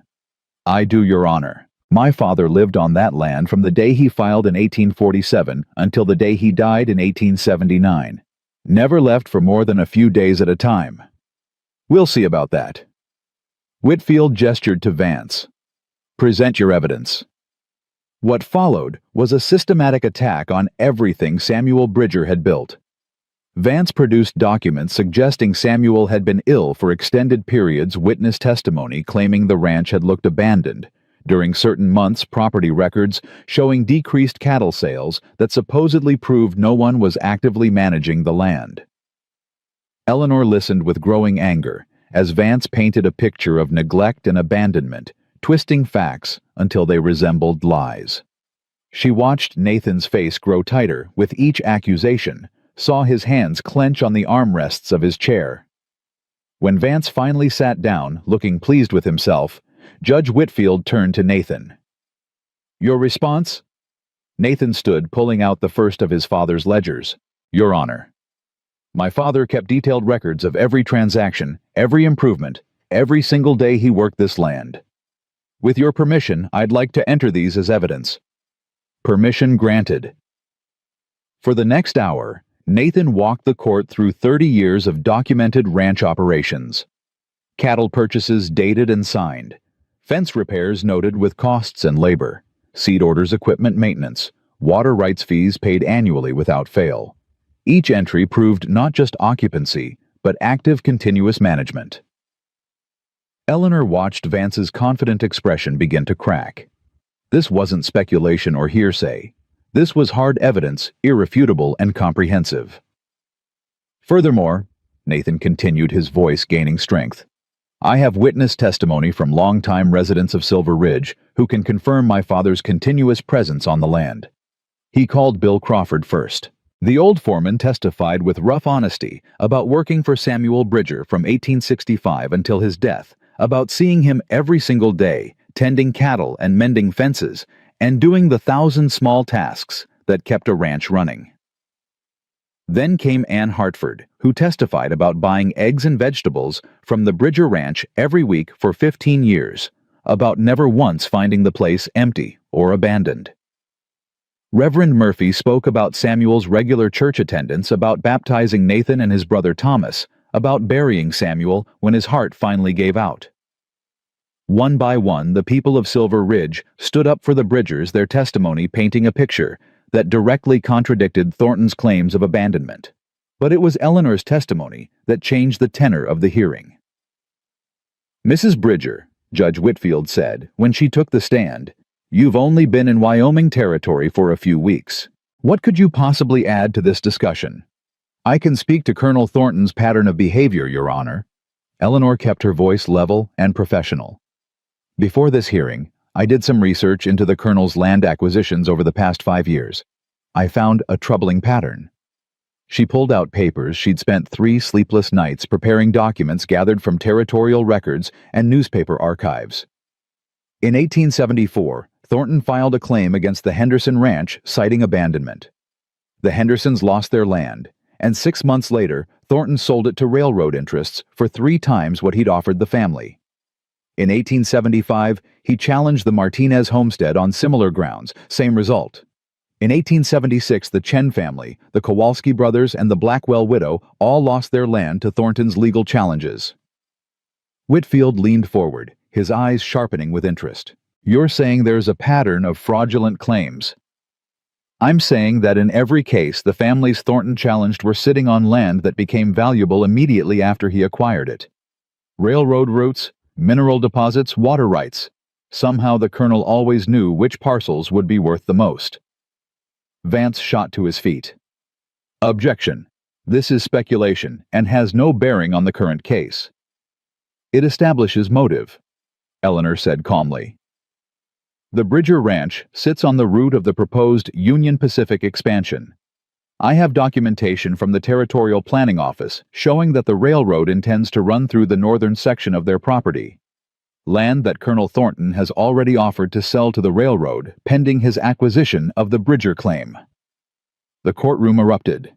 I do, Your Honor. My father lived on that land from the day he filed in 1847 until the day he died in 1879. Never left for more than a few days at a time. We'll see about that. Whitfield gestured to Vance. Present your evidence. What followed was a systematic attack on everything Samuel Bridger had built. Vance produced documents suggesting Samuel had been ill for extended periods, witness testimony claiming the ranch had looked abandoned, during certain months property records showing decreased cattle sales that supposedly proved no one was actively managing the land. Eleanor listened with growing anger as Vance painted a picture of neglect and abandonment, twisting facts until they resembled lies. She watched Nathan's face grow tighter with each accusation, saw his hands clench on the armrests of his chair. When Vance finally sat down, looking pleased with himself, Judge Whitfield turned to Nathan. Your response? Nathan stood, pulling out the first of his father's ledgers. Your Honor. My father kept detailed records of every transaction, every improvement, every single day he worked this land. With your permission, I'd like to enter these as evidence. Permission granted. For the next hour, Nathan walked the court through 30 years of documented ranch operations. Cattle purchases dated and signed. Fence repairs noted with costs and labor. Seed orders, equipment maintenance. Water rights fees paid annually without fail. Each entry proved not just occupancy, but active continuous management. Eleanor watched Vance's confident expression begin to crack. This wasn't speculation or hearsay. This was hard evidence, irrefutable and comprehensive. Furthermore, Nathan continued, his voice gaining strength, I have witness testimony from longtime residents of Silver Ridge who can confirm my father's continuous presence on the land. He called Bill Crawford first. The old foreman testified with rough honesty about working for Samuel Bridger from 1865 until his death, about seeing him every single day, tending cattle and mending fences, and doing the 1,000 small tasks that kept a ranch running. Then came Ann Hartford, who testified about buying eggs and vegetables from the Bridger Ranch every week for 15 years, about never once finding the place empty or abandoned. Reverend Murphy spoke about Samuel's regular church attendance, about baptizing Nathan and his brother Thomas, about burying Samuel when his heart finally gave out. One by one, the people of Silver Ridge stood up for the Bridgers, their testimony painting a picture that directly contradicted Thornton's claims of abandonment. But it was Eleanor's testimony that changed the tenor of the hearing. Mrs. Bridger, Judge Whitfield said, when she took the stand, you've only been in Wyoming territory for a few weeks. What could you possibly add to this discussion? I can speak to Colonel Thornton's pattern of behavior, Your Honor. Eleanor kept her voice level and professional. Before this hearing, I did some research into the Colonel's land acquisitions over the past 5 years. I found a troubling pattern. She pulled out papers she'd spent 3 sleepless nights preparing, documents gathered from territorial records and newspaper archives. In 1874, Thornton filed a claim against the Henderson Ranch citing abandonment. The Hendersons lost their land, and 6 months later, Thornton sold it to railroad interests for 3 times what he'd offered the family. In 1875, he challenged the Martinez homestead on similar grounds, same result. In 1876, the Chen family, the Kowalski brothers, and the Blackwell widow all lost their land to Thornton's legal challenges. Whitfield leaned forward, his eyes sharpening with interest. You're saying there's a pattern of fraudulent claims. I'm saying that in every case, the families Thornton challenged were sitting on land that became valuable immediately after he acquired it. Railroad routes, mineral deposits, water rights. Somehow the colonel always knew which parcels would be worth the most. Vance shot to his feet. Objection. This is speculation and has no bearing on the current case. It establishes motive, Eleanor said calmly. The Bridger Ranch sits on the route of the proposed Union Pacific expansion. I have documentation from the Territorial Planning Office showing that the railroad intends to run through the northern section of their property. Land that Colonel Thornton has already offered to sell to the railroad pending his acquisition of the Bridger claim. The courtroom erupted.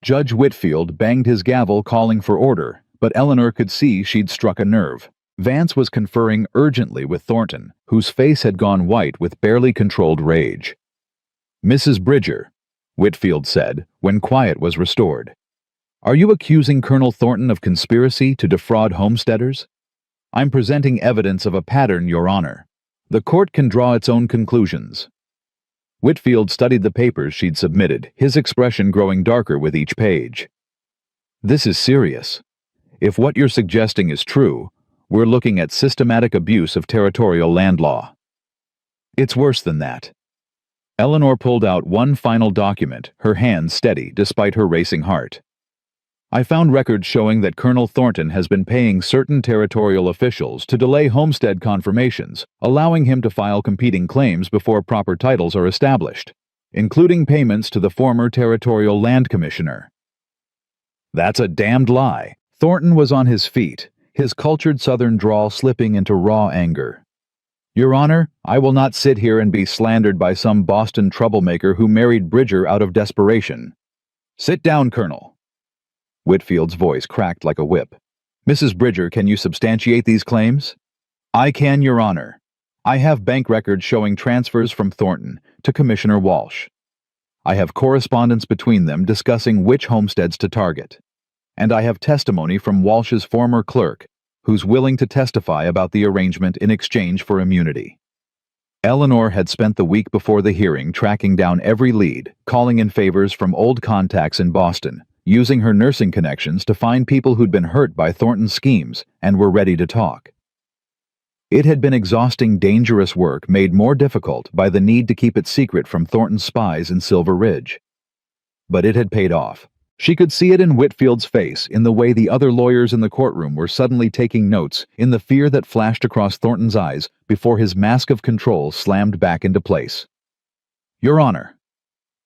Judge Whitfield banged his gavel calling for order, but Eleanor could see she'd struck a nerve. Vance was conferring urgently with Thornton, whose face had gone white with barely controlled rage. Mrs. Bridger, Whitfield said, when quiet was restored. Are you accusing Colonel Thornton of conspiracy to defraud homesteaders? I'm presenting evidence of a pattern, Your Honor. The court can draw its own conclusions. Whitfield studied the papers she'd submitted, his expression growing darker with each page. This is serious. If what you're suggesting is true, we're looking at systematic abuse of territorial land law. It's worse than that. Eleanor pulled out one final document, her hand steady despite her racing heart. I found records showing that Colonel Thornton has been paying certain territorial officials to delay homestead confirmations, allowing him to file competing claims before proper titles are established, including payments to the former Territorial Land Commissioner. That's a damned lie. Thornton was on his feet, his cultured Southern drawl slipping into raw anger. Your Honor, I will not sit here and be slandered by some Boston troublemaker who married Bridger out of desperation. Sit down, Colonel. Whitfield's voice cracked like a whip. Mrs. Bridger, can you substantiate these claims? I can, Your Honor. I have bank records showing transfers from Thornton to Commissioner Walsh. I have correspondence between them discussing which homesteads to target. And I have testimony from Walsh's former clerk, who's willing to testify about the arrangement in exchange for immunity. Eleanor had spent the week before the hearing tracking down every lead, calling in favors from old contacts in Boston, using her nursing connections to find people who'd been hurt by Thornton's schemes and were ready to talk. It had been exhausting, dangerous work made more difficult by the need to keep it secret from Thornton's spies in Silver Ridge. But it had paid off. She could see it in Whitfield's face, in the way the other lawyers in the courtroom were suddenly taking notes, in the fear that flashed across Thornton's eyes before his mask of control slammed back into place. Your Honor,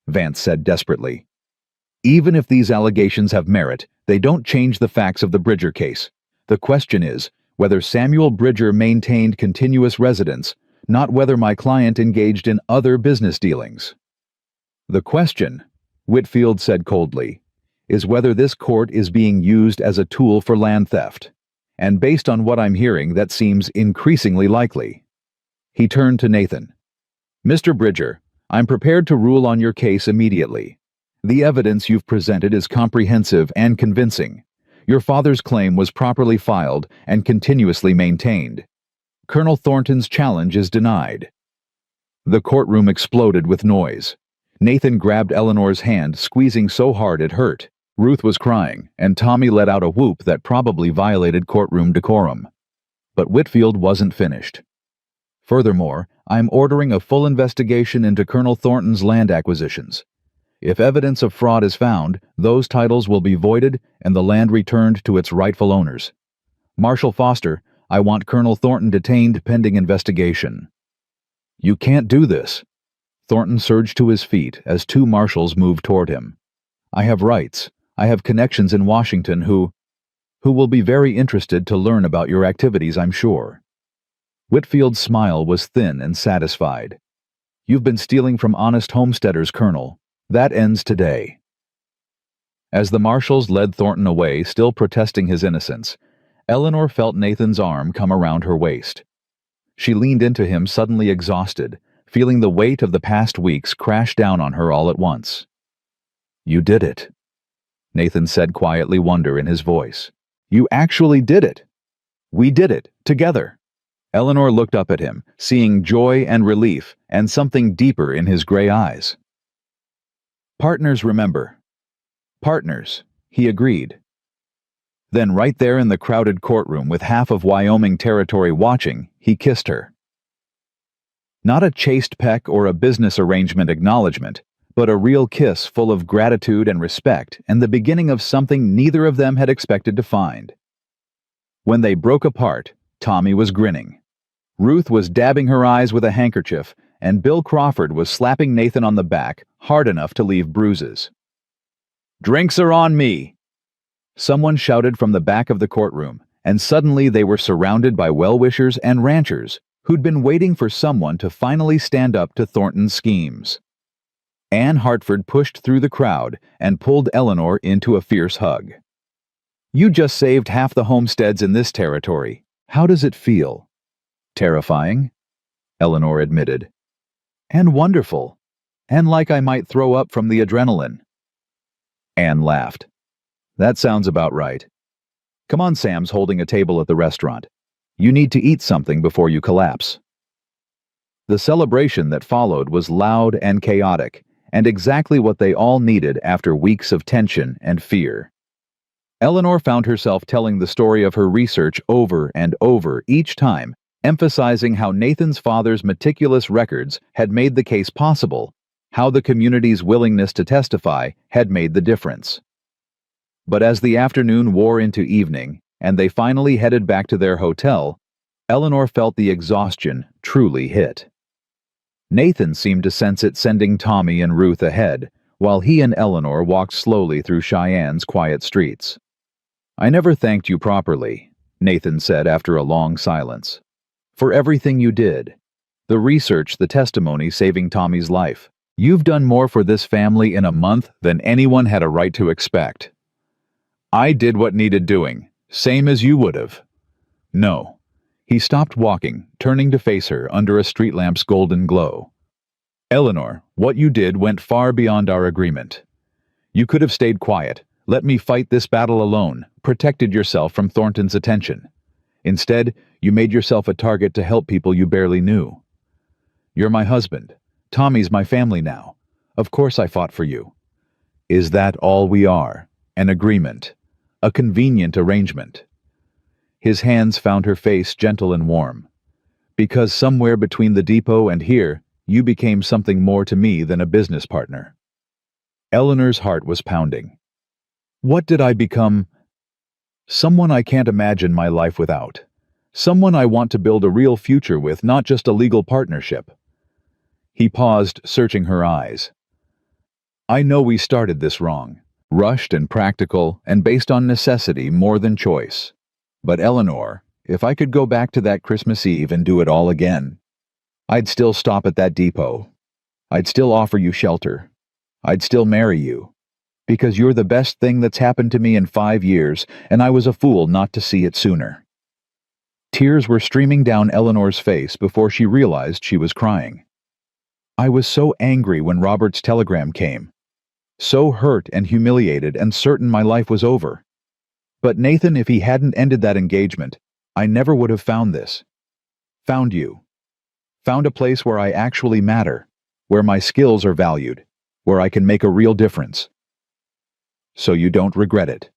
Vance said desperately, even if these allegations have merit, they don't change the facts of the Bridger case. The question is whether Samuel Bridger maintained continuous residence, not whether my client engaged in other business dealings. The question, Whitfield said coldly, is whether this court is being used as a tool for land theft. And based on what I'm hearing, that seems increasingly likely. He turned to Nathan. Mr. Bridger, I'm prepared to rule on your case immediately. The evidence you've presented is comprehensive and convincing. Your father's claim was properly filed and continuously maintained. Colonel Thornton's challenge is denied. The courtroom exploded with noise. Nathan grabbed Eleanor's hand, squeezing so hard it hurt. Ruth was crying, and Tommy let out a whoop that probably violated courtroom decorum. But Whitfield wasn't finished. Furthermore, I'm ordering a full investigation into Colonel Thornton's land acquisitions. If evidence of fraud is found, those titles will be voided and the land returned to its rightful owners. Marshal Foster, I want Colonel Thornton detained pending investigation. You can't do this. Thornton surged to his feet as two marshals moved toward him. I have rights. I have connections in Washington who will be very interested to learn about your activities, I'm sure. Whitfield's smile was thin and satisfied. You've been stealing from honest homesteaders, Colonel. That ends today. As the marshals led Thornton away, still protesting his innocence, Eleanor felt Nathan's arm come around her waist. She leaned into him, suddenly exhausted, feeling the weight of the past weeks crash down on her all at once. "You did it," Nathan said, quietly, wonder in his voice. "You actually did it. We did it, together." Eleanor looked up at him, seeing joy and relief and something deeper in his gray eyes. "Partners, remember." "Partners," he agreed. Then right there in the crowded courtroom with half of Wyoming territory watching, he kissed her. Not a chaste peck or a business arrangement acknowledgement, but a real kiss full of gratitude and respect, and the beginning of something neither of them had expected to find. When they broke apart, Tommy was grinning. Ruth was dabbing her eyes with a handkerchief, and Bill Crawford was slapping Nathan on the back, hard enough to leave bruises. "Drinks are on me!" Someone shouted from the back of the courtroom, and suddenly they were surrounded by well-wishers and ranchers who'd been waiting for someone to finally stand up to Thornton's schemes. Anne Hartford pushed through the crowd and pulled Eleanor into a fierce hug. "You just saved half the homesteads in this territory. How does it feel?" "Terrifying," Eleanor admitted. "And wonderful. And like I might throw up from the adrenaline." Anne laughed. "That sounds about right. Come on, Sam's holding a table at the restaurant. You need to eat something before you collapse." The celebration that followed was loud and chaotic, and exactly what they all needed after weeks of tension and fear. Eleanor found herself telling the story of her research over and over each time, emphasizing how Nathan's father's meticulous records had made the case possible, how the community's willingness to testify had made the difference. But as the afternoon wore into evening, and they finally headed back to their hotel, Eleanor felt the exhaustion truly hit. Nathan seemed to sense it, sending Tommy and Ruth ahead, while he and Eleanor walked slowly through Cheyenne's quiet streets. "I never thanked you properly," Nathan said after a long silence. "For everything you did. The research, the testimony saving Tommy's life. You've done more for this family in a month than anyone had a right to expect." "I did what needed doing, same as you would have." "No." He stopped walking, turning to face her under a street lamp's golden glow. "Eleanor, what you did went far beyond our agreement. You could have stayed quiet, let me fight this battle alone, protected yourself from Thornton's attention. Instead, you made yourself a target to help people you barely knew. You're my husband. Tommy's my family now. Of course I fought for you. Is that all we are? An agreement? A convenient arrangement?" His hands found her face gentle and warm. "Because somewhere between the depot and here, you became something more to me than a business partner." Eleanor's heart was pounding. "What did I become?" "Someone I can't imagine my life without. Someone I want to build a real future with, not just a legal partnership." He paused, searching her eyes. "I know we started this wrong, rushed and practical and based on necessity more than choice. But Eleanor, if I could go back to that Christmas Eve and do it all again, I'd still stop at that depot. I'd still offer you shelter. I'd still marry you. Because you're the best thing that's happened to me in 5 years, and I was a fool not to see it sooner." Tears were streaming down Eleanor's face before she realized she was crying. "I was so angry when Robert's telegram came. So hurt and humiliated and certain my life was over. But Nathan, if he hadn't ended that engagement, I never would have found this. Found you. Found a place where I actually matter, where my skills are valued, where I can make a real difference. So you don't regret it.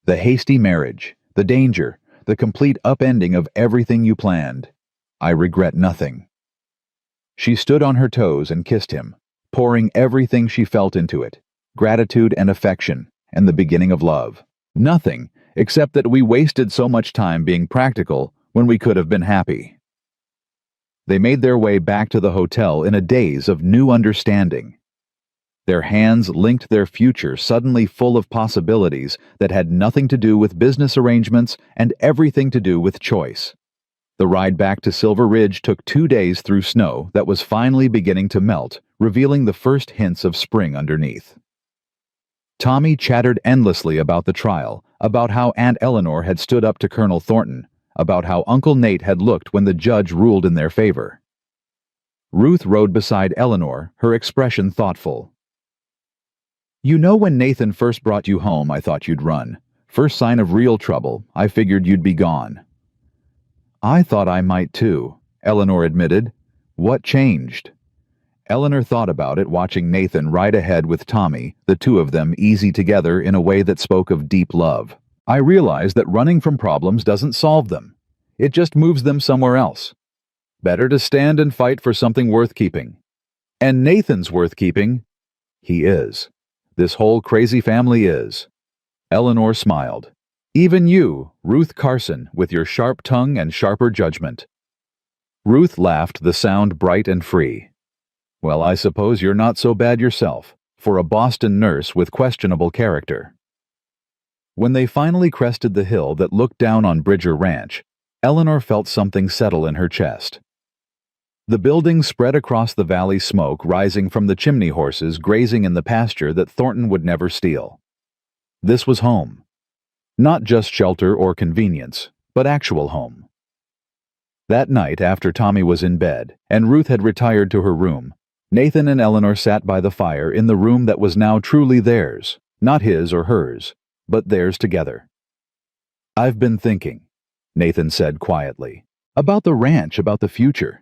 The hasty marriage, the danger, the complete upending of everything you planned. I regret nothing." She stood on her toes and kissed him, pouring everything she felt into it, gratitude and affection, and the beginning of love. Nothing, except that we wasted so much time being practical when we could have been happy. They made their way back to the hotel in a daze of new understanding. Their hands linked, their future suddenly full of possibilities that had nothing to do with business arrangements and everything to do with choice. The ride back to Silver Ridge took 2 days through snow that was finally beginning to melt, revealing the first hints of spring underneath. Tommy chattered endlessly about the trial, about how Aunt Eleanor had stood up to Colonel Thornton, about how Uncle Nate had looked when the judge ruled in their favor. Ruth rode beside Eleanor, her expression thoughtful. "You know, when Nathan first brought you home, I thought you'd run. First sign of real trouble, I figured you'd be gone." "I thought I might too," Eleanor admitted. "What changed?" Eleanor thought about it, watching Nathan ride ahead with Tommy, the two of them easy together in a way that spoke of deep love. "I realized that running from problems doesn't solve them. It just moves them somewhere else. Better to stand and fight for something worth keeping. And Nathan's worth keeping. He is. This whole crazy family is." Eleanor smiled. "Even you, Ruth Carson, with your sharp tongue and sharper judgment." Ruth laughed, the sound bright and free. "Well, I suppose you're not so bad yourself, for a Boston nurse with questionable character." When they finally crested the hill that looked down on Bridger Ranch, Eleanor felt something settle in her chest. The buildings spread across the valley, smoke rising from the chimney horses grazing in the pasture that Thornton would never steal. This was home. Not just shelter or convenience, but actual home. That night, after Tommy was in bed and Ruth had retired to her room, Nathan and Eleanor sat by the fire in the room that was now truly theirs, not his or hers, but theirs together. "I've been thinking," Nathan said quietly, "about the ranch, about the future.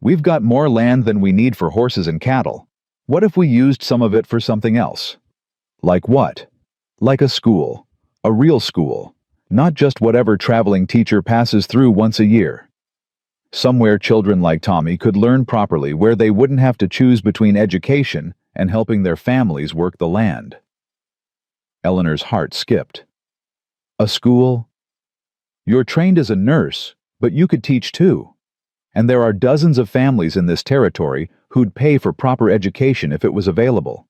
We've got more land than we need for horses and cattle. What if we used some of it for something else?" "Like what?" "Like a school. A real school. Not just whatever traveling teacher passes through once a year. Somewhere children like Tommy could learn properly, where they wouldn't have to choose between education and helping their families work the land." Eleanor's heart skipped. "A school? You're trained as a nurse, but you could teach too. And there are dozens of families in this territory who'd pay for proper education if it was available.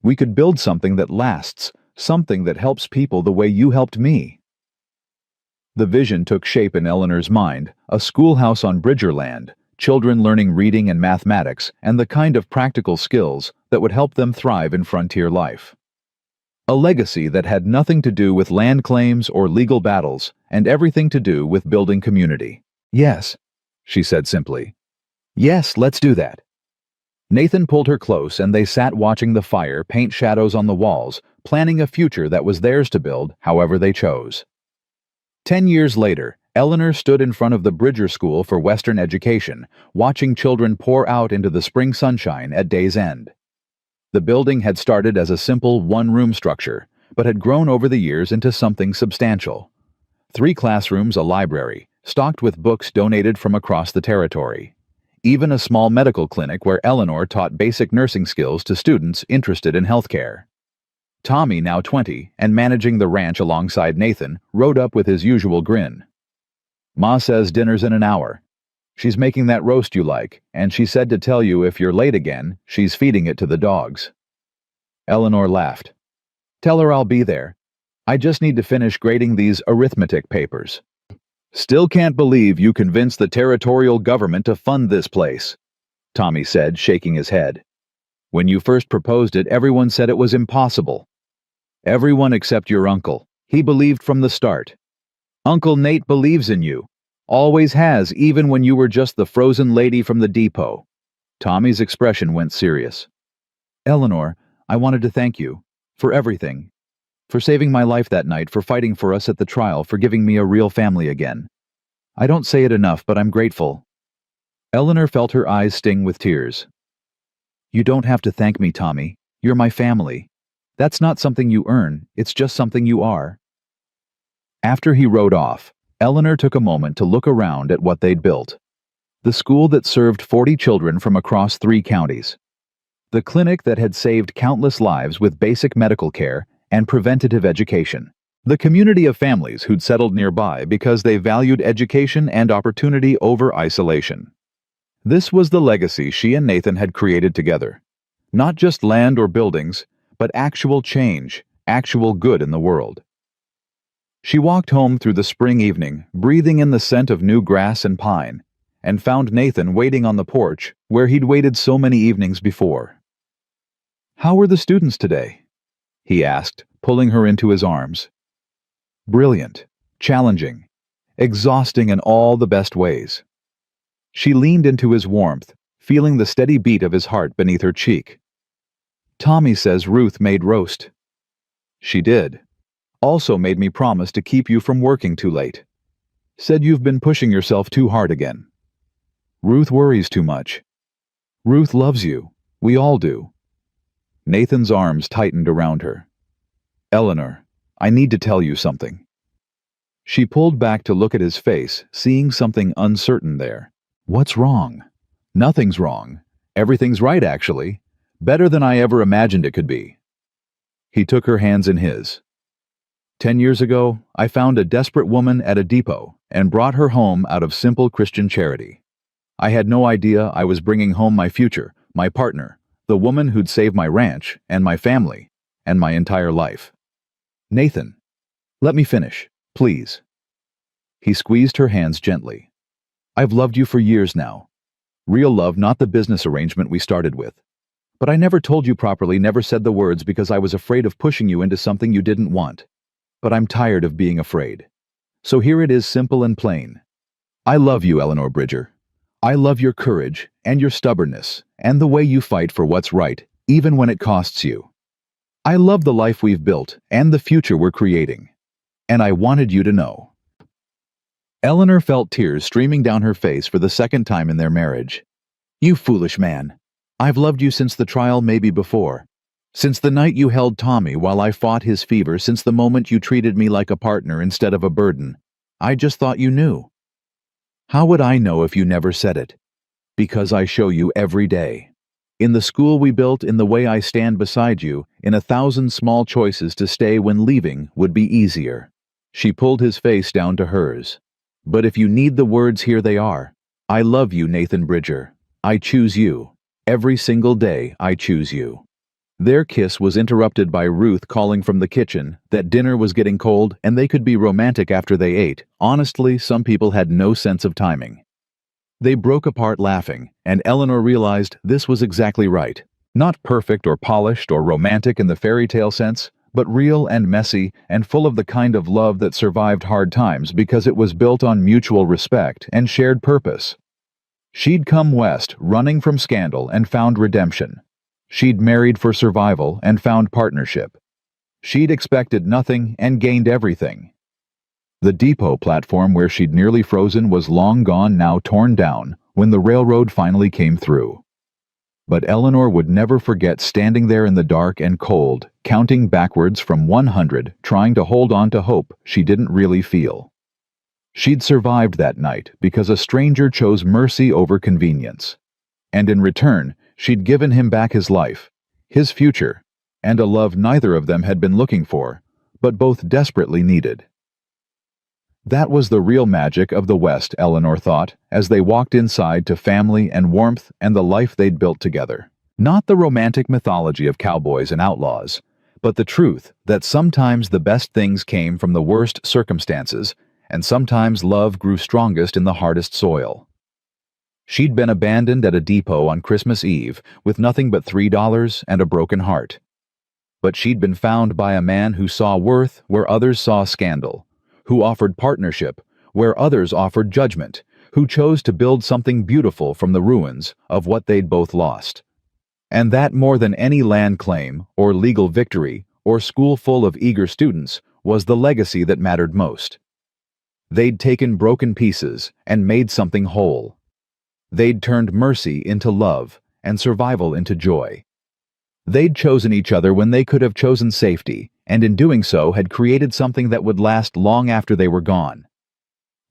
We could build something that lasts, something that helps people the way you helped me." The vision took shape in Eleanor's mind, a schoolhouse on Bridgerland, children learning reading and mathematics and the kind of practical skills that would help them thrive in frontier life. A legacy that had nothing to do with land claims or legal battles and everything to do with building community. "Yes," she said simply. "Yes, let's do that." Nathan pulled her close and they sat watching the fire paint shadows on the walls, planning a future that was theirs to build however they chose. 10 years later, Eleanor stood in front of the Bridger School for Western Education, watching children pour out into the spring sunshine at day's end. The building had started as a simple one-room structure, but had grown over the years into something substantial. 3 classrooms, a library, stocked with books donated from across the territory. Even a small medical clinic where Eleanor taught basic nursing skills to students interested in healthcare. Tommy, now 20, and managing the ranch alongside Nathan, rode up with his usual grin. "Ma says dinner's in an hour. She's making that roast you like, and she said to tell you if you're late again, she's feeding it to the dogs." Eleanor laughed. "Tell her I'll be there. I just need to finish grading these arithmetic papers." "Still can't believe you convinced the territorial government to fund this place," Tommy said, shaking his head. "When you first proposed it, everyone said it was impossible. Everyone except your uncle. He believed from the start. Uncle Nate believes in you. Always has, even when you were just the frozen lady from the depot." Tommy's expression went serious. "Eleanor, I wanted to thank you. For everything. For saving my life that night, for fighting for us at the trial, for giving me a real family again. I don't say it enough, but I'm grateful." Eleanor felt her eyes sting with tears. "You don't have to thank me, Tommy. You're my family. That's not something you earn, it's just something you are." After he rode off, Eleanor took a moment to look around at what they'd built. The school that served 40 children from across 3 counties. The clinic that had saved countless lives with basic medical care and preventative education. The community of families who'd settled nearby because they valued education and opportunity over isolation. This was the legacy she and Nathan had created together. Not just land or buildings, but actual change, actual good in the world. She walked home through the spring evening, breathing in the scent of new grass and pine, and found Nathan waiting on the porch where he'd waited so many evenings before. "How were the students today?" he asked, pulling her into his arms. "Brilliant, challenging, exhausting in all the best ways." She leaned into his warmth, feeling the steady beat of his heart beneath her cheek. "Tommy says Ruth made roast." "She did. Also made me promise to keep you from working too late. Said you've been pushing yourself too hard again. Ruth worries too much. Ruth loves you. We all do." Nathan's arms tightened around her. "Eleanor, I need to tell you something." She pulled back to look at his face, seeing something uncertain there. "What's wrong?" "Nothing's wrong. Everything's right, actually. Better than I ever imagined it could be." He took her hands in his. 10 years ago, I found a desperate woman at a depot and brought her home out of simple Christian charity. I had no idea I was bringing home my future, my partner, the woman who'd save my ranch and my family and my entire life. Nathan, let me finish, please." He squeezed her hands gently. "I've loved you for years now. Real love, not the business arrangement we started with. But I never told you properly, never said the words because I was afraid of pushing you into something you didn't want. But I'm tired of being afraid. So here it is, simple and plain. I love you, Eleanor Bridger. I love your courage and your stubbornness and the way you fight for what's right, even when it costs you. I love the life we've built and the future we're creating. And I wanted you to know." Eleanor felt tears streaming down her face for the second time in their marriage. "You foolish man. I've loved you since the trial, maybe before. Since the night you held Tommy while I fought his fever, since the moment you treated me like a partner instead of a burden. I just thought you knew. How would I know if you never said it? Because I show you every day. In the school we built, in the way I stand beside you, in 1,000 small choices to stay when leaving would be easier." She pulled his face down to hers. "But if you need the words, here they are. I love you, Nathan Bridger. I choose you. Every single day I choose you." Their kiss was interrupted by Ruth calling from the kitchen that dinner was getting cold and they could be romantic after they ate. Honestly, some people had no sense of timing. They broke apart laughing, and Eleanor realized this was exactly right. Not perfect or polished or romantic in the fairy tale sense, but real and messy and full of the kind of love that survived hard times because it was built on mutual respect and shared purpose. She'd come west running from scandal and found redemption. She'd married for survival and found partnership. She'd expected nothing and gained everything. The depot platform where she'd nearly frozen was long gone, now torn down, when the railroad finally came through. But Eleanor would never forget standing there in the dark and cold, counting backwards from 100, trying to hold on to hope she didn't really feel. She'd survived that night because a stranger chose mercy over convenience. And in return, she'd given him back his life, his future, and a love neither of them had been looking for, but both desperately needed. That was the real magic of the West, Eleanor thought, as they walked inside to family and warmth and the life they'd built together. Not the romantic mythology of cowboys and outlaws, but the truth that sometimes the best things came from the worst circumstances, and sometimes love grew strongest in the hardest soil. She'd been abandoned at a depot on Christmas Eve with nothing but $3 and a broken heart. But she'd been found by a man who saw worth where others saw scandal, who offered partnership where others offered judgment, who chose to build something beautiful from the ruins of what they'd both lost. And that, more than any land claim or legal victory or school full of eager students, was the legacy that mattered most. They'd taken broken pieces and made something whole. They'd turned mercy into love and survival into joy. They'd chosen each other when they could have chosen safety, and in doing so had created something that would last long after they were gone.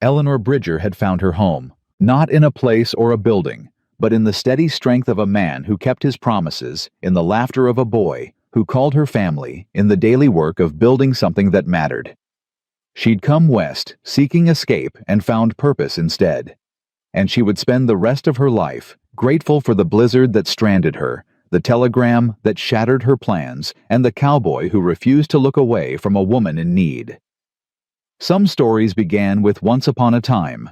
Eleanor Bridger had found her home, not in a place or a building, but in the steady strength of a man who kept his promises, in the laughter of a boy who called her family, in the daily work of building something that mattered. She'd come west, seeking escape, and found purpose instead. And she would spend the rest of her life grateful for the blizzard that stranded her, the telegram that shattered her plans, and the cowboy who refused to look away from a woman in need. Some stories began with "once upon a time."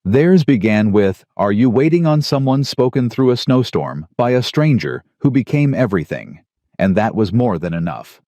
Theirs began with "are you waiting on someone," spoken through a snowstorm by a stranger who became everything, and that was more than enough.